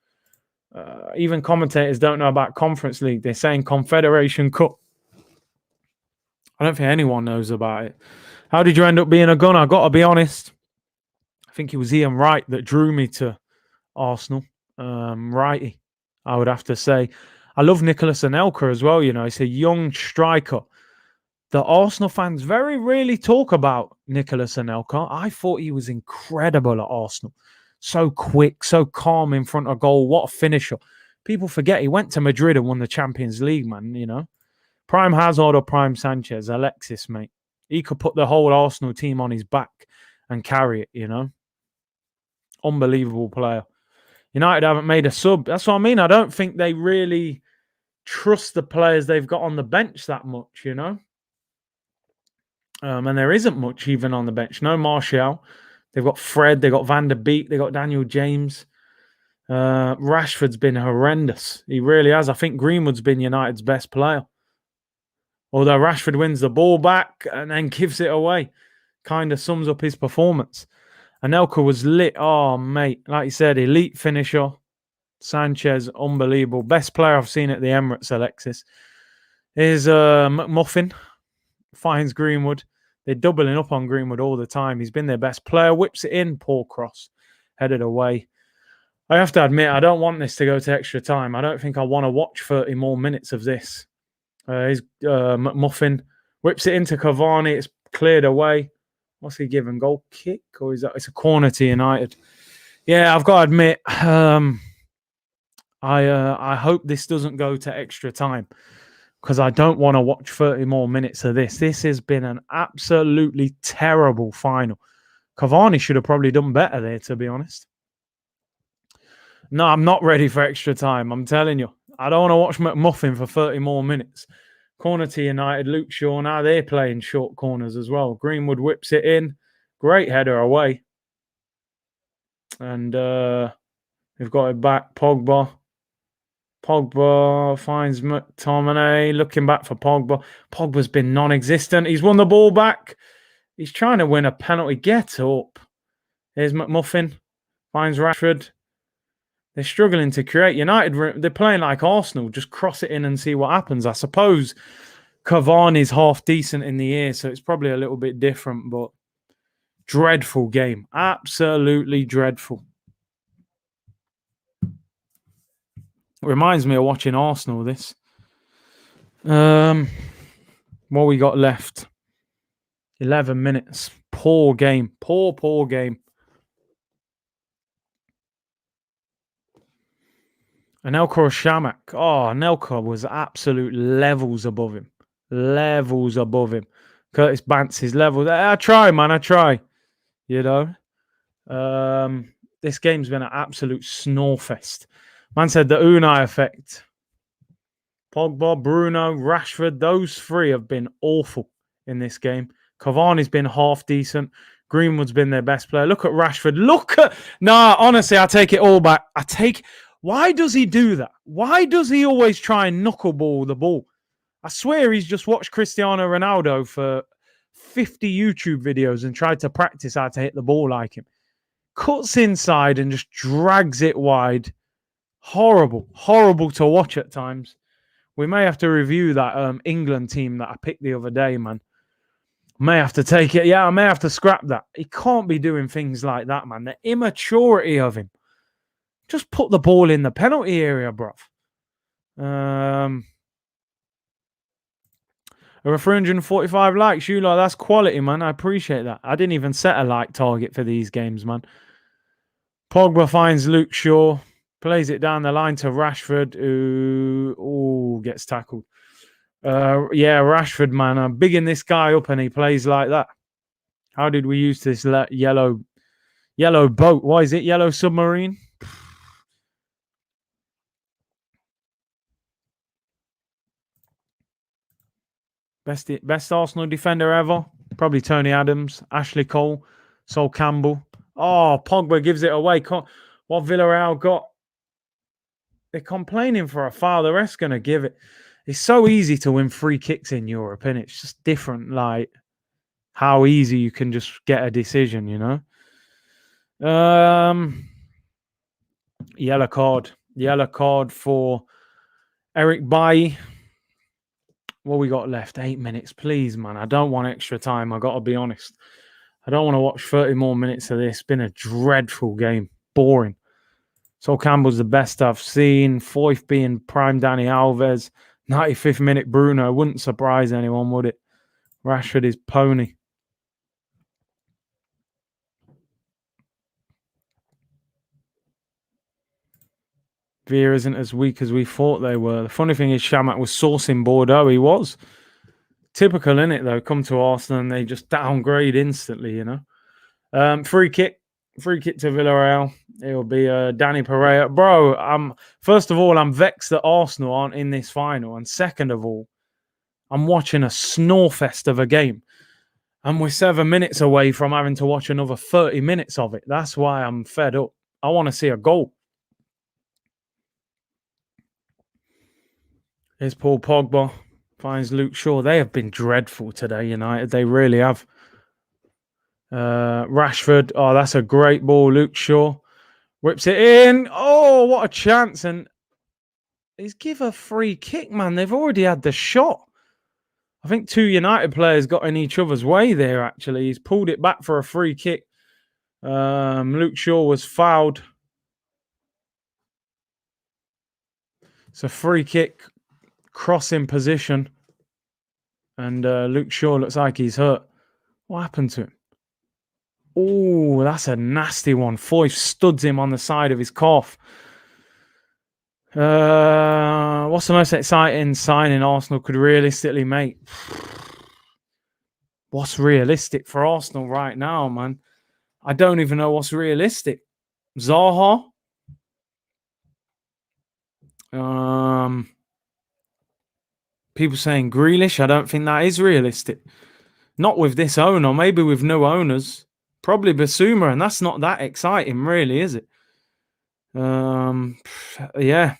Even commentators don't know about Conference League. They're saying Confederation Cup. I don't think anyone knows about it. How did you end up being a gunner? I got to be honest. I think it was Ian Wright that drew me to Arsenal. Righty, I would have to say. I love Nicolas Anelka as well. You know, he's a young striker. The Arsenal fans very rarely talk about Nicolas Anelka. I thought he was incredible at Arsenal. So quick, so calm in front of goal. What a finisher. People forget he went to Madrid and won the Champions League, man, you know. Prime Hazard or Prime Sanchez, Alexis, mate. He could put the whole Arsenal team on his back and carry it, you know. Unbelievable player. United haven't made a sub. That's what I mean. I don't think they really trust the players they've got on the bench that much, you know. And there isn't much even on the bench. No Martial. They've got Fred. They've got Van der Beek. They've got Daniel James. Rashford's been horrendous. He really has. I think Greenwood's been United's best player. Although Rashford wins the ball back and then gives it away. Kind of sums up his performance. Anelka was lit. Oh, mate. Like you said, elite finisher. Sanchez, unbelievable. Best player I've seen at the Emirates, Alexis. Here's McMuffin. Finds Greenwood. They're doubling up on Greenwood all the time. He's been their best player. Whips it in. Poor cross. Headed away. I have to admit, I don't want this to go to extra time. I don't think I want to watch 30 more minutes of this. Here's McMuffin. Whips it into Cavani. It's cleared away. What's he giving? Goal kick? Or is that? It's a corner to United. Yeah, I've got to admit, I hope this doesn't go to extra time because I don't want to watch 30 more minutes of this. This has been an absolutely terrible final. Cavani should have probably done better there, to be honest. No, I'm not ready for extra time. I'm telling you. I don't want to watch McMuffin for 30 more minutes. Corner to United, Luke Shaw. Now they're playing short corners as well. Greenwood whips it in. Great header away. And we've got it back. Pogba. Pogba finds McTominay. Looking back for Pogba. Pogba's been non-existent. He's won the ball back. He's trying to win a penalty. Get up. Here's McMuffin. Finds Rashford. They're struggling to create. United, they're playing like Arsenal. Just cross it in and see what happens. I suppose Cavani's half decent in the air, so it's probably a little bit different, but dreadful game. Absolutely dreadful. Reminds me of watching Arsenal, this. What we got left? 11 minutes. Poor game. Poor game. Anelka or Shamak? Oh, Anelka was absolute levels above him. Levels above him. Curtis Bantz's level. I try, man. I try. You know? This game's been an absolute snorefest. Man said the Unai effect. Pogba, Bruno, Rashford, those three have been awful in this game. Cavani's been half decent. Greenwood's been their best player. Look at Rashford. Honestly, I take it all back. Why does he do that? Why does he always try and knuckleball the ball? I swear he's just watched Cristiano Ronaldo for 50 YouTube videos and tried to practice how to hit the ball like him. Cuts inside and just drags it wide. Horrible to watch at times. We may have to review that England team that I picked the other day, man. May have to take it. Yeah, I may have to scrap that. He can't be doing things like that, man. The immaturity of him. Just put the ball in the penalty area, bruv. Over 345 likes. You that's quality, man. I appreciate that. I didn't even set a like target for these games, man. Pogba finds Luke Shaw. Plays it down the line to Rashford, who gets tackled. Yeah, Rashford, man. I'm bigging this guy up and he plays like that. How did we use this yellow boat? Why is it yellow submarine? Best Arsenal defender ever. Probably Tony Adams, Ashley Cole, Sol Campbell. Oh, Pogba gives it away. What Villarreal got? They're complaining for a foul. The rest going to give it. It's so easy to win free kicks in Europe, and it's just different, like how easy you can just get a decision, you know? Yellow card for Eric Bailly. What we got left? 8 minutes, please, man. I don't want extra time. I got to be honest. I don't want to watch 30 more minutes of this. It's been a dreadful game. Boring. Sol Campbell's the best I've seen. Foyth being prime Dani Alves. 95th minute Bruno. Wouldn't surprise anyone, would it? Rashford is pony. Villa isn't as weak as we thought they were. The funny thing is Shamak was sourcing Bordeaux. He was. Typical, innit, though? Come to Arsenal and they just downgrade instantly, you know? Free kick to Villarreal. It'll be Danny Pereira. Bro, first of all, I'm vexed that Arsenal aren't in this final. And second of all, I'm watching a snorefest of a game. And we're 7 minutes away from having to watch another 30 minutes of it. That's why I'm fed up. I want to see a goal. Here's Paul Pogba. Finds Luke Shaw. They have been dreadful today, United. They really have. Rashford. Oh, that's a great ball. Luke Shaw whips it in. Oh, what a chance. And he's give a free kick, man. They've already had the shot. I think two United players got in each other's way there, actually. He's pulled it back for a free kick. Luke Shaw was fouled. It's a free kick. Crossing position. And Luke Shaw looks like he's hurt. What happened to him? Oh, that's a nasty one. Foyth studs him on the side of his calf. What's the most exciting signing Arsenal could realistically make? What's realistic for Arsenal right now, man? I don't even know what's realistic. Zaha? People saying Grealish. I don't think that is realistic. Not with this owner. Maybe with no owners. Probably Basuma, and that's not that exciting, really, is it? Yeah,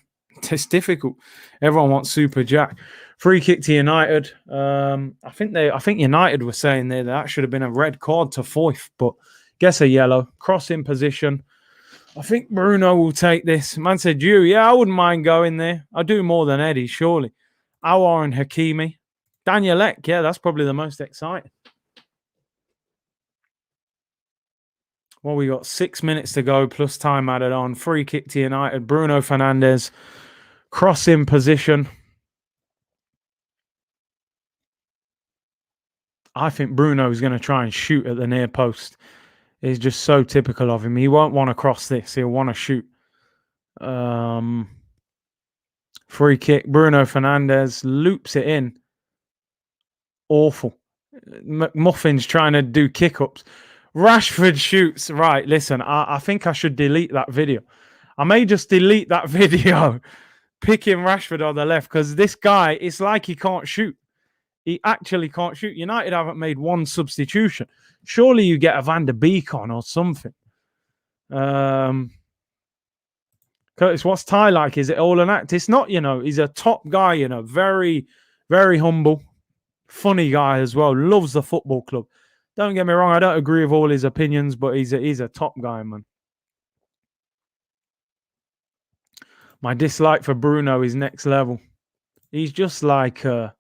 it's difficult. Everyone wants Super Jack. Free kick to United. I think United were saying there that should have been a red card to Foyth, but guess a yellow. Cross in position. I think Bruno will take this. Man said, yeah, I wouldn't mind going there. I do more than Eddie, surely. Awar and Hakimi. Daniel Ek, yeah, that's probably the most exciting. Well, we got 6 minutes to go, plus time added on. Free kick to United. Bruno Fernandes. Cross in position. I think Bruno is going to try and shoot at the near post. It's just so typical of him. He won't want to cross this. He'll want to shoot. Free kick. Bruno Fernandes loops it in. Awful. McMuffin's trying to do kick-ups. Rashford shoots. Right, listen, I think I should delete that video. I may just delete that video picking Rashford on the left because this guy, it's like he can't shoot. He actually can't shoot. United haven't made one substitution. Surely you get a Van der Beek on or something. Curtis, what's Ty like? Is it all an act? It's not, he's a top guy, very, very humble, funny guy as well. Loves the football club. Don't get me wrong, I don't agree with all his opinions, but he's a top guy, man. My dislike for Bruno is next level. He's just like I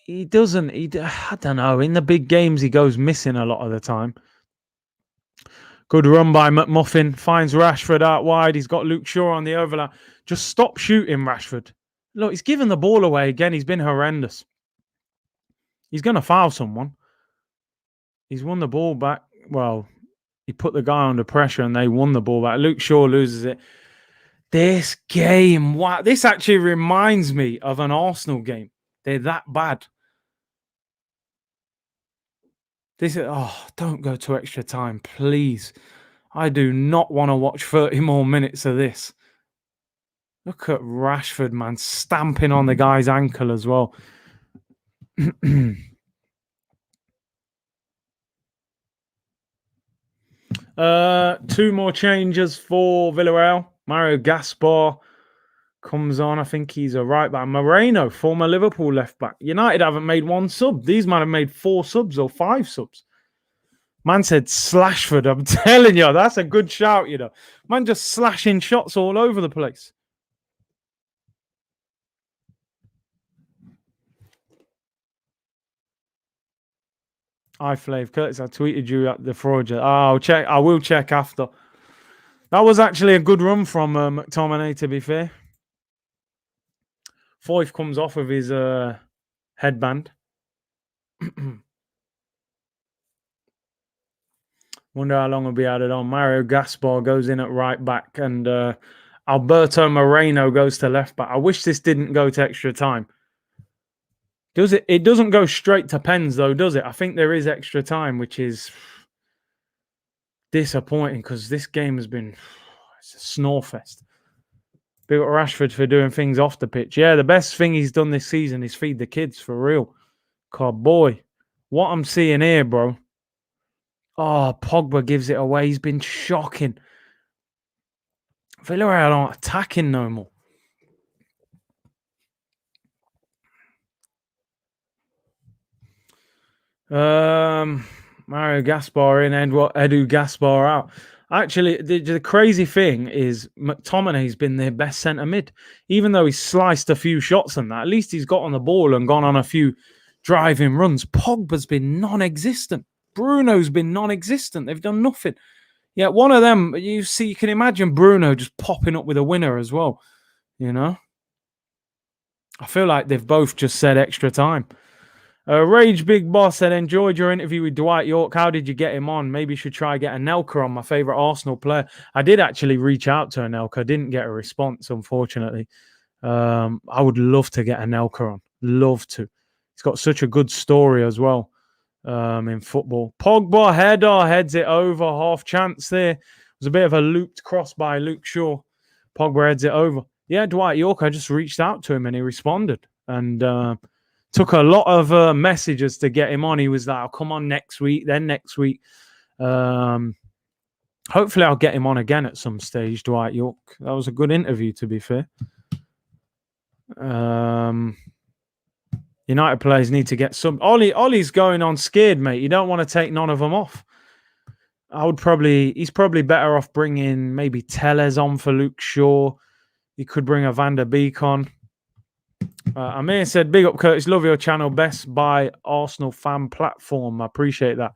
don't know. In the big games, he goes missing a lot of the time. Good run by McMuffin. Finds Rashford out wide. He's got Luke Shaw on the overlap. Just stop shooting, Rashford. Look, he's given the ball away again. He's been horrendous. He's going to foul someone. He's won the ball back. Well, he put the guy under pressure and they won the ball back. Luke Shaw loses it. This game, wow. This actually reminds me of an Arsenal game. They're that bad. Don't go to extra time, please. I do not want to watch 30 more minutes of this. Look at Rashford, man, stamping on the guy's ankle as well. 2 more changes for Villarreal. Mario Gaspar comes on. I think he's a right back. Moreno, former Liverpool left back. United haven't made 1 sub. These might have made 4 subs or 5 subs. Man said Slashford. I'm telling you, that's a good shout, Man just slashing shots all over the place. Hi, Flav. Curtis, I tweeted you at the fraud. I'll check. I will check after. That was actually a good run from McTominay, to be fair. Foyth comes off of his headband. Wonder how long will be added on. Mario Gaspar goes in at right back, and Alberto Moreno goes to left back. I wish this didn't go to extra time. Does it? It doesn't go straight to pens, though, does it? I think there is extra time, which is disappointing because this game has been it's a snore fest. Big up Rashford for doing things off the pitch. Yeah, the best thing he's done this season is feed the kids, for real. God, boy, what I'm seeing here, bro. Oh, Pogba gives it away. He's been shocking. Villarreal aren't attacking no more. Mario Gaspar in, Edu Gaspar out. Actually, the crazy thing is McTominay's been their best centre mid. Even though he's sliced a few shots and that, at least he's got on the ball and gone on a few driving runs. Pogba's been non-existent. Bruno's been non-existent. They've done nothing. Yeah, one of them, you can imagine Bruno just popping up with a winner as well. I feel like they've both just said extra time. Rage Big Boss said, enjoyed your interview with Dwight York. How did you get him on? Maybe you should try get Anelka on, my favourite Arsenal player. I did actually reach out to Anelka. I didn't get a response, unfortunately. I would love to get Anelka on. Love to. He's got such a good story as well in football. Pogba header heads it over. Half chance there. It was a bit of a looped cross by Luke Shaw. Pogba heads it over. Yeah, Dwight York, I just reached out to him and he responded. And took a lot of messages to get him on. He was like, "I'll come on next week, then next week." Hopefully I'll get him on again at some stage, Dwight York. That was a good interview, to be fair. United players need to get some. Ollie's going on scared, mate. You don't want to take none of them off. He's probably better off bringing maybe Tellez on for Luke Shaw. You could bring a Van der Beek on. Amir said, "Big up, Curtis. Love your channel. Best by Arsenal fan platform." I appreciate that.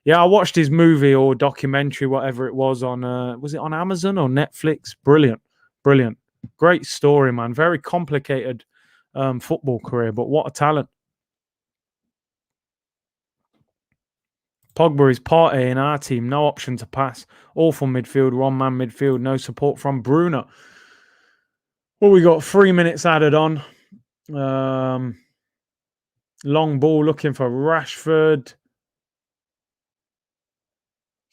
Yeah, I watched his movie or documentary, whatever it was, on was it on Amazon or Netflix? Brilliant. Great story, man. Very complicated football career, but what a talent. Pogba is part A in our team. No option to pass. Awful midfield, one-man midfield. No support from Bruno. Well, we got 3 minutes added on. Long ball looking for Rashford.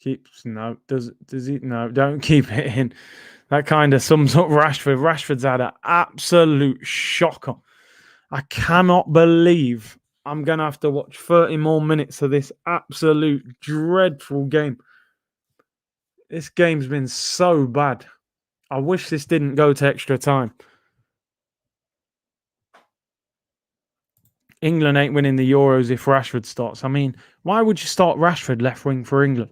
Does he? No, don't keep it in. That kind of sums up Rashford. Rashford's had an absolute shocker. I cannot believe I'm going to have to watch 30 more minutes of this absolute dreadful game. This game's been so bad. I wish this didn't go to extra time. England ain't winning the Euros if Rashford starts. I mean, why would you start Rashford left wing for England?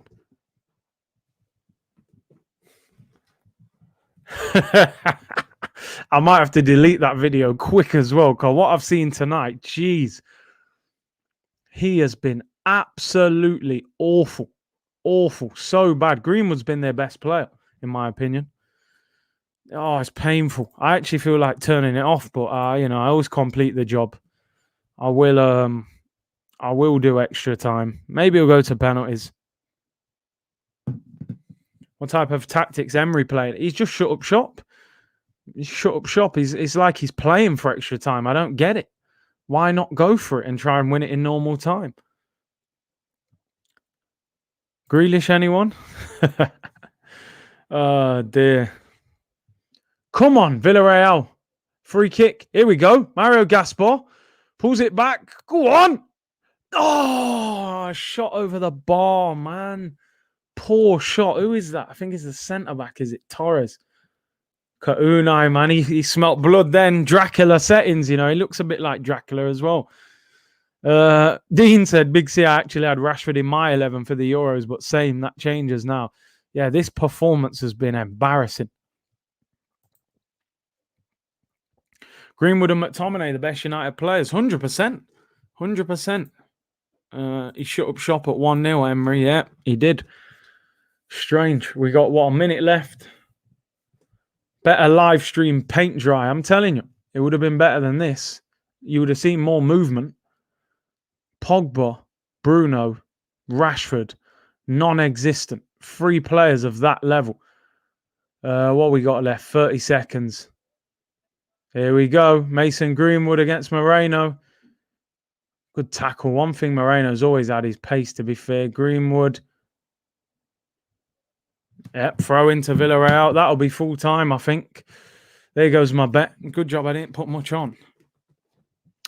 I might have to delete that video quick as well, because what I've seen tonight, geez, he has been absolutely awful. So bad. Greenwood's been their best player, in my opinion. Oh, it's painful. I actually feel like turning it off, but I always complete the job. I will do extra time. Maybe we'll go to penalties. What type of tactics Emery playing? He's just shut up shop. It's like he's playing for extra time. I don't get it. Why not go for it and try and win it in normal time? Grealish, anyone? Oh, dear. Come on, Villarreal. Free kick. Here we go. Mario Gaspar pulls it back. Go on. Oh, shot over the bar, man. Poor shot. Who is that? I think it's the centre-back. Is it Torres? Unai, man. He smelt blood then. Dracula settings, He looks a bit like Dracula as well. Dean said, Big C, I actually had Rashford in my 11 for the Euros, but same, that changes now. Yeah, this performance has been embarrassing. Greenwood and McTominay, the best United players. 100%. 100%. He shut up shop at 1-0, Emery. Yeah, he did. Strange. We got, a minute left. Better live stream paint dry. I'm telling you, it would have been better than this. You would have seen more movement. Pogba, Bruno, Rashford, non-existent. 3 players of that level. What we got left? 30 seconds. Here we go. Mason Greenwood against Moreno. Good tackle. One thing Moreno's always had is pace, to be fair. Greenwood. Yep, throw into Villarreal. That'll be full time, I think. There goes my bet. Good job I didn't put much on.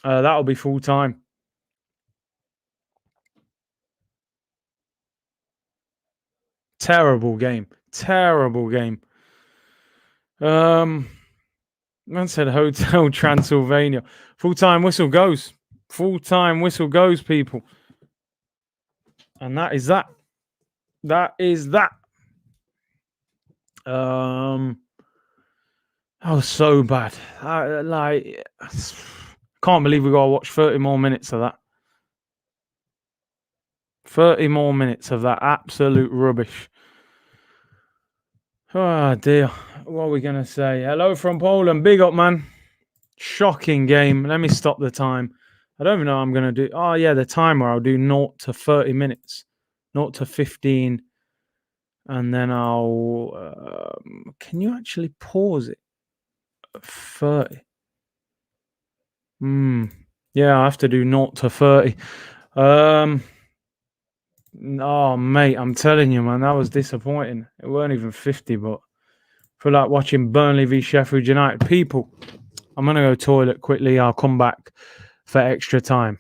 That'll be full time. Terrible game. Man said Hotel Transylvania. Full-time whistle goes. People. And that is that. That was so bad. I can't believe we got to watch 30 more minutes of that. 30 more minutes of that absolute rubbish. Oh, dear. What are we going to say? Hello from Poland. Big up, man. Shocking game. Let me stop the time. I don't even know what I'm going to do. Oh, yeah, the timer. I'll do 0 to 30 minutes. 0 to 15. And then I'll... can you actually pause it? 30. Yeah, I have to do 0 to 30. Oh, mate, I'm telling you, man, that was disappointing. It weren't even 50, but feel like watching Burnley v Sheffield United. People, I'm going to go toilet quickly. I'll come back for extra time.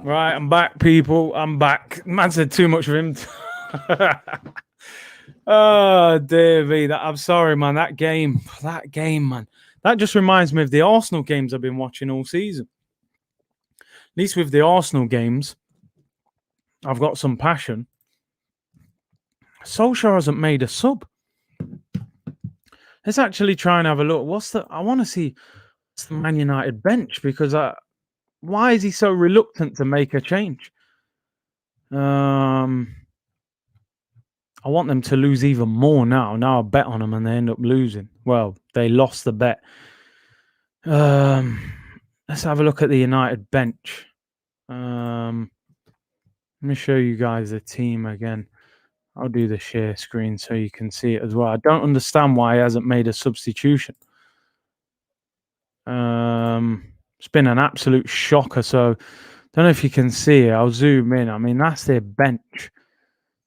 Right, I'm back, people. I'm back. Man said too much of him. Oh, dear me. I'm sorry, man. That game, man. That just reminds me of the Arsenal games I've been watching all season. At least with the Arsenal games, I've got some passion. Solskjaer hasn't made a sub. Let's actually try and have a look. I want to see the Man United bench because why is he so reluctant to make a change? I want them to lose even more now. Now I bet on them and they end up losing. Well, they lost the bet. Let's have a look at the United bench. Let me show you guys the team again. I'll do the share screen so you can see it as well. I don't understand why he hasn't made a substitution. It's been an absolute shocker. So, don't know if you can see it. I'll zoom in. I mean, that's their bench.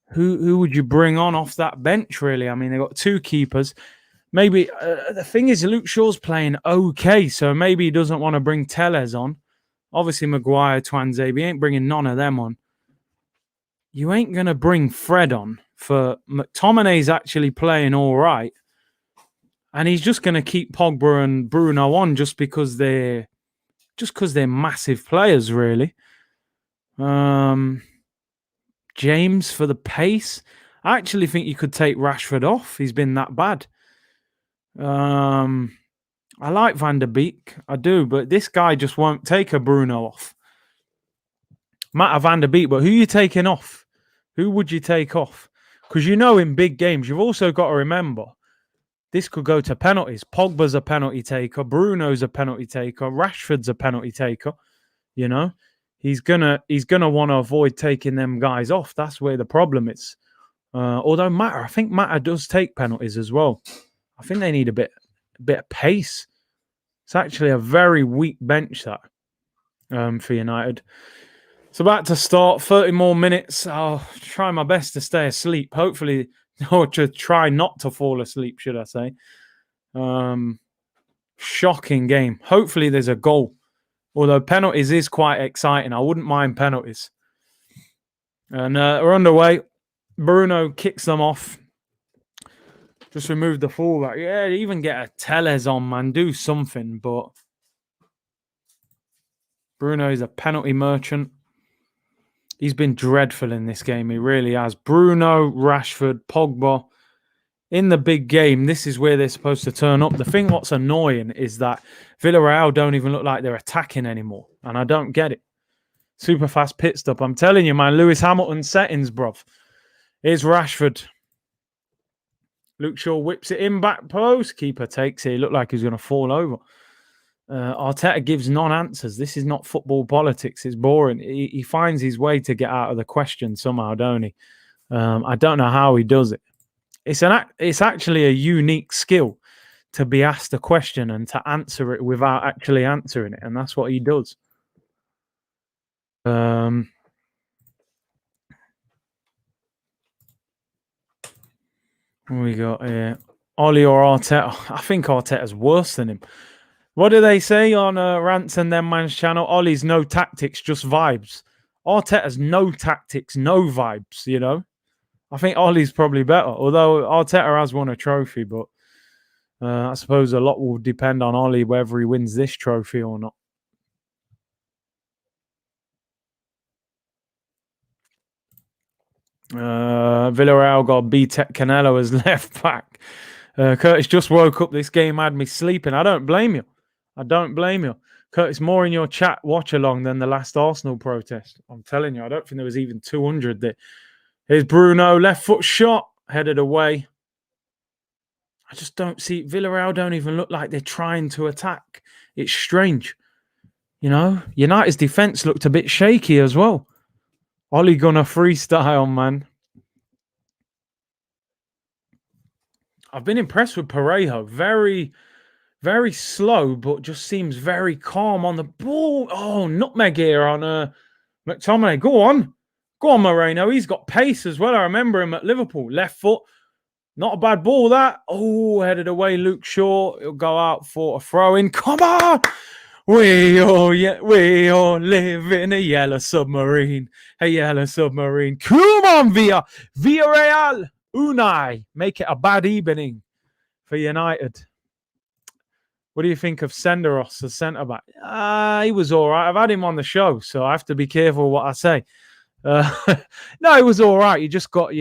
Who would you bring on off that bench, really? I mean, they've got two keepers. Maybe the thing is, Luke Shaw's playing okay, so maybe he doesn't want to bring Tellez on. Obviously, Maguire, Twanzebe, he ain't bringing none of them on. You ain't going to bring Fred on for McTominay's actually playing all right. And he's just going to keep Pogba and Bruno on just because they're massive players, really. James for the pace. I actually think you could take Rashford off. He's been that bad. I like Van der Beek. I do, but this guy just won't take a Bruno off. Matt Van der Beek, but who are you taking off? Who would you take off? Because in big games, you've also got to remember, this could go to penalties. Pogba's a penalty taker. Bruno's a penalty taker. Rashford's a penalty taker. He's gonna want to avoid taking them guys off. That's where the problem is. Although I think Mata does take penalties as well. I think they need a bit of pace. It's actually a very weak bench that for United. It's about to start. 30 more minutes. I'll try my best to stay asleep. Hopefully, or to try not to fall asleep, should I say. Shocking game. Hopefully there's a goal. Although penalties is quite exciting. I wouldn't mind penalties. And we're underway. Bruno kicks them off. Just remove the fullback. Yeah, even get a Tellez on, man. Do something. But Bruno is a penalty merchant. He's been dreadful in this game. He really has. Bruno, Rashford, Pogba. In the big game, this is where they're supposed to turn up. The thing what's annoying is that Villarreal don't even look like they're attacking anymore. And I don't get it. Super fast pit stop. I'm telling you, man. Lewis Hamilton settings, bruv. Here's Rashford. Luke Shaw whips it in back post. Keeper takes it. He looked like he was going to fall over. Arteta gives non-answers. This is not football politics. It's boring. He finds his way to get out of the question somehow, don't he? I don't know how he does it. It's actually a unique skill to be asked a question and to answer it without actually answering it, and that's what he does. We got Ollie or Arteta. I think Arteta's worse than him. What do they say on Rants and Them Man's channel? Ollie's no tactics, just vibes. Arteta's no tactics, no vibes, you know? I think Ollie's probably better, although Arteta has won a trophy, but I suppose a lot will depend on Ollie whether he wins this trophy or not. Villarreal got B-Tech Canelo as left back. Curtis just woke up. This game had me sleeping. I don't blame you. Curtis, more in your chat watch along than the last Arsenal protest. I'm telling you, I don't think there was even 200 there. Here's Bruno, left foot shot, headed away. I just don't see Villarreal don't even look like they're trying to attack. It's strange. You know, United's defense looked a bit shaky as well. Ollie Gunnar freestyle, man. I've been impressed with Parejo. Very, very slow, but just seems very calm on the ball. Oh, nutmeg here on McTominay. Go on, Moreno. He's got pace as well. I remember him at Liverpool. Left foot. Not a bad ball, that. Oh, headed away, Luke Shaw. He'll go out for a throw-in. Come on! We all live in a yellow submarine. A yellow submarine. Come on, Villarreal. Unai. Make it a bad evening for United. What do you think of Senderos, the centre-back? He was all right. I've had him on the show, so I have to be careful what I say. No, he was all right. He just got,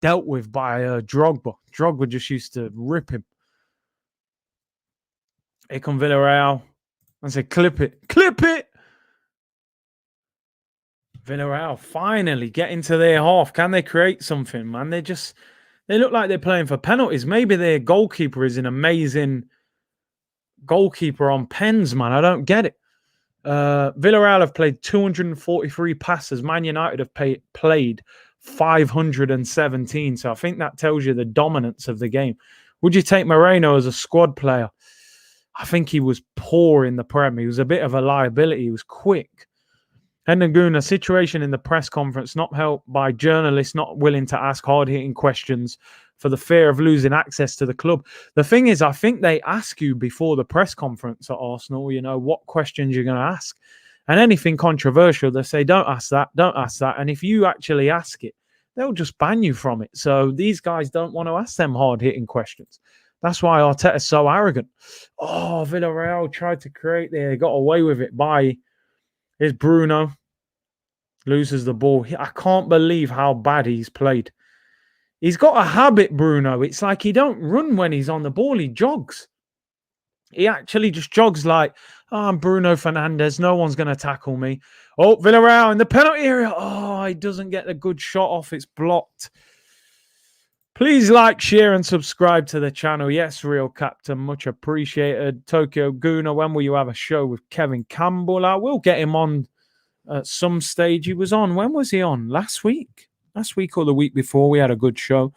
dealt with by Drogba. Drogba just used to rip him. Here come Villarreal. I say, clip it. Villarreal finally get into their half. Can they create something, man? They look like they're playing for penalties. Maybe their goalkeeper is an amazing goalkeeper on pens, man. I don't get it. Villarreal have played 243 passes. Man United have played 517. So I think that tells you the dominance of the game. Would you take Moreno as a squad player? I think he was poor in the Prem. He was a bit of a liability. He was quick. Hendon, a situation in the press conference not helped by journalists not willing to ask hard-hitting questions for the fear of losing access to the club. The thing is, I think they ask you before the press conference at Arsenal, what questions you're going to ask. And anything controversial, they say, don't ask that. And if you actually ask it, they'll just ban you from it. So these guys don't want to ask them hard-hitting questions. That's why Arteta's so arrogant. Oh, Villarreal tried to create there. Got away with it by... Here's Bruno. Loses the ball. I can't believe how bad he's played. He's got a habit, Bruno. It's like he don't run when he's on the ball. He jogs. He actually just jogs like, I'm Bruno Fernandes. No one's going to tackle me. Oh, Villarreal in the penalty area. Oh, he doesn't get a good shot off. It's blocked. Please like, share, and subscribe to the channel. Yes, Real Captain. Much appreciated. Tokyo Guna, when will you have a show with Kevin Campbell? I will get him on at some stage. He was on. When was he on? Last week or the week before. We had a good show.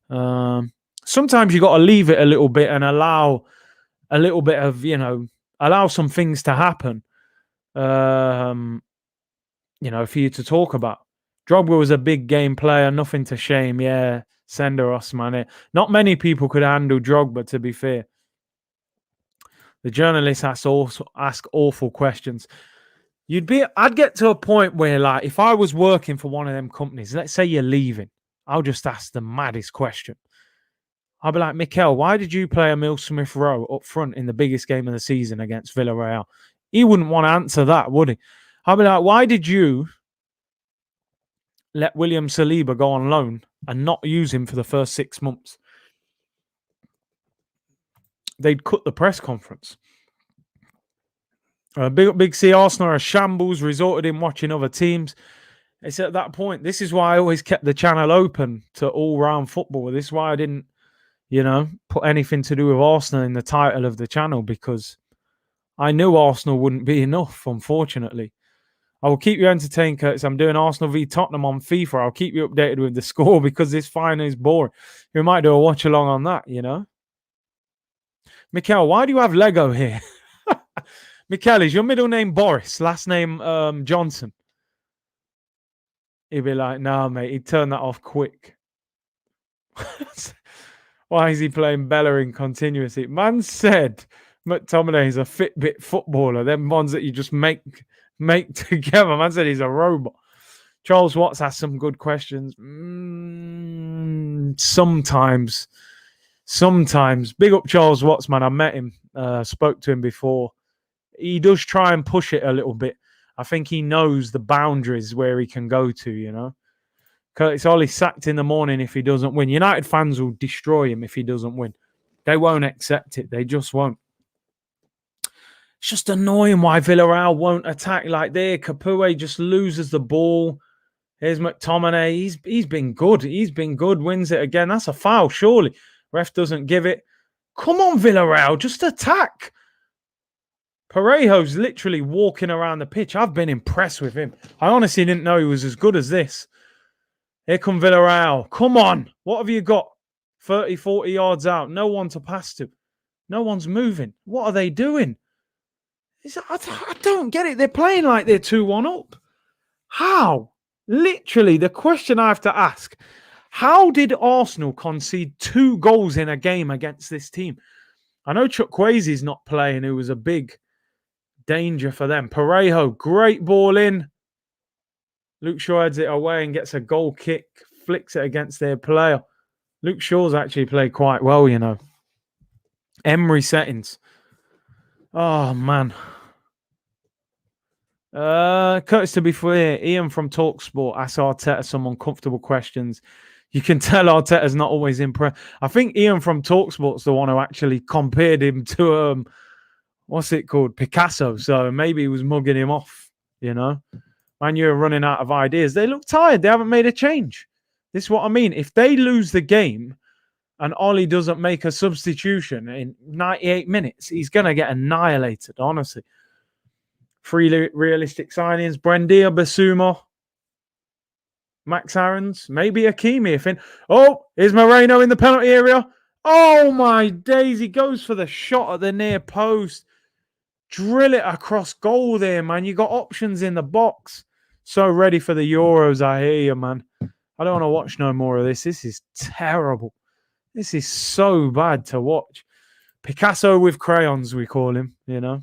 Sometimes you got to leave it a little bit and allow a little bit of, allow some things to happen, for you to talk about. Drogba was a big game player, nothing to shame. Yeah, Senderos, man. Not many people could handle Drogba, to be fair. The journalists ask awful questions. I'd get to a point where, like, if I was working for one of them companies, let's say you're leaving, I'll just ask the maddest question. I'll be like, Mikel, why did you play Emil Smith Rowe up front in the biggest game of the season against Villarreal? He wouldn't want to answer that, would he? I'll be like, why did you let William Saliba go on loan and not use him for the first 6 months? They'd cut the press conference. Big C Arsenal are shambles, resorted in watching other teams. It's at that point. This is why I always kept the channel open to all-round football. This is why I didn't, put anything to do with Arsenal in the title of the channel, because I knew Arsenal wouldn't be enough, unfortunately. I will keep you entertained, Curtis. I'm doing Arsenal v Tottenham on FIFA. I'll keep you updated with the score because this final is boring. We might do a watch along on that, you know. Mikel, why do you have Lego here? Mikel, is your middle name Boris? Last name Johnson? He'd be like, nah, mate. He'd turn that off quick. Why is he playing Bellerin continuously? Man said McTominay is a Fitbit footballer. Them ones that you just make together. Man said he's a robot. Charles Watts asked some good questions. Sometimes. Big up Charles Watts, man. I met him, spoke to him before. He does try and push it a little bit. I think he knows the boundaries where he can go to, you know. Curtis Ollie sacked in the morning if he doesn't win. United fans will destroy him if he doesn't win. They won't accept it. They just won't. It's just annoying why Villarreal won't attack like there. Capoue just loses the ball. Here's McTominay. He's been good. He's been good. Wins it again. That's a foul, surely. Ref doesn't give it. Come on, Villarreal. Just attack. Parejo's literally walking around the pitch. I've been impressed with him. I honestly didn't know he was as good as this. Here come Villarreal. Come on. What have you got? 30, 40 yards out. No one to pass to. No one's moving. What are they doing? I don't get it. They're playing like they're 2-1 up. How? Literally, the question I have to ask, how did Arsenal concede 2 goals in a game against this team? I know Chukwueze's not playing, who was a big danger for them. Parejo, great ball in. Luke Shaw heads it away and gets a goal kick, flicks it against their player. Luke Shaw's actually played quite well, you know. Emery settings. Oh, man. Curtis, to be fair, Ian from TalkSport asked Arteta some uncomfortable questions. You can tell Arteta's not always impressed. I think Ian from TalkSport's the one who actually compared him to, what's it called? Picasso. So maybe he was mugging him off, you know. Man, you're running out of ideas. They look tired. They haven't made a change. This is what I mean. If they lose the game and Ollie doesn't make a substitution in 98 minutes, he's going to get annihilated, honestly. 3 realistic signings. Brendia, Basuma, Max Aarons, maybe Hakimi. Here's Moreno in the penalty area. Oh, my days. He goes for the shot at the near post. Drill it across goal there, man. You got options in the box. So ready for the Euros, I hear you, man. I don't want to watch no more of this. This is terrible. This is so bad to watch. Picasso with crayons, we call him, you know.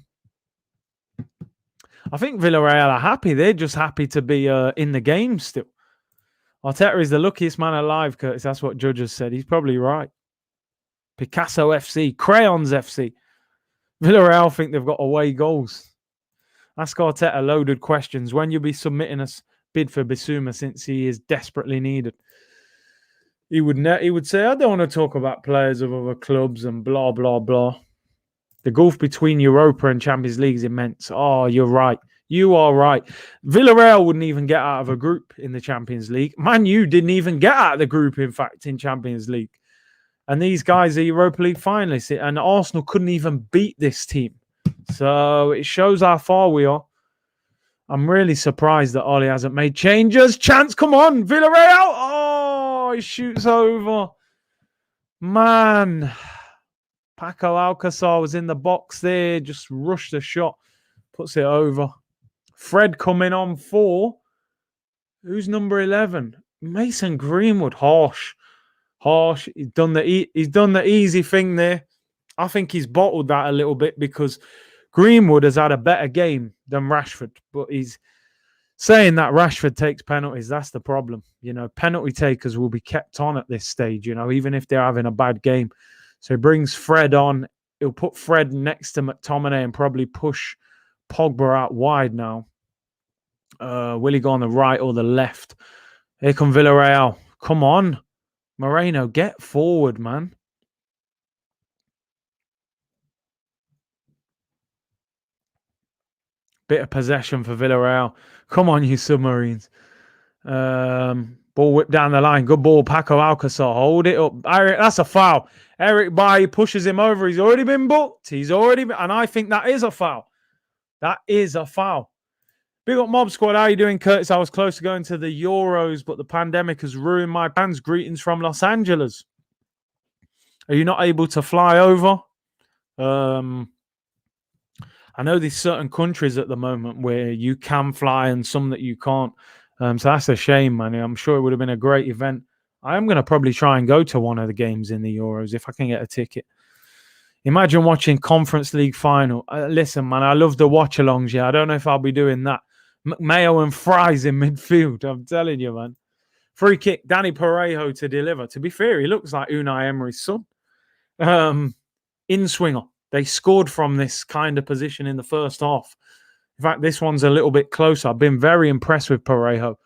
I think Villarreal are happy. They're just happy to be in the game still. Arteta is the luckiest man alive, Curtis. That's what judges said. He's probably right. Picasso FC, Crayons FC. Villarreal think they've got away goals. Ask Arteta loaded questions. When you'll be submitting a bid for Bissouma since he is desperately needed. He would say, I don't want to talk about players of other clubs and blah, blah, blah. The gulf between Europa and Champions League is immense. Oh, you're right. You are right. Villarreal wouldn't even get out of a group in the Champions League. Man U didn't even get out of the group, in fact, in Champions League. And these guys are Europa League finalists. And Arsenal couldn't even beat this team. So it shows how far we are. I'm really surprised that Ollie hasn't made changes. Chance, come on, Villarreal. Oh, he shoots over. Man. Paco Alcácer was in the box there. Just rushed the shot. Puts it over. Fred coming on for. Who's number 11? Mason Greenwood. Harsh. He's done the easy thing there. I think he's bottled that a little bit because Greenwood has had a better game than Rashford. But he's saying that Rashford takes penalties. That's the problem. You know, penalty takers will be kept on at this stage, you know, even if they're having a bad game. So he brings Fred on. He'll put Fred next to McTominay and probably push Pogba out wide now. Will he go on the right or the left? Here come Villarreal. Come on. Moreno, get forward, man. Bit of possession for Villarreal. Come on, you submarines. Ball whipped down the line. Good ball, Paco Alcácer. Hold it up. Eric, that's a foul. Eric Bailly pushes him over. He's already been booked. And I think that is a foul. That is a foul. Big up Mob Squad. How you doing, Curtis? I was close to going to the Euros, but the pandemic has ruined my plans. Greetings from Los Angeles. Are you not able to fly over? I know there's certain countries at the moment where you can fly and some that you can't. So that's a shame, man. I'm sure it would have been a great event. I am going to probably try and go to one of the games in the Euros if I can get a ticket. Imagine watching Conference League final. Listen, man, I love the watch-alongs. Yeah, I don't know if I'll be doing that. Mayo and Fries in midfield. I'm telling you, man. Free kick, Danny Parejo to deliver. To be fair, he looks like Unai Emery's son. In-swinger. They scored from this kind of position in the first half. In fact, this one's a little bit closer. I've been very impressed with Parejo.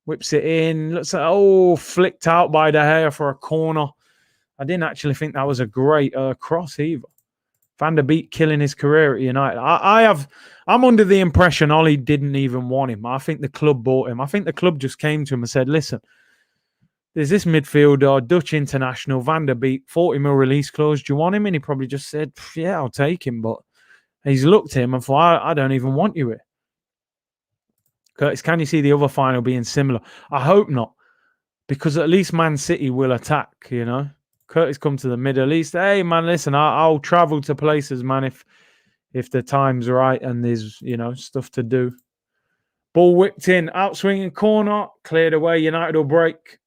Whips it in. Looks like, flicked out by De Gea for a corner. I didn't actually think that was a great cross either. Van der Beek killing his career at United. I'm under the impression Ollie didn't even want him. I think the club bought him. I think the club just came to him and said, listen, there's this midfielder, Dutch international, Van der Beek, 40 mil release clause. Do you want him? And he probably just said, yeah, I'll take him. But he's looked at him and thought, I don't even want you here. Curtis, can you see the other final being similar? I hope not. Because at least Man City will attack, you know. Curtis come to the Middle East. Hey, man, listen, I'll travel to places, man, if the time's right and there's, stuff to do. Ball whipped in, outswinging corner, cleared away. United will break.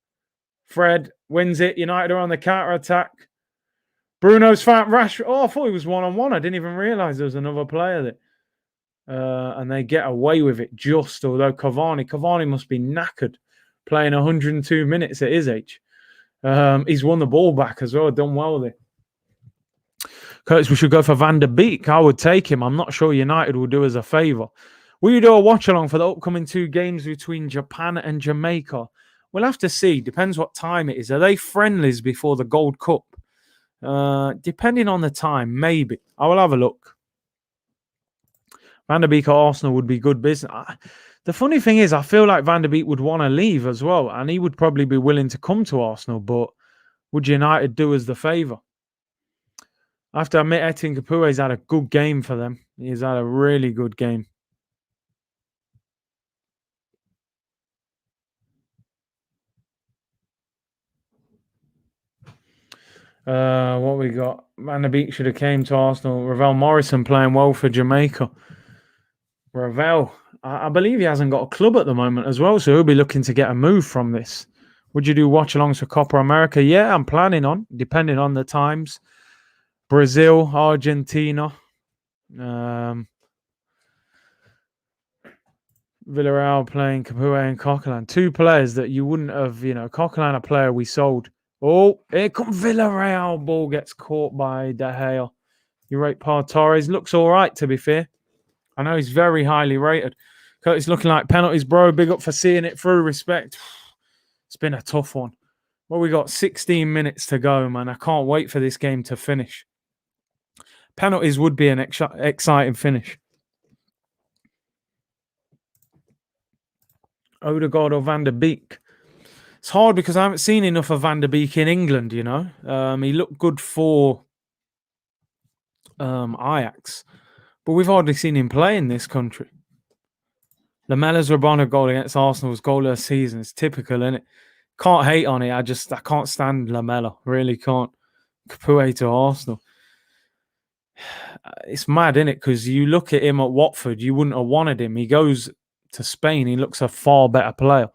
Fred wins it. United are on the counter-attack. Bruno's found Rashford. Oh, I thought he was one-on-one. I didn't even realise there was another player there. And they get away with it just, although Cavani must be knackered playing 102 minutes at his age. He's won the ball back as well. Done well there. Curtis, we should go for Van der Beek. I would take him. I'm not sure United will do us a favour. Will you do a watch-along for the upcoming 2 games between Japan and Jamaica? We'll have to see. Depends what time it is. Are they friendlies before the Gold Cup? Depending on the time, maybe. I will have a look. Van der Beek at Arsenal would be good business. The funny thing is, I feel like Van der Beek would want to leave as well, and he would probably be willing to come to Arsenal, but would United do us the favour? I have to admit, Etienne Capue's had a good game for them. He's had a really good game. What we got? Van der Beek should have came to Arsenal. Ravel Morrison playing well for Jamaica. Ravel, I believe he hasn't got a club at the moment as well, so he'll be looking to get a move from this. Would you do watch-alongs for Copa America? Yeah, I'm planning on, depending on the times. Brazil, Argentina. Villarreal playing Capoue and Coquelin. 2 players that you wouldn't have, Coquelin, a player we sold. Oh, here comes Villarreal. Ball gets caught by De Gea. You rate Torres. Looks all right, to be fair. I know he's very highly rated. Curtis looking like penalties, bro. Big up for seeing it through. Respect. It's been a tough one. Well, we got 16 minutes to go, man. I can't wait for this game to finish. Penalties would be an exciting finish. Odegaard or Van der Beek? It's hard because I haven't seen enough of Van der Beek in England, He looked good for Ajax. But we've hardly seen him play in this country. Lamella's Rabona goal against Arsenal's goal of the season. It's typical, isn't it? Can't hate on it. I can't stand Lamella. Really can't. Capoue to Arsenal. It's mad, isn't it? Because you look at him at Watford, you wouldn't have wanted him. He goes to Spain. He looks a far better player.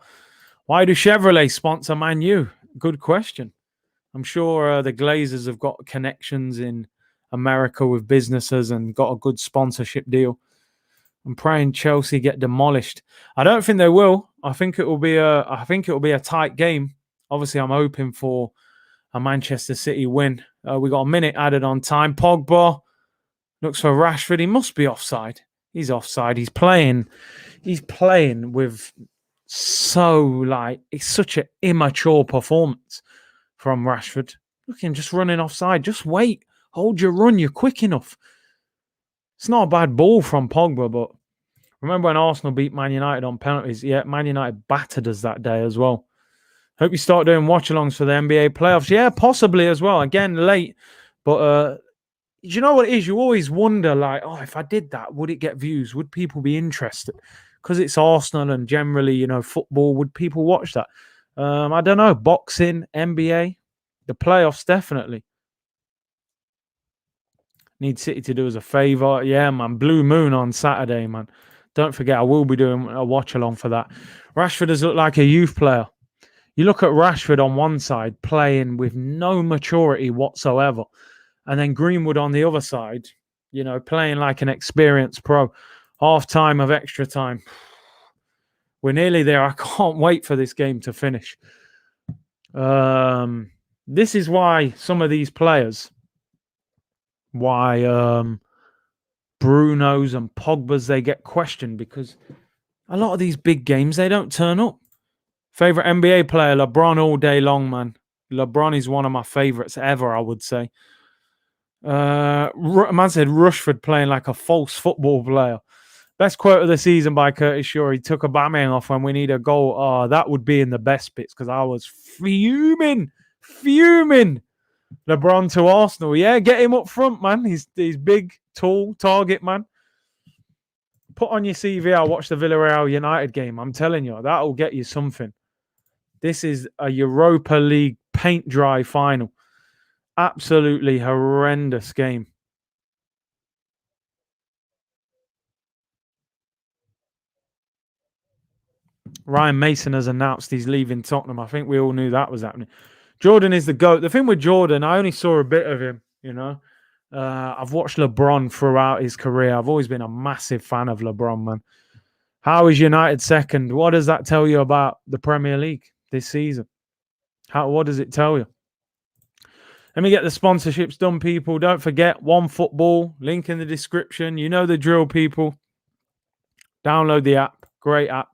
Why do Chevrolet sponsor Man U? Good question. I'm sure the Glazers have got connections in America with businesses and got a good sponsorship deal. I'm praying Chelsea get demolished. I don't think they will. I think it will be a tight game. Obviously, I'm hoping for a Manchester City win. We got a minute added on time. Pogba looks for Rashford. He must be offside. He's offside. He's playing with it's such an immature performance from Rashford. Look at him just running offside. Just wait. Hold your run. You're quick enough. It's not a bad ball from Pogba, but remember when Arsenal beat Man United on penalties? Yeah, Man United battered us that day as well. Hope you start doing watch-alongs for the NBA playoffs. Yeah, possibly as well. Again, late. But you know what it is? You always wonder, if I did that, would it get views? Would people be interested? because it's Arsenal and generally, football, would people watch that? I don't know. Boxing, NBA, the playoffs, definitely. Need City to do us a favour. Yeah, man. Blue Moon on Saturday, man. Don't forget, I will be doing a watch along for that. Rashford has looked like a youth player. You look at Rashford on one side playing with no maturity whatsoever. And then Greenwood on the other side, playing like an experienced pro. Half time of extra time. We're nearly there. I can't wait for this game to finish. This is why some of these players, Bruno's and Pogba's, they get questioned because a lot of these big games, they don't turn up. Favorite NBA player, LeBron all day long, man. LeBron is one of my favorites ever, I would say. Man said Rashford playing like a false football player. Best quote of the season by Curtis Shaw. He took a Aubameyang off when we need a goal. Oh, that would be in the best bits because I was fuming. LeBron to Arsenal. Yeah, get him up front, man. He's big, tall, target man. Put on your CV, I'll watch the Villarreal United game. I'm telling you, that'll get you something. This is a Europa League paint dry final. Absolutely horrendous game. Ryan Mason has announced he's leaving Tottenham. I think we all knew that was happening. Jordan is the GOAT. The thing with Jordan, I only saw a bit of him, I've watched LeBron throughout his career. I've always been a massive fan of LeBron, man. How is United second? What does that tell you about the Premier League this season? What does it tell you? Let me get the sponsorships done, people. Don't forget, OneFootball, link in the description. You know the drill, people. Download the app. Great app.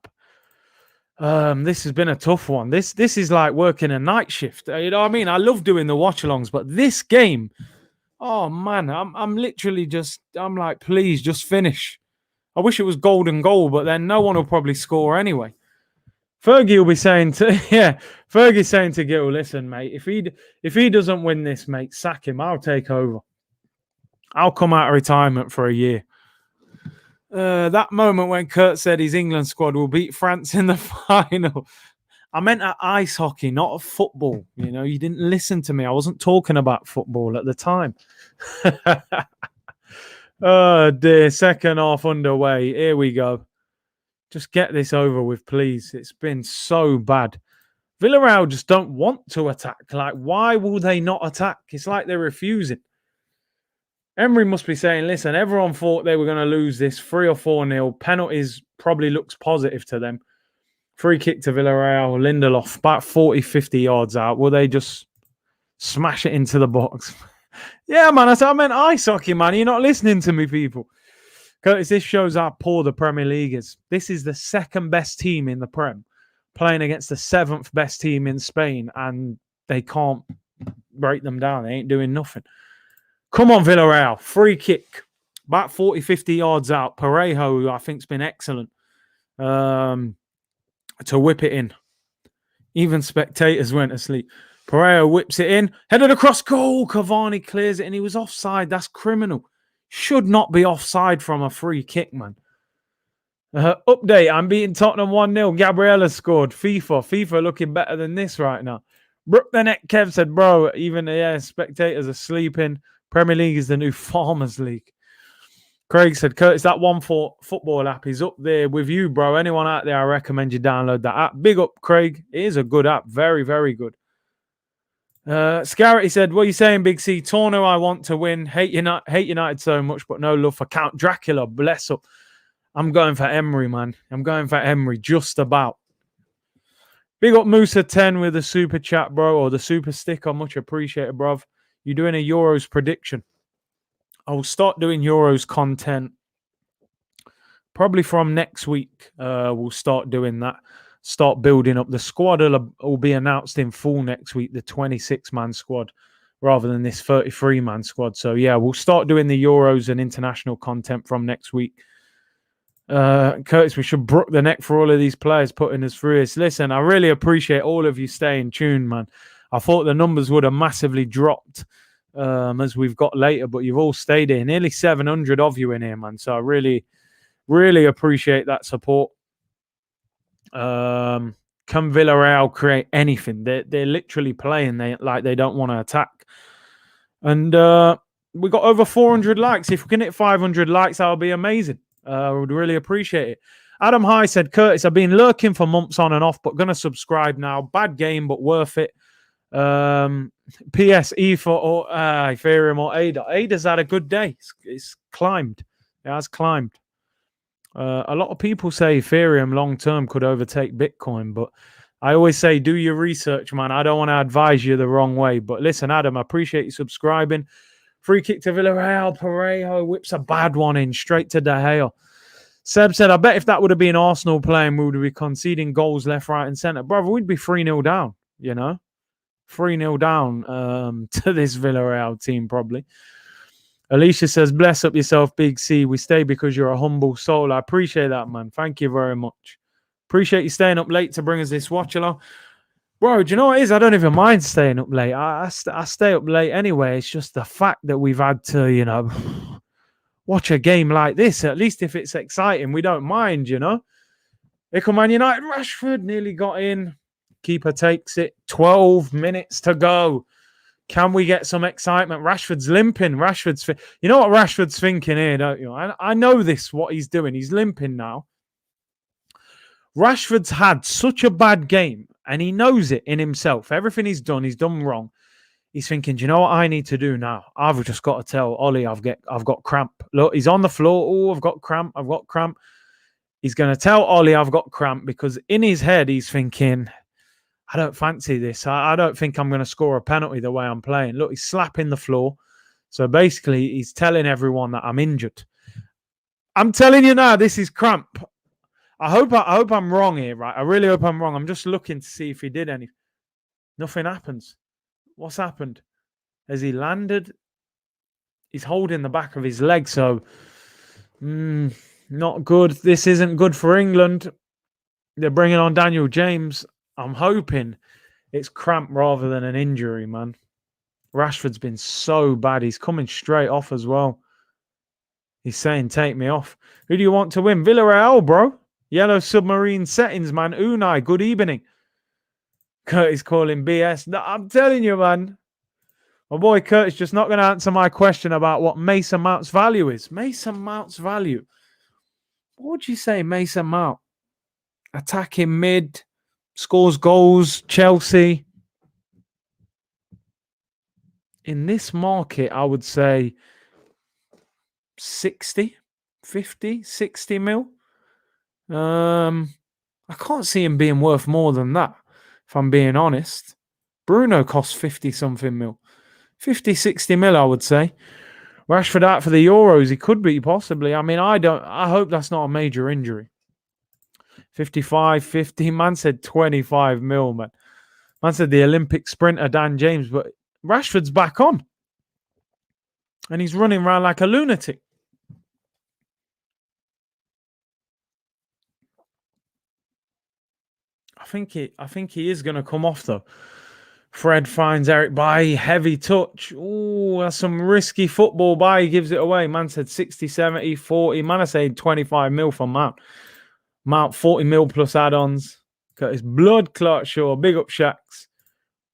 This has been a tough one. This is like working a night shift. You know what I mean? I love doing the watch-alongs, but this game, oh man, I'm literally I'm like, please just finish. I wish it was golden goal, but then no one will probably score anyway. Fergie will be saying Fergie's saying to Gil, listen, mate, if he doesn't win this, mate, sack him. I'll take over. I'll come out of retirement for a year. That moment when Kurt said his England squad will beat France in the final. I meant at ice hockey, not at football. You didn't listen to me. I wasn't talking about football at the time. Oh dear, second half underway. Here we go. Just get this over with, please. It's been so bad. Villarreal just don't want to attack. Like, why will they not attack? It's like they're refusing. Emery must be saying, listen, everyone thought they were going to lose this 3 or 4-0. Penalties probably looks positive to them. Free kick to Villarreal, Lindelof, about 40, 50 yards out. Will they just smash it into the box? Yeah, man, I meant ice hockey, man. You're not listening to me, people. Curtis, this shows how poor the Premier League is. This is the second best team in the Prem, playing against the 7th best team in Spain, and they can't break them down. They ain't doing nothing. Come on, Villarreal. Free kick. About 40, 50 yards out. Parejo, who I think has been excellent, to whip it in. Even spectators went to sleep. Parejo whips it in. Headed across goal. Cavani clears it, and he was offside. That's criminal. Should not be offside from a free kick, man. Update. I'm beating Tottenham 1-0. Gabriella scored. FIFA looking better than this right now. Brook the Neck Kev said, bro, even spectators are sleeping. Premier League is the new Farmers League. Craig said, Curtis, that OneFootball app is up there with you, bro. Anyone out there, I recommend you download that app. Big up, Craig. It is a good app. Very, very good. Scarrett said, what are you saying, Big C? Torno, I want to win. Hate United so much, but no love for Count Dracula. Bless up. I'm going for Emery, man. I'm going for Emery, just about. Big up Musa 10 with the super chat, bro, or the super sticker. Much appreciated, bro. You're doing a Euros prediction. I will start doing Euros content probably from next week. We'll start doing that. Start building up. The squad will be announced in full next week, the 26-man squad, rather than this 33-man squad. So, yeah, we'll start doing the Euros and international content from next week. Curtis, we should brook the neck for all of these players putting us through this. Listen, I really appreciate all of you staying tuned, man. I thought the numbers would have massively dropped as we've got later, but you've all stayed here. Nearly 700 of you in here, man. So I really, really appreciate that support. Can Villarreal create anything? They're literally playing they don't want to attack. And we got over 400 likes. If we can hit 500 likes, that would be amazing. I would really appreciate it. Adam High said, Curtis, I've been lurking for months on and off, but going to subscribe now. Bad game, but worth it. PSE for Ethereum or ADA. ADA's had a good day. It's climbed. It has climbed. A lot of people say Ethereum long term could overtake Bitcoin, but I always say do your research, man. I don't want to advise you the wrong way. But listen, Adam, I appreciate you subscribing. Free kick to Villarreal. Parejo whips a bad one in straight to De Gea. Seb said, I bet if that would have been Arsenal playing, we would be conceding goals left, right, and centre. Brother, we'd be 3-0 down, 3-0 down to this Villarreal team, probably. Alicia says, bless up yourself, Big C. We stay because you're a humble soul. I appreciate that, man. Thank you very much. Appreciate you staying up late to bring us this watch along. Bro, do you know what it is? I don't even mind staying up late. I stay up late anyway. It's just the fact that we've had to, watch a game like this. At least if it's exciting, we don't mind, Here come Man United. Rashford nearly got in. Keeper takes it. 12 minutes to go. Can we get some excitement? Rashford's limping. You know what Rashford's thinking here, don't you? I know this, what he's doing. He's limping now. Rashford's had such a bad game, and he knows it in himself. Everything he's done wrong. He's thinking, do you know what I need to do now? I've just got to tell Ollie I've got cramp. Look, he's on the floor. Oh, I've got cramp. He's going to tell Ollie I've got cramp because in his head he's thinking, I don't fancy this. I don't think I'm going to score a penalty the way I'm playing. Look, he's slapping the floor. So basically, he's telling everyone that I'm injured. I'm telling you now, this is cramp. I hope I'm wrong here, right? I really hope I'm wrong. I'm just looking to see if he did anything. Nothing happens. What's happened? Has he landed? He's holding the back of his leg, so not good. This isn't good for England. They're bringing on Daniel James. I'm hoping it's cramp rather than an injury, man. Rashford's been so bad. He's coming straight off as well. He's saying, take me off. Who do you want to win? Villarreal, bro. Yellow submarine settings, man. Unai, good evening. Curtis calling BS. No, I'm telling you, man. My boy Curtis just not going to answer my question about what Mason Mount's value is. Mason Mount's value. What would you say Mason Mount? Attacking mid, scores goals, Chelsea. In this market, I would say 60, 50, 60 mil. I can't see him being worth more than that, if I'm being honest. Bruno costs 50-something mil. 50, 60 mil, I would say. Rashford out for the Euros. He could be, possibly. I mean, I hope that's not a major injury. 55, 50. Man said 25 mil, man. Man said the Olympic sprinter, Dan James. But Rashford's back on. And he's running around like a lunatic. I think he is going to come off, though. Fred finds Eric Bailly, heavy touch. Oh, that's some risky football. Bailly gives it away. Man said 60, 70, 40. Man, I said 25 mil from Mount. Mount 40 mil plus add-ons. Got his blood clot Shaw. Big up Shacks.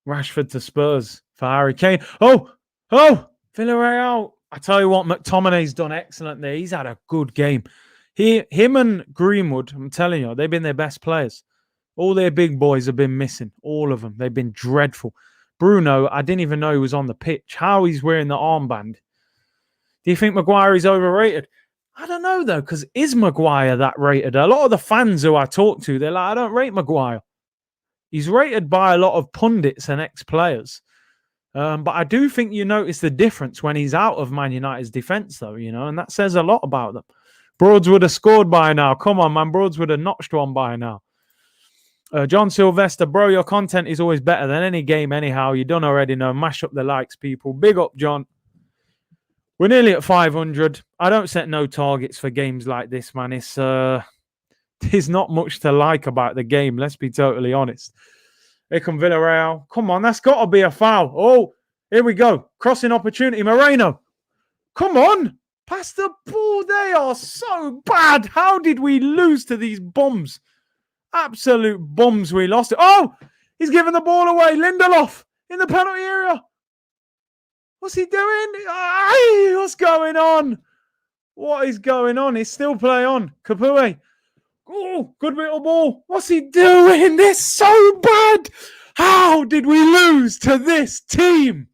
Rashford to Spurs for Harry Kane. Oh, Villarreal. I tell you what, McTominay's done excellent there. He's had a good game. Him and Greenwood, I'm telling you, they've been their best players. All their big boys have been missing. All of them. They've been dreadful. Bruno, I didn't even know he was on the pitch. How he's wearing the armband. Do you think Maguire is overrated? I don't know, though, because is Maguire that rated? A lot of the fans who I talk to, they're like, I don't rate Maguire. He's rated by a lot of pundits and ex-players. But I do think you notice the difference when he's out of Man United's defence, though, and that says a lot about them. Broads would have scored by now. Come on, man. Broads would have notched one by now. John Sylvester, bro, your content is always better than any game anyhow. You don't already know. Mash up the likes, people. Big up, John. We're nearly at 500. I don't set no targets for games like this, man. There's not much to like about the game. Let's be totally honest. Here come Villarreal. Come on, that's got to be a foul. Oh, here we go. Crossing opportunity. Moreno. Come on. Pass the ball. They are so bad. How did we lose to these bums? Absolute bums we lost it. Oh, he's giving the ball away. Lindelof in the penalty area. What's he doing? Aye, what's going on? What is going on? He's still play on. Capoue. Oh, good little ball. What's he doing? This so bad. How did we lose to this team?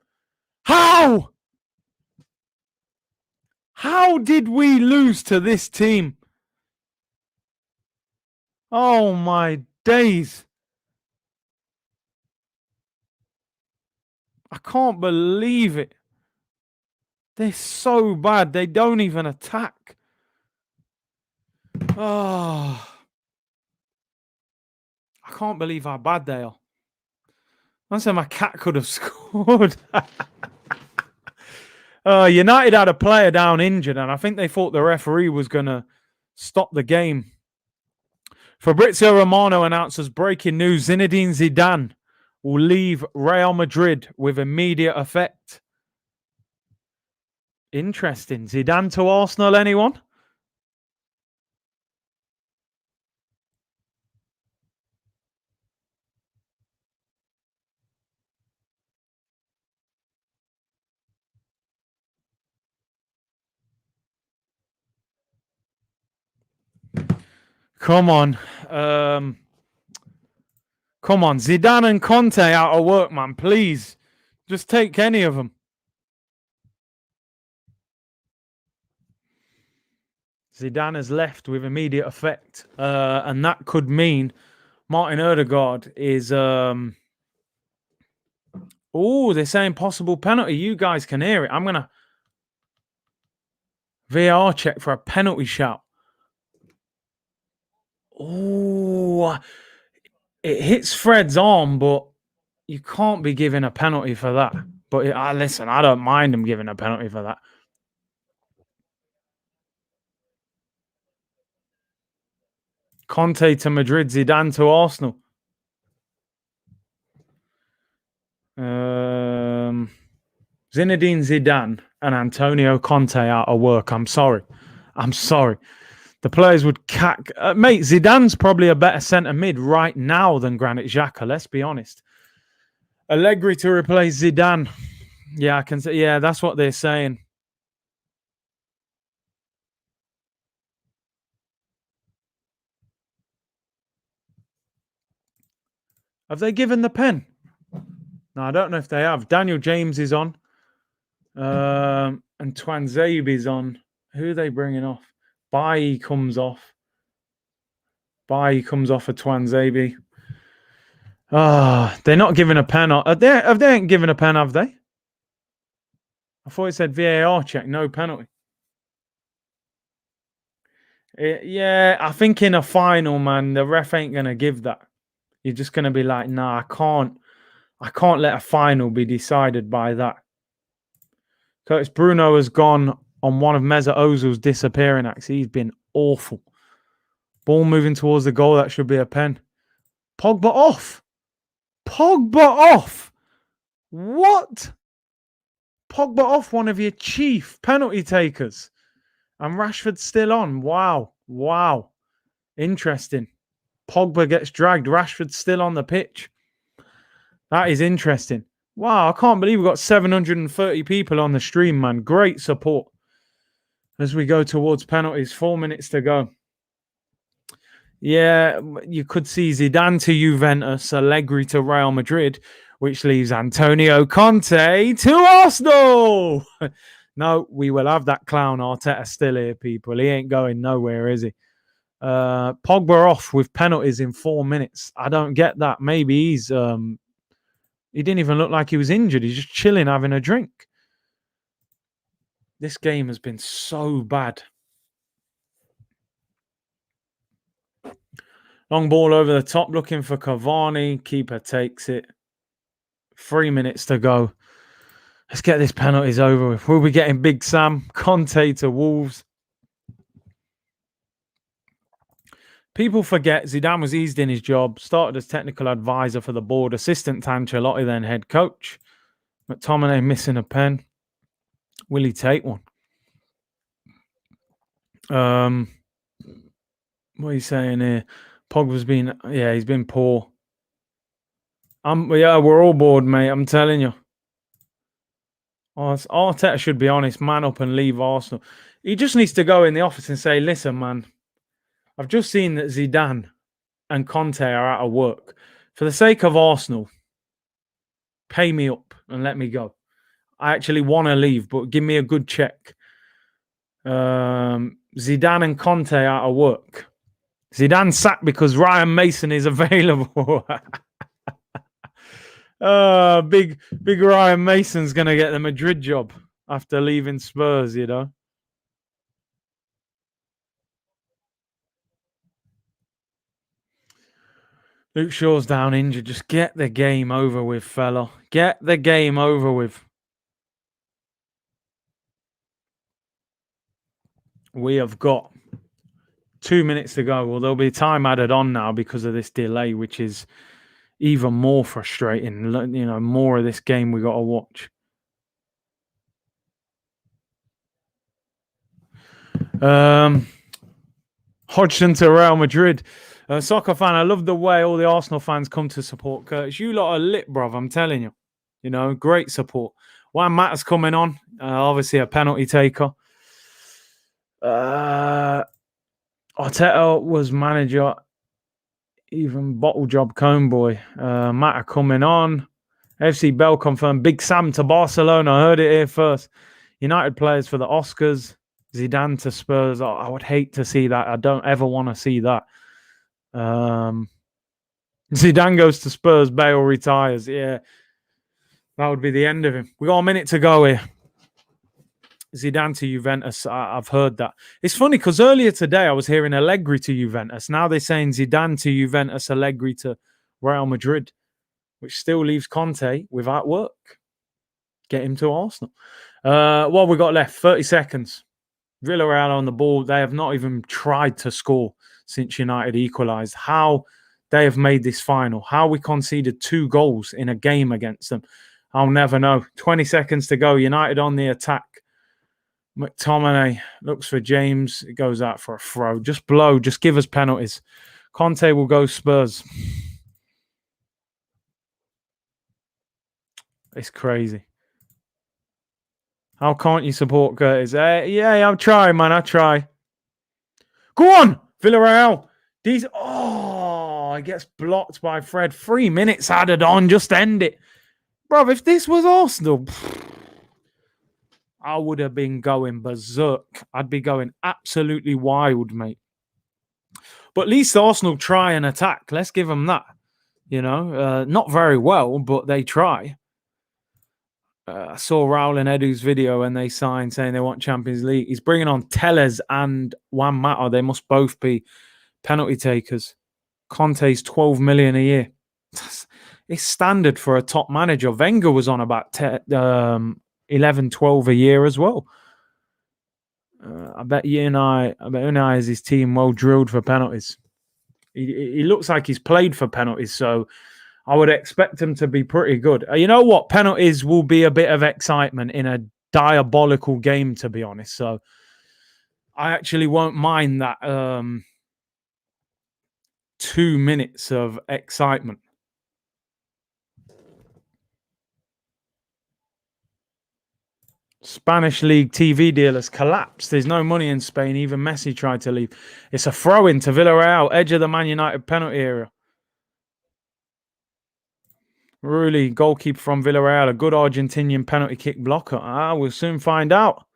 How? How did we lose to this team? Oh my days. I can't believe it. They're so bad. They don't even attack. Oh. I can't believe how bad they are. I said my cat could have scored. United had a player down injured, and I think they thought the referee was going to stop the game. Fabrizio Romano announces breaking news. Zinedine Zidane will leave Real Madrid with immediate effect. Interesting. Zidane to Arsenal, anyone? Come on. Come on. Zidane and Conte out of work, man. Please. Just take any of them. Zidane has left with immediate effect. And that could mean Martin Odegaard is... Oh, they're saying possible penalty. You guys can hear it. I'm going to... VAR check for a penalty shout. Oh, it hits Fred's arm, but you can't be giving a penalty for that. But listen, I don't mind him giving a penalty for that. Conte to Madrid, Zidane to Arsenal. Zinedine Zidane and Antonio Conte out of work. I'm sorry. The players would cack. Mate, Zidane's probably a better centre mid right now than Granit Xhaka, let's be honest. Allegri to replace Zidane. Yeah, I can say. Yeah, that's what they're saying. Have they given the pen? No, I don't know if they have. Daniel James is on. And Twanzebe on. Who are they bringing off? Bailly comes off. Bailly comes off of Twanzebe. They're not giving a pen. They ain't given a pen, have they? I thought it said VAR check, no penalty. Yeah, I think in a final, man, the ref ain't going to give that. You're just going to be like, nah, I can't let a final be decided by that. Curtis Bruno has gone on one of Mesut Ozil's disappearing acts. He's been awful. Ball moving towards the goal. That should be a pen. Pogba off. What? Pogba off, one of your chief penalty takers. And Rashford's still on. Wow. Interesting. Pogba gets dragged. Rashford's still on the pitch. That is interesting. Wow, I can't believe we've got 730 people on the stream, man. Great support as we go towards penalties. 4 minutes to go. Yeah, you could see Zidane to Juventus, Allegri to Real Madrid, which leaves Antonio Conte to Arsenal. No, we will have that clown Arteta still here, people. He ain't going nowhere, is he? Pogba off with penalties in 4 minutes. I don't get that. Maybe he's... he didn't even look like he was injured. He's just chilling, having a drink. This game has been so bad. Long ball over the top, looking for Cavani. Keeper takes it. 3 minutes to go. Let's get this penalties over with. We'll be getting Big Sam. Conte to Wolves. People forget Zidane was eased in his job, started as technical advisor for the board, assistant to Ancelotti, then head coach. McTominay missing a pen. Will he take one? What are you saying here? Pogba's been, he's been poor. We're all bored, mate. I'm telling you. Arteta should be honest, man up and leave Arsenal. He just needs to go in the office and say, listen, man, I've just seen that Zidane and Conte are out of work. For the sake of Arsenal, pay me up and let me go. I actually want to leave, but give me a good check. Zidane and Conte out of work. Zidane sacked because Ryan Mason is available. Big Ryan Mason's going to get the Madrid job after leaving Spurs, you know. Luke Shaw's down injured. Just get the game over with, fella. Get the game over with. We have got 2 minutes to go. Well, there'll be time added on now because of this delay, which is even more frustrating. You know, more of this game we got to watch. Hodgson to Real Madrid. Soccer fan, I love the way all the Arsenal fans come to support Curtis. You lot are lit, bruv, I'm telling you. You know, great support. Juan Mata's coming on. Obviously a penalty taker. Arteta was manager. Even bottle job cone boy. Mata coming on. FC Bell confirmed. Big Sam to Barcelona. I heard it here first. United players for the Oscars. Zidane to Spurs. I would hate to see that. I don't ever want to see that. Zidane goes to Spurs. Bale retires. Yeah, that would be the end of him. We got a minute to go here. Zidane to Juventus. I've heard that. It's funny because earlier today I was hearing Allegri to Juventus. Now they're saying Zidane to Juventus, Allegri to Real Madrid, which still leaves Conte without work. Get him to Arsenal. What we got left? 30 seconds. Villarreal on the ball. They have not even tried to score since United equalised. How they have made this final. How we conceded 2 goals in a game against them. I'll never know. 20 seconds to go. United on the attack. McTominay looks for James. It goes out for a throw. Just blow. Just give us penalties. Conte will go Spurs. It's crazy. How can't you support Curtis? Yeah, I'll try, man. I'll try. Go on, Villarreal. It gets blocked by Fred. 3 minutes added on. Just end it. Bro, if this was Arsenal, I would have been going berserk. I'd be going absolutely wild, mate. But at least Arsenal try and attack. Let's give them that. You know, not very well, but they try. I saw Raul and Edu's video and they signed saying they want Champions League. He's bringing on Tellez and Juan Mata. They must both be penalty takers. Conte's 12 million a year. It's standard for a top manager. Wenger was on about 11, 12 a year as well. I bet Unai is his team well drilled for penalties. He looks like he's played for penalties, so I would expect him to be pretty good. You know what? Penalties will be a bit of excitement in a diabolical game, to be honest. So I actually won't mind that 2 minutes of excitement. Spanish League TV deal has collapsed. There's no money in Spain. Even Messi tried to leave. It's a throw-in to Villarreal, edge of the Man United penalty area. Rulli, goalkeeper from Villarreal, a good Argentinian penalty kick blocker. We'll soon find out.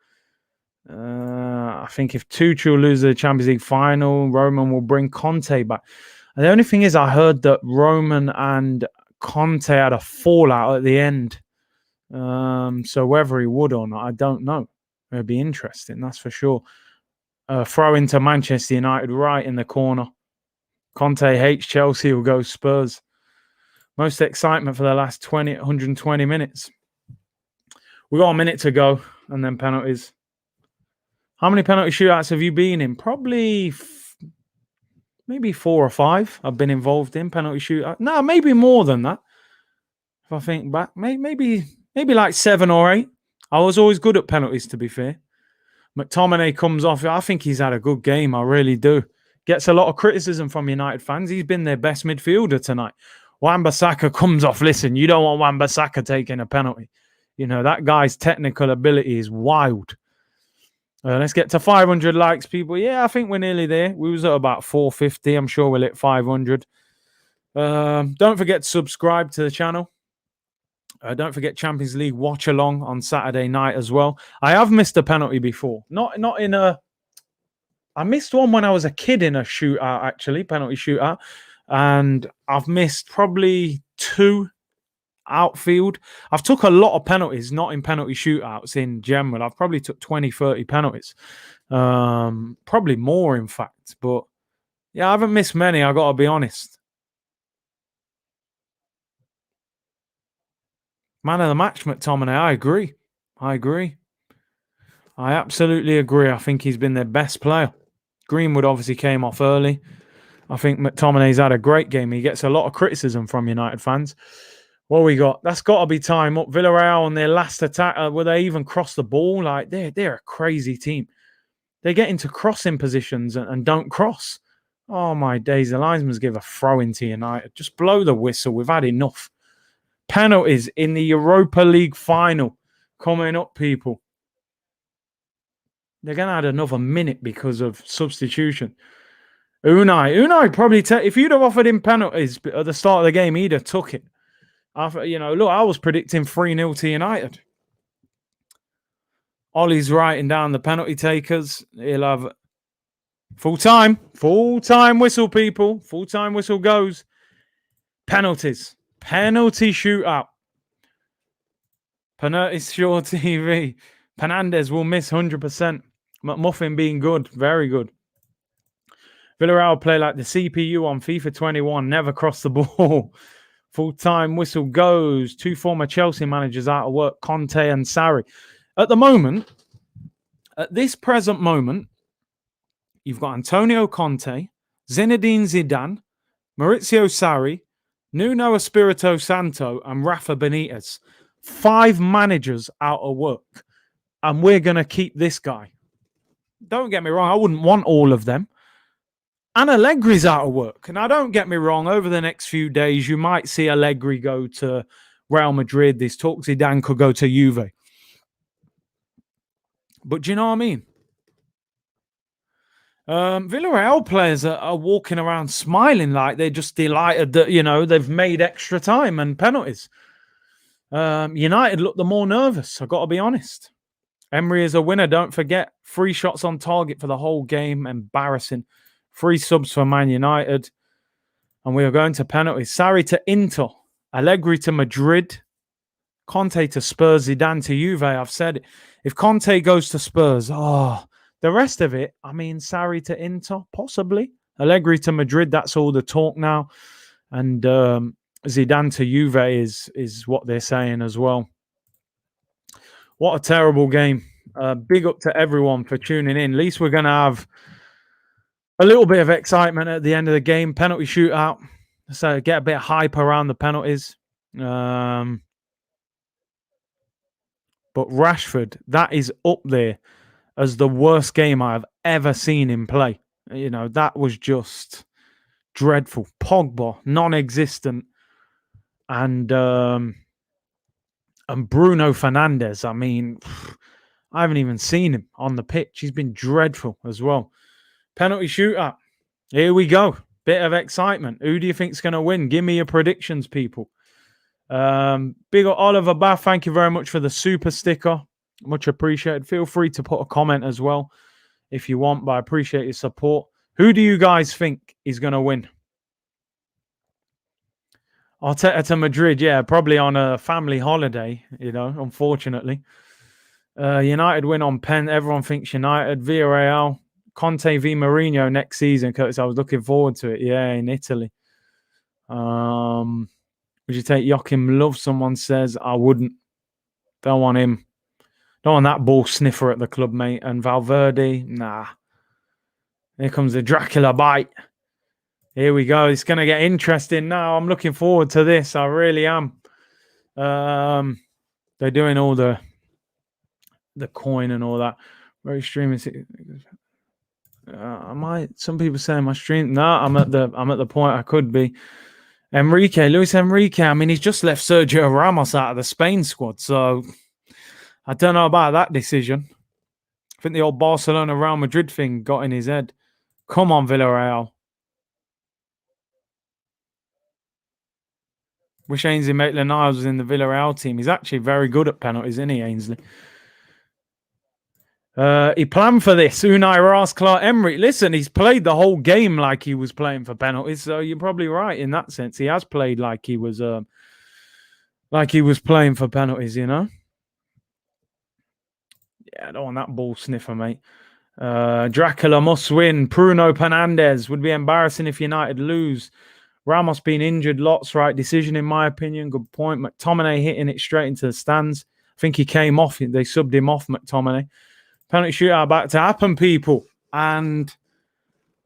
I think if Tuchel loses the Champions League final, Roman will bring Conte back. And the only thing is, I heard that Roman and Conte had a fallout at the end. So whether he would or not, I don't know. It'd be interesting, that's for sure. Throw into Manchester United right in the corner. Conte hates Chelsea, will go Spurs. Most excitement for the last 120 minutes. We got a minute to go, and then penalties. How many penalty shootouts have you been in? Probably maybe 4 or 5 I've been involved in penalty shootout. No, maybe more than that. If I think back, maybe like 7 or 8. I was always good at penalties, to be fair. McTominay comes off. I think he's had a good game. I really do. Gets a lot of criticism from United fans. He's been their best midfielder tonight. Wan-Bissaka comes off. Listen, you don't want Wan-Bissaka taking a penalty. You know, that guy's technical ability is wild. Let's get to 500 likes, people. Yeah, I think we're nearly there. We was at about 450. I'm sure we'll hit 500. Don't forget to subscribe to the channel. Don't forget Champions League watch-along on Saturday night as well. I have missed a penalty before. Not in a... I missed one when I was a kid in a shootout, actually, penalty shootout. And I've missed probably 2 outfield. I've took a lot of penalties, not in penalty shootouts in general. I've probably took 20, 30 penalties. Probably more, in fact. But, yeah, I haven't missed many, I got to be honest. Man of the match, McTominay. I agree. I absolutely agree. I think he's been their best player. Greenwood obviously came off early. I think McTominay's had a great game. He gets a lot of criticism from United fans. What we got? That's got to be time up. Villarreal on their last attack, where they even cross the ball. Like they're a crazy team. They get into crossing positions and don't cross. Oh my days! The linesmen give a throw into United. Just blow the whistle. We've had enough. Penalties in the Europa League final coming up, people. They're going to add another minute because of substitution. Unai probably, if you'd have offered him penalties at the start of the game, he'd have took it. Look, I was predicting 3-0 to United. Ollie's writing down the penalty takers. He'll have full time whistle, people. Full time whistle goes. Penalties. Penalty shootout. Penalty short TV. Fernandez will miss 100%. McMuffin being good. Very good. Villarreal play like the CPU on FIFA 21. Never cross the ball. Full-time whistle goes. 2 former Chelsea managers out of work. Conte and Sarri. At the moment, at this present moment, you've got Antonio Conte, Zinedine Zidane, Maurizio Sarri, Nuno Espirito Santo, and Rafa Benitez. 5 managers out of work. And we're going to keep this guy. Don't get me wrong, I wouldn't want all of them. And Allegri's out of work. Now, don't get me wrong, over the next few days, you might see Allegri go to Real Madrid. This talk Zidane could go to Juve. But do you know what I mean? Villarreal players are walking around smiling like they're just delighted that, they've made extra time and penalties. United look the more nervous, I've got to be honest. Emery is a winner, don't forget. 3 shots on target for the whole game. Embarrassing. 3 subs for Man United. And we are going to penalties. Sarri to Inter. Allegri to Madrid. Conte to Spurs. Zidane to Juve. I've said it. If Conte goes to Spurs, the rest of it, Sarri to Inter, possibly. Allegri to Madrid, that's all the talk now. And Zidane to Juve is what they're saying as well. What a terrible game. Big up to everyone for tuning in. At least we're going to have a little bit of excitement at the end of the game. Penalty shootout. So get a bit of hype around the penalties. But Rashford, that is up there as the worst game I've ever seen him play. That was just dreadful. Pogba, non-existent. And Bruno Fernandes, I haven't even seen him on the pitch. He's been dreadful as well. Penalty shootout. Here we go. Bit of excitement. Who do you think's going to win? Give me your predictions, people. Big Oliver Bath, thank you very much for the super sticker. Much appreciated. Feel free to put a comment as well if you want, but I appreciate your support. Who do you guys think is going to win? Arteta to Madrid, yeah, probably on a family holiday, unfortunately. United win on pen. Everyone thinks United. Villarreal. Conte v Mourinho next season, Curtis. I was looking forward to it. Yeah, in Italy. Would you take Joachim Love? Someone says. I wouldn't. Don't want him. Don't want that ball sniffer at the club, mate. And Valverde, nah. Here comes the Dracula bite. Here we go. It's going to get interesting now. I'm looking forward to this. I really am. They're doing all the coin and all that. Very streaming. I might. Some people say my stream. No, I'm at the point I could be. Luis Enrique. I mean, he's just left Sergio Ramos out of the Spain squad, so I don't know about that decision. I think the old Barcelona Real Madrid thing got in his head. Come on, Villarreal. Wish Ainsley Maitland-Niles was in the Villarreal team. He's actually very good at penalties, isn't he, Ainsley? He planned for this. Unai asked Clark Emery. Listen, he's played the whole game like he was playing for penalties. So you're probably right in that sense. He has played like he was playing for penalties. Yeah, I don't want that ball sniffer, mate. Dracula must win. Bruno Fernandes would be embarrassing if United lose. Ramos being injured, lots right decision in my opinion. Good point. McTominay hitting it straight into the stands. I think he came off. They subbed him off, McTominay. Penalty shootout about to happen, people. And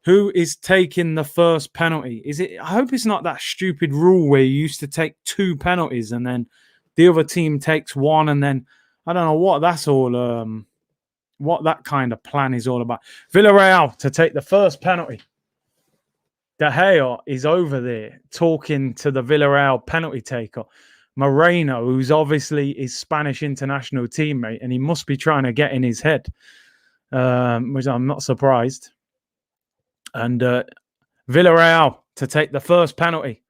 who is taking the first penalty? Is it? I hope it's not that stupid rule where you used to take 2 penalties and then the other team takes 1, and then I don't know what that's all. What that kind of plan is all about. Villarreal to take the first penalty. De Gea is over there talking to the Villarreal penalty taker, Moreno, who's obviously his Spanish international teammate, and he must be trying to get in his head, which I'm not surprised. And Villarreal to take the first penalty.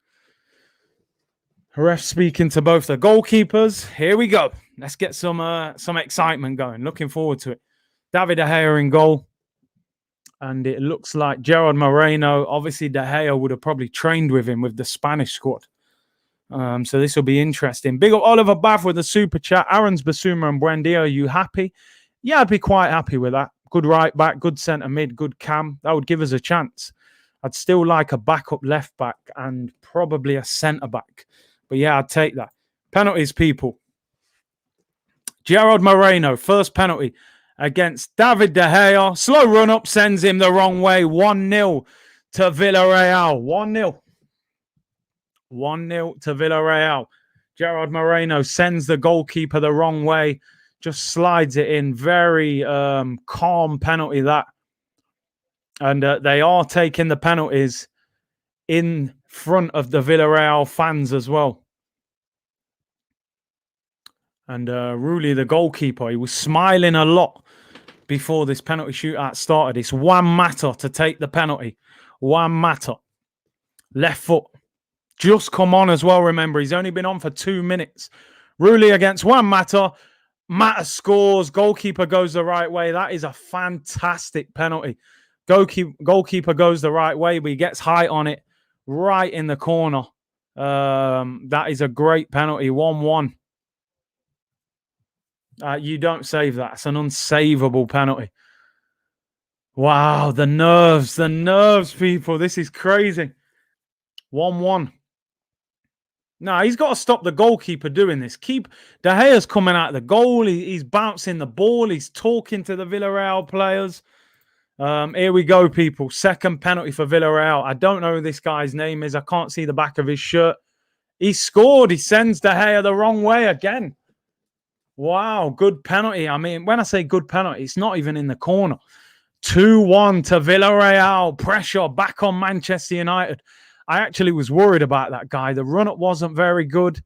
Ref speaking to both the goalkeepers. Here we go. Let's get some excitement going. Looking forward to it. David De Gea in goal. And it looks like Gerard Moreno. Obviously, De Gea would have probably trained with him with the Spanish squad. So this will be interesting. Big up Oliver Bath with the super chat. Aaron's Basuma and Buendia, are you happy? Yeah, I'd be quite happy with that. Good right back, good centre mid, good cam. That would give us a chance. I'd still like a backup left back and probably a centre back. But yeah, I'd take that. Penalties, people. Gerard Moreno, first penalty against David De Gea. Slow run up sends him the wrong way. 1-0 to Villarreal. 1-0. 1-0 to Villarreal. Gerard Moreno sends the goalkeeper the wrong way. Just slides it in. Very calm penalty, that. And they are taking the penalties in front of the Villarreal fans as well. And Rulli, the goalkeeper, he was smiling a lot before this penalty shootout started. It's Juan Mata to take the penalty. Juan Mata. Left foot. Just come on as well, remember. He's only been on for 2 minutes. Rulli against Juan Mata. Mata scores. Goalkeeper goes the right way. That is a fantastic penalty. Goalkeeper goes the right way, but he gets height on it right in the corner. That is a great penalty. 1-1. You don't save that. It's an unsavable penalty. Wow, the nerves, people. This is crazy. 1-1. No, he's got to stop the goalkeeper doing this. De Gea's coming out of the goal. He's bouncing the ball. He's talking to the Villarreal players. Here we go, people. Second penalty for Villarreal. I don't know who this guy's name is. I can't see the back of his shirt. He scored. He sends De Gea the wrong way again. Wow, good penalty. I mean, when I say good penalty, it's not even in the corner. 2-1 to Villarreal. Pressure back on Manchester United. I actually was worried about that guy. The run-up wasn't very good.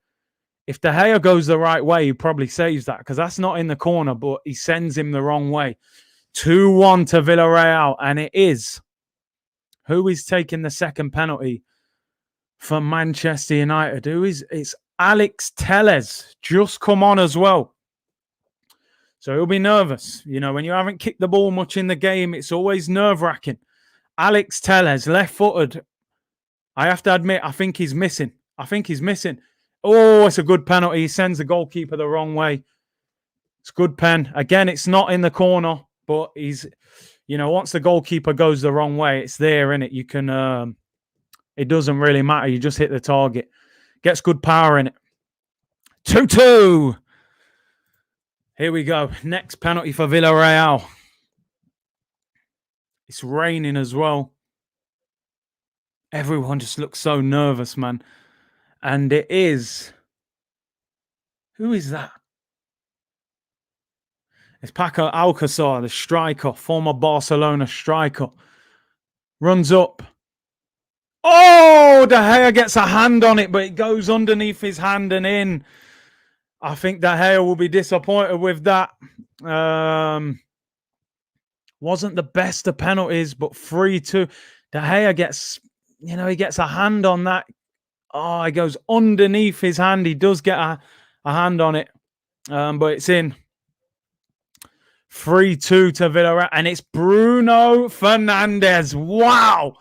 If De Gea goes the right way, he probably saves that because that's not in the corner, but he sends him the wrong way. 2-1 to Villarreal, and it is. Who is taking the second penalty for Manchester United? It's Alex Telles. Just come on as well. So he'll be nervous. You know, when you haven't kicked the ball much in the game, it's always nerve-wracking. Alex Telles, left-footed. I have to admit, I think he's missing. Oh, it's a good penalty. He sends the goalkeeper the wrong way. It's good pen. Again, it's not in the corner, but once the goalkeeper goes the wrong way, it's there, innit? You can, it doesn't really matter. You just hit the target. Gets good power in it. 2-2. Here we go. Next penalty for Villarreal. It's raining as well. Everyone just looks so nervous, man. And it is... Who is that? It's Paco Alcácer, the striker, former Barcelona striker. Runs up. Oh, De Gea gets a hand on it, but it goes underneath his hand and in. I think De Gea will be disappointed with that. Wasn't the best of penalties, but 3-2. De Gea gets, he gets a hand on that. Oh, it goes underneath his hand. He does get a hand on it, but it's in. 3-2 to Villarreal, and it's Bruno Fernandes. Wow.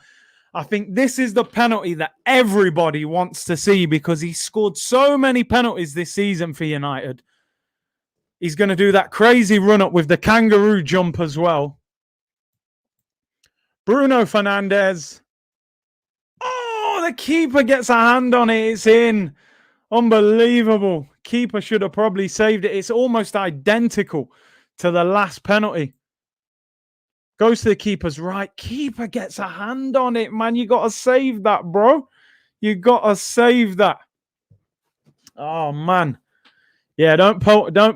I think this is the penalty that everybody wants to see because he scored so many penalties this season for United. He's going to do that crazy run-up with the kangaroo jump as well. Bruno Fernandes. Oh, the keeper gets a hand on it. It's in. Unbelievable. Keeper should have probably saved it. It's almost identical to the last penalty. Goes to the keeper's right. Keeper gets a hand on it, man. You got to save that, bro. You got to save that. Oh, man. Yeah, don't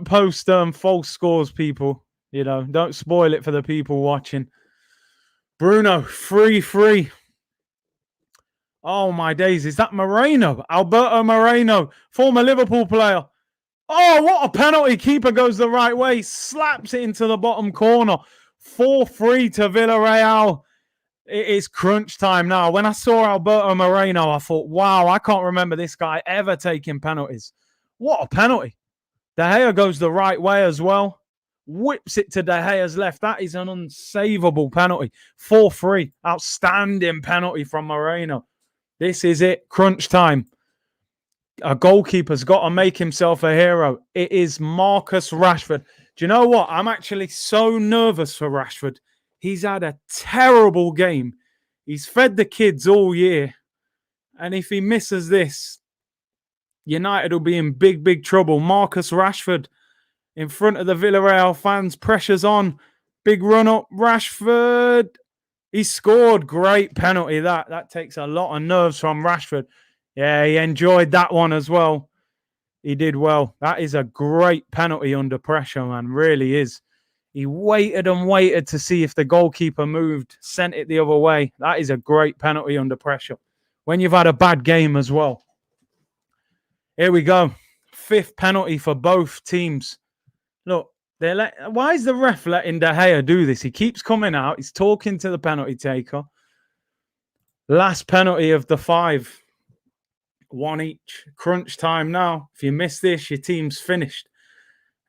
post false scores, people. Don't spoil it for the people watching. Bruno, 3-3. Oh, my days. Is that Moreno? Alberto Moreno, former Liverpool player. Oh, what a penalty. Keeper goes the right way. Slaps it into the bottom corner. 4-3 to Villarreal. It is crunch time now. When I saw Alberto Moreno, I thought, wow, I can't remember this guy ever taking penalties. What a penalty. De Gea goes the right way as well. Whips it to De Gea's left. That is an unsavable penalty. 4-3. Outstanding penalty from Moreno. This is it. Crunch time. A goalkeeper's got to make himself a hero. It is Marcus Rashford. Do you know what? I'm actually so nervous for Rashford. He's had a terrible game. He's fed the kids all year. And if he misses this, United will be in big, big trouble. Marcus Rashford in front of the Villarreal fans. Pressure's on. Big run up. Rashford. He scored. Great penalty. That takes a lot of nerves from Rashford. Yeah, he enjoyed that one as well. He did well. That is a great penalty under pressure, man. Really is. He waited and waited to see if the goalkeeper moved, sent it the other way. That is a great penalty under pressure. When you've had a bad game as well. Here we go. 5th penalty for both teams. Look, why is the ref letting De Gea do this? He keeps coming out. He's talking to the penalty taker. Last penalty of the 5. 1 each. Crunch time now. If you miss this, your team's finished.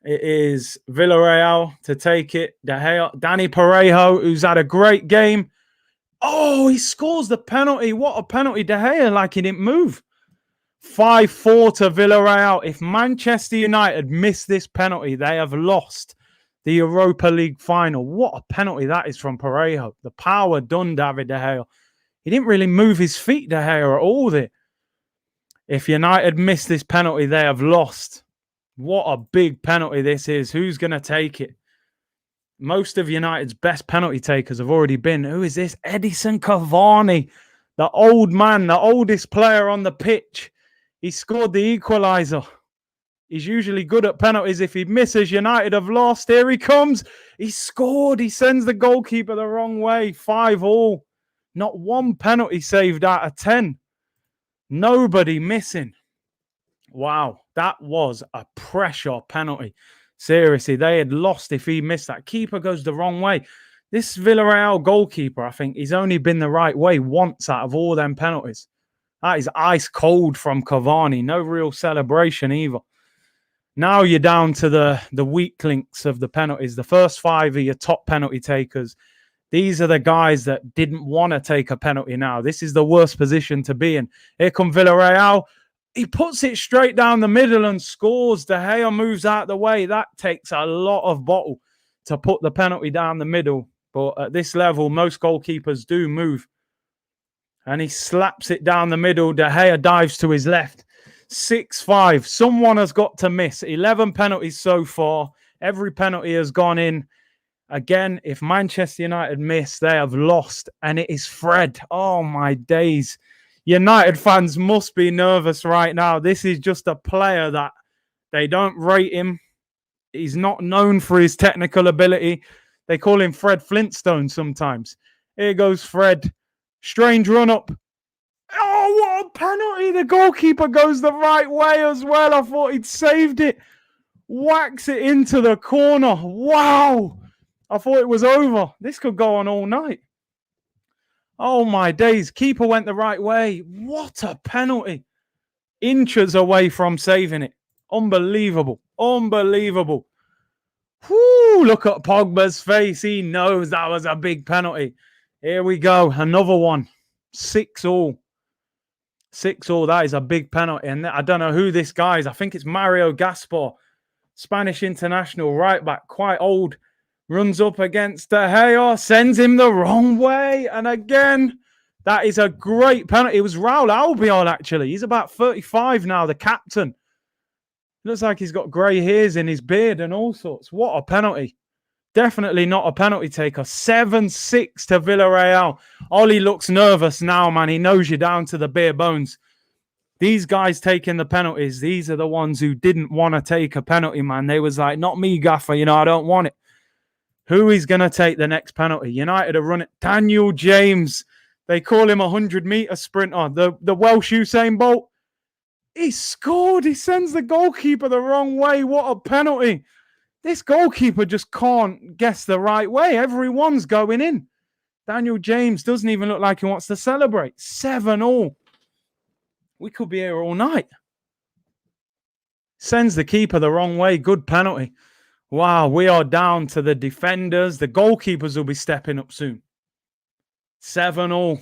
It is Villarreal to take it. De Gea, Danny Parejo, who's had a great game. Oh, he scores the penalty. What a penalty. De Gea, like he didn't move. 5-4 to Villarreal. If Manchester United miss this penalty, they have lost the Europa League final. What a penalty that is from Parejo. The power done David De Gea. He didn't really move his feet, De Gea, at all there. If United miss this penalty, they have lost. What a big penalty this is. Who's going to take it? Most of United's best penalty takers have already been. Who is this? Edison Cavani, the old man, the oldest player on the pitch. He scored the equaliser. He's usually good at penalties. If he misses, United have lost. Here he comes. He scored. He sends the goalkeeper the wrong way. 5-5. Not one penalty saved out of 10. Nobody missing. Wow, that was a pressure penalty. Seriously, they had lost if he missed that. Keeper goes the wrong way. This Villarreal goalkeeper, I think, he's only been the right way once out of all them penalties. That is ice cold from Cavani. No real celebration either. Now you're down to the weak links of the penalties. The first 5 are your top penalty takers. These are the guys that didn't want to take a penalty now. This is the worst position to be in. Here come Villarreal. He puts it straight down the middle and scores. De Gea moves out the way. That takes a lot of bottle to put the penalty down the middle. But at this level, most goalkeepers do move. And he slaps it down the middle. De Gea dives to his left. 6-5. Someone has got to miss. 11 penalties so far. Every penalty has gone in. Again, if Manchester United miss, they have lost. And it is Fred. Oh, my days. United fans must be nervous right now. This is just a player that they don't rate him. He's not known for his technical ability. They call him Fred Flintstone sometimes. Here goes Fred. Strange run up. Oh, what a penalty. The goalkeeper goes the right way as well. I thought he'd saved it. Whacks it into the corner. Wow. I thought it was over. This could go on all night. Oh, my days. Keeper went the right way. What a penalty. Inches away from saving it. Unbelievable. Unbelievable. Whoo, look at Pogba's face. He knows that was a big penalty. Here we go. Another one. 6-all. 6-all. That is a big penalty. And I don't know who this guy is. I think it's Mario Gaspar. Spanish international right back. Quite old. Runs up against De Gea. Sends him the wrong way. And again, that is a great penalty. It was Raul Albiol, actually. He's about 35 now, the captain. Looks like he's got grey hairs in his beard and all sorts. What a penalty. Definitely not a penalty taker. 7-6 to Villarreal. Ollie looks nervous now, man. He knows you're down to the bare bones. These guys taking the penalties, these are the ones who didn't want to take a penalty, man. They was like, not me, Gaffer. I don't want it. Who is going to take the next penalty? United have run it. Daniel James. They call him a 100-meter sprinter. The Welsh Usain Bolt. He scored. He sends the goalkeeper the wrong way. What a penalty. This goalkeeper just can't guess the right way. Everyone's going in. Daniel James doesn't even look like he wants to celebrate. 7-all. We could be here all night. Sends the keeper the wrong way. Good penalty. Wow, we are down to the defenders. The goalkeepers will be stepping up soon. 7-all.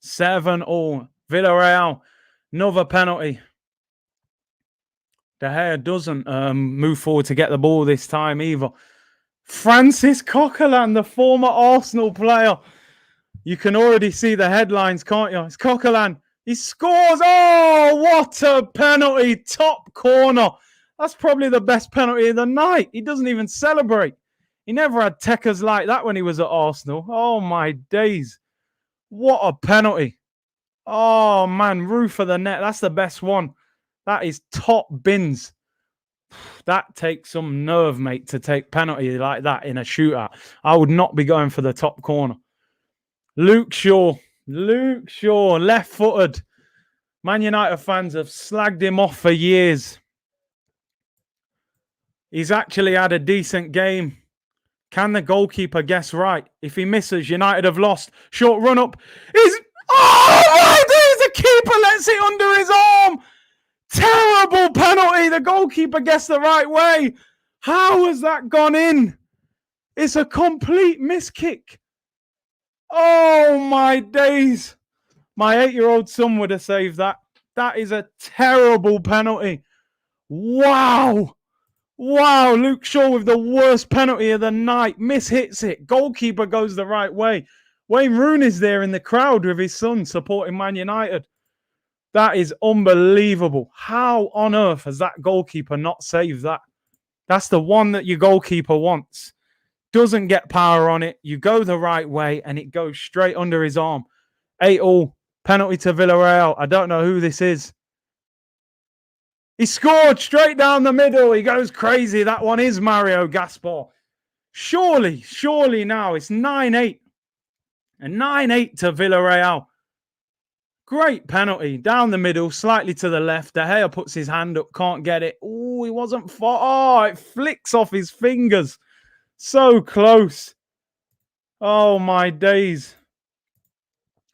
7-all. Villarreal. Another penalty. De Gea doesn't move forward to get the ball this time either. Francis Coquelin, the former Arsenal player. You can already see the headlines, can't you? It's Coquelin. He scores. Oh, what a penalty. Top corner. That's probably the best penalty of the night. He doesn't even celebrate. He never had techers like that when he was at Arsenal. Oh, my days. What a penalty. Oh, man. Roof of the net. That's the best one. That is top bins. That takes some nerve, mate, to take penalty like that in a shootout. I would not be going for the top corner. Luke Shaw, left-footed. Man United fans have slagged him off for years. He's actually had a decent game. Can the goalkeeper guess right? If he misses, United have lost. Short run up. Oh, my days! The keeper lets it under his arm. Terrible penalty. The goalkeeper guessed the right way. How has that gone in? It's a complete miss kick. Oh, my days. My 8-year-old son would have saved that. That is a terrible penalty. Wow. Wow. Luke Shaw with the worst penalty of the night. Mishits it. Goalkeeper goes the right way. Wayne Rooney's there in the crowd with his son supporting Man United. That is unbelievable. How on earth has that goalkeeper not saved that? That's the one that your goalkeeper wants. Doesn't get power on it. You go the right way and it goes straight under his arm. 8-all. Penalty to Villarreal. I don't know who this is. He scored straight down the middle. He goes crazy. That one is Mario Gaspar. Surely now it's 9-8. And 9-8 to Villarreal. Great penalty. Down the middle, slightly to the left. De Gea puts his hand up, can't get it. Oh, he wasn't far. Oh, it flicks off his fingers. So close. Oh, my days.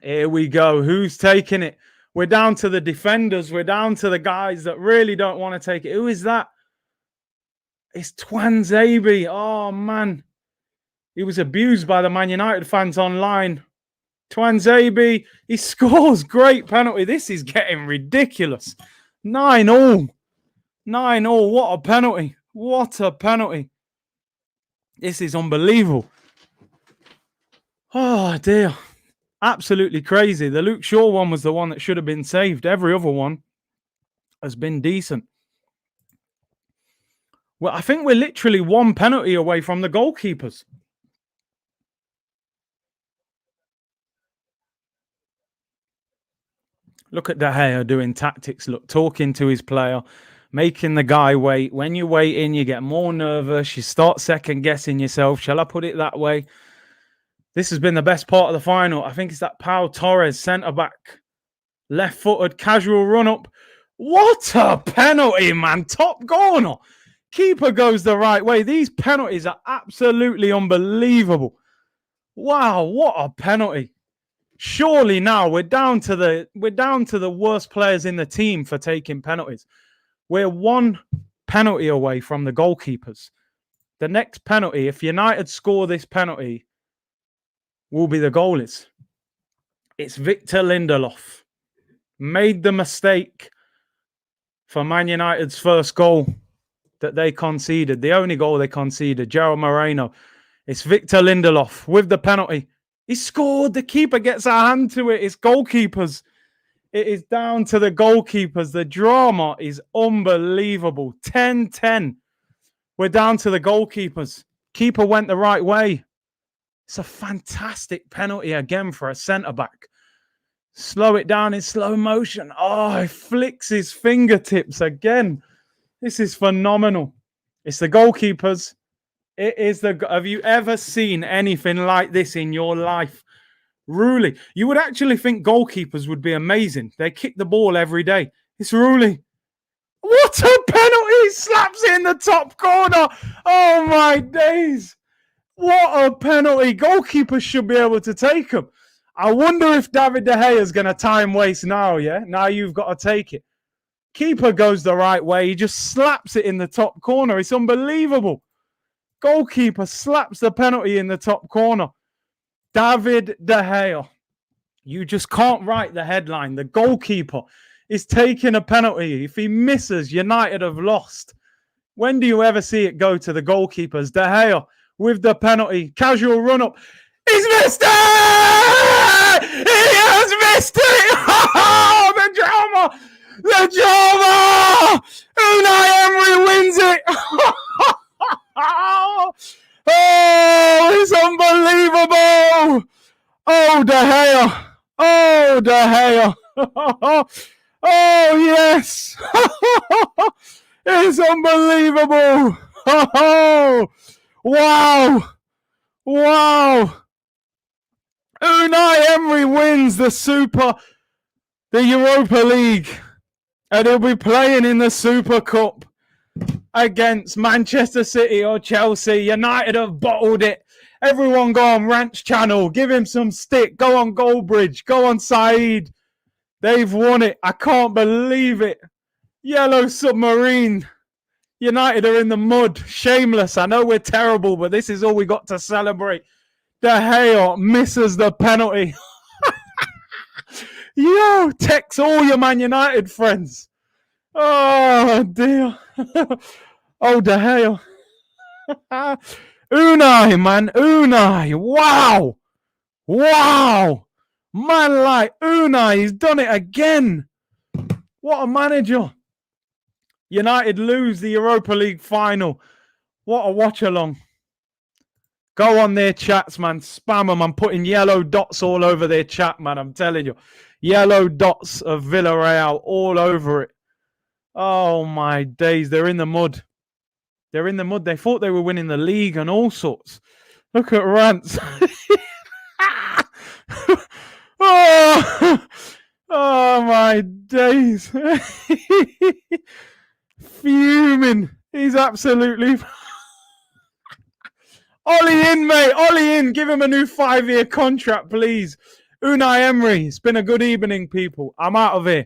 Here we go. Who's taking it? We're down to the defenders. We're down to the guys that really don't want to take it. Who is that? It's Twanzebe. Oh, man. He was abused by the Man United fans online. Twanzebe, he scores. Great penalty. This is getting ridiculous. 9-all. 9-all. What a penalty. What a penalty. This is unbelievable. Oh, dear. Absolutely crazy. The Luke Shaw one was the one that should have been saved. Every other one has been decent. Well, I think we're literally one penalty away from the goalkeepers. Look at De Gea doing tactics. Look, talking to his player, making the guy wait. When you wait in, you get more nervous. You start second-guessing yourself. Shall I put it that way? This has been the best part of the final. I think it's that Pau Torres, centre-back. Left-footed, casual run-up. What a penalty, man. Top corner. Keeper goes the right way. These penalties are absolutely unbelievable. Wow, what a penalty. Surely now we're down to the worst players in the team for taking penalties. We're one penalty away from the goalkeepers. The next penalty, if United score this penalty, will be the goalies. It's Victor Lindelof. Made the mistake for Man United's first goal that they conceded. The only goal they conceded, Gerald Moreno. It's Victor Lindelof with the penalty. He scored. The keeper gets a hand to it. It's goalkeepers. It is down to the goalkeepers. The drama is unbelievable. 10-10. We're down to the goalkeepers. Keeper went the right way. It's a fantastic penalty again for a centre-back. Slow it down in slow motion. Oh, he flicks his fingertips again. This is phenomenal. It's the goalkeepers. It is the... Have you ever seen anything like this in your life? Rooney. You would actually think goalkeepers would be amazing. They kick the ball every day. It's Rooney. What a penalty! He slaps it in the top corner. Oh, my days. What a penalty. Goalkeepers should be able to take them. I wonder if David De Gea is going to time waste now, yeah? Now you've got to take it. Keeper goes the right way. He just slaps it in the top corner. It's unbelievable. Goalkeeper slaps the penalty in the top corner. David De Gea. You just can't write the headline. The goalkeeper is taking a penalty. If he misses, United have lost. When do you ever see it go to the goalkeepers? De Gea with the penalty. Casual run-up. He's missed it! He has missed it! Oh, the drama! The drama! Unai Emery wins it! Oh, it's unbelievable! Oh, De Gea! Oh, De Gea! Oh, yes! It's unbelievable! Oh, wow! Wow! Unai Emery wins the Europa League, and he'll be playing in the Super Cup against Manchester City or Chelsea. United have bottled it. Everyone go on Ranch Channel. Give him some stick. Go on Goldbridge. Go on Saeed. They've won it. I can't believe it. Yellow Submarine. United are in the mud. Shameless. I know we're terrible, but this is all we got to celebrate. De Gea misses the penalty. Yo, text all your Man United friends. Oh, dear. Oh, De Gea. Unai, man. Unai. Wow. Wow. Man like Unai, he's done it again. What a manager. United lose the Europa League final. What a watch-along. Go on their chats, man. Spam them. I'm putting yellow dots all over their chat, man. I'm telling you. Yellow dots of Villarreal all over it. Oh, my days. They're in the mud. They're in the mud. They thought they were winning the league and all sorts. Look at Rance. Oh, my days. Fuming. He's absolutely... Ollie in, mate. Ollie in. Give him a new 5-year contract, please. Unai Emery. It's been a good evening, people. I'm out of here.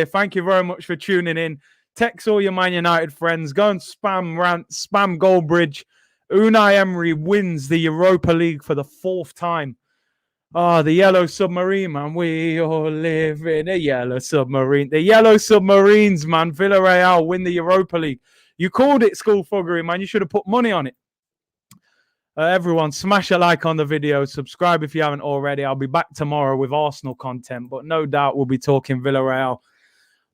Thank you very much for tuning in. Text all your Man United friends. Go and spam Rant, spam Goldbridge. Unai Emery wins the Europa League for the 4th time. Oh, the Yellow Submarine, man. We all live in a Yellow Submarine. The Yellow Submarines, man. Villarreal win the Europa League. You called it school fuggery, man. You should have put money on it. Everyone, smash a like on the video. Subscribe if you haven't already. I'll be back tomorrow with Arsenal content, but no doubt we'll be talking Villarreal.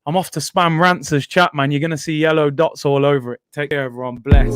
I'm off to spam Rance's chat, man. You're going to see yellow dots all over it. Take care, everyone. Bless.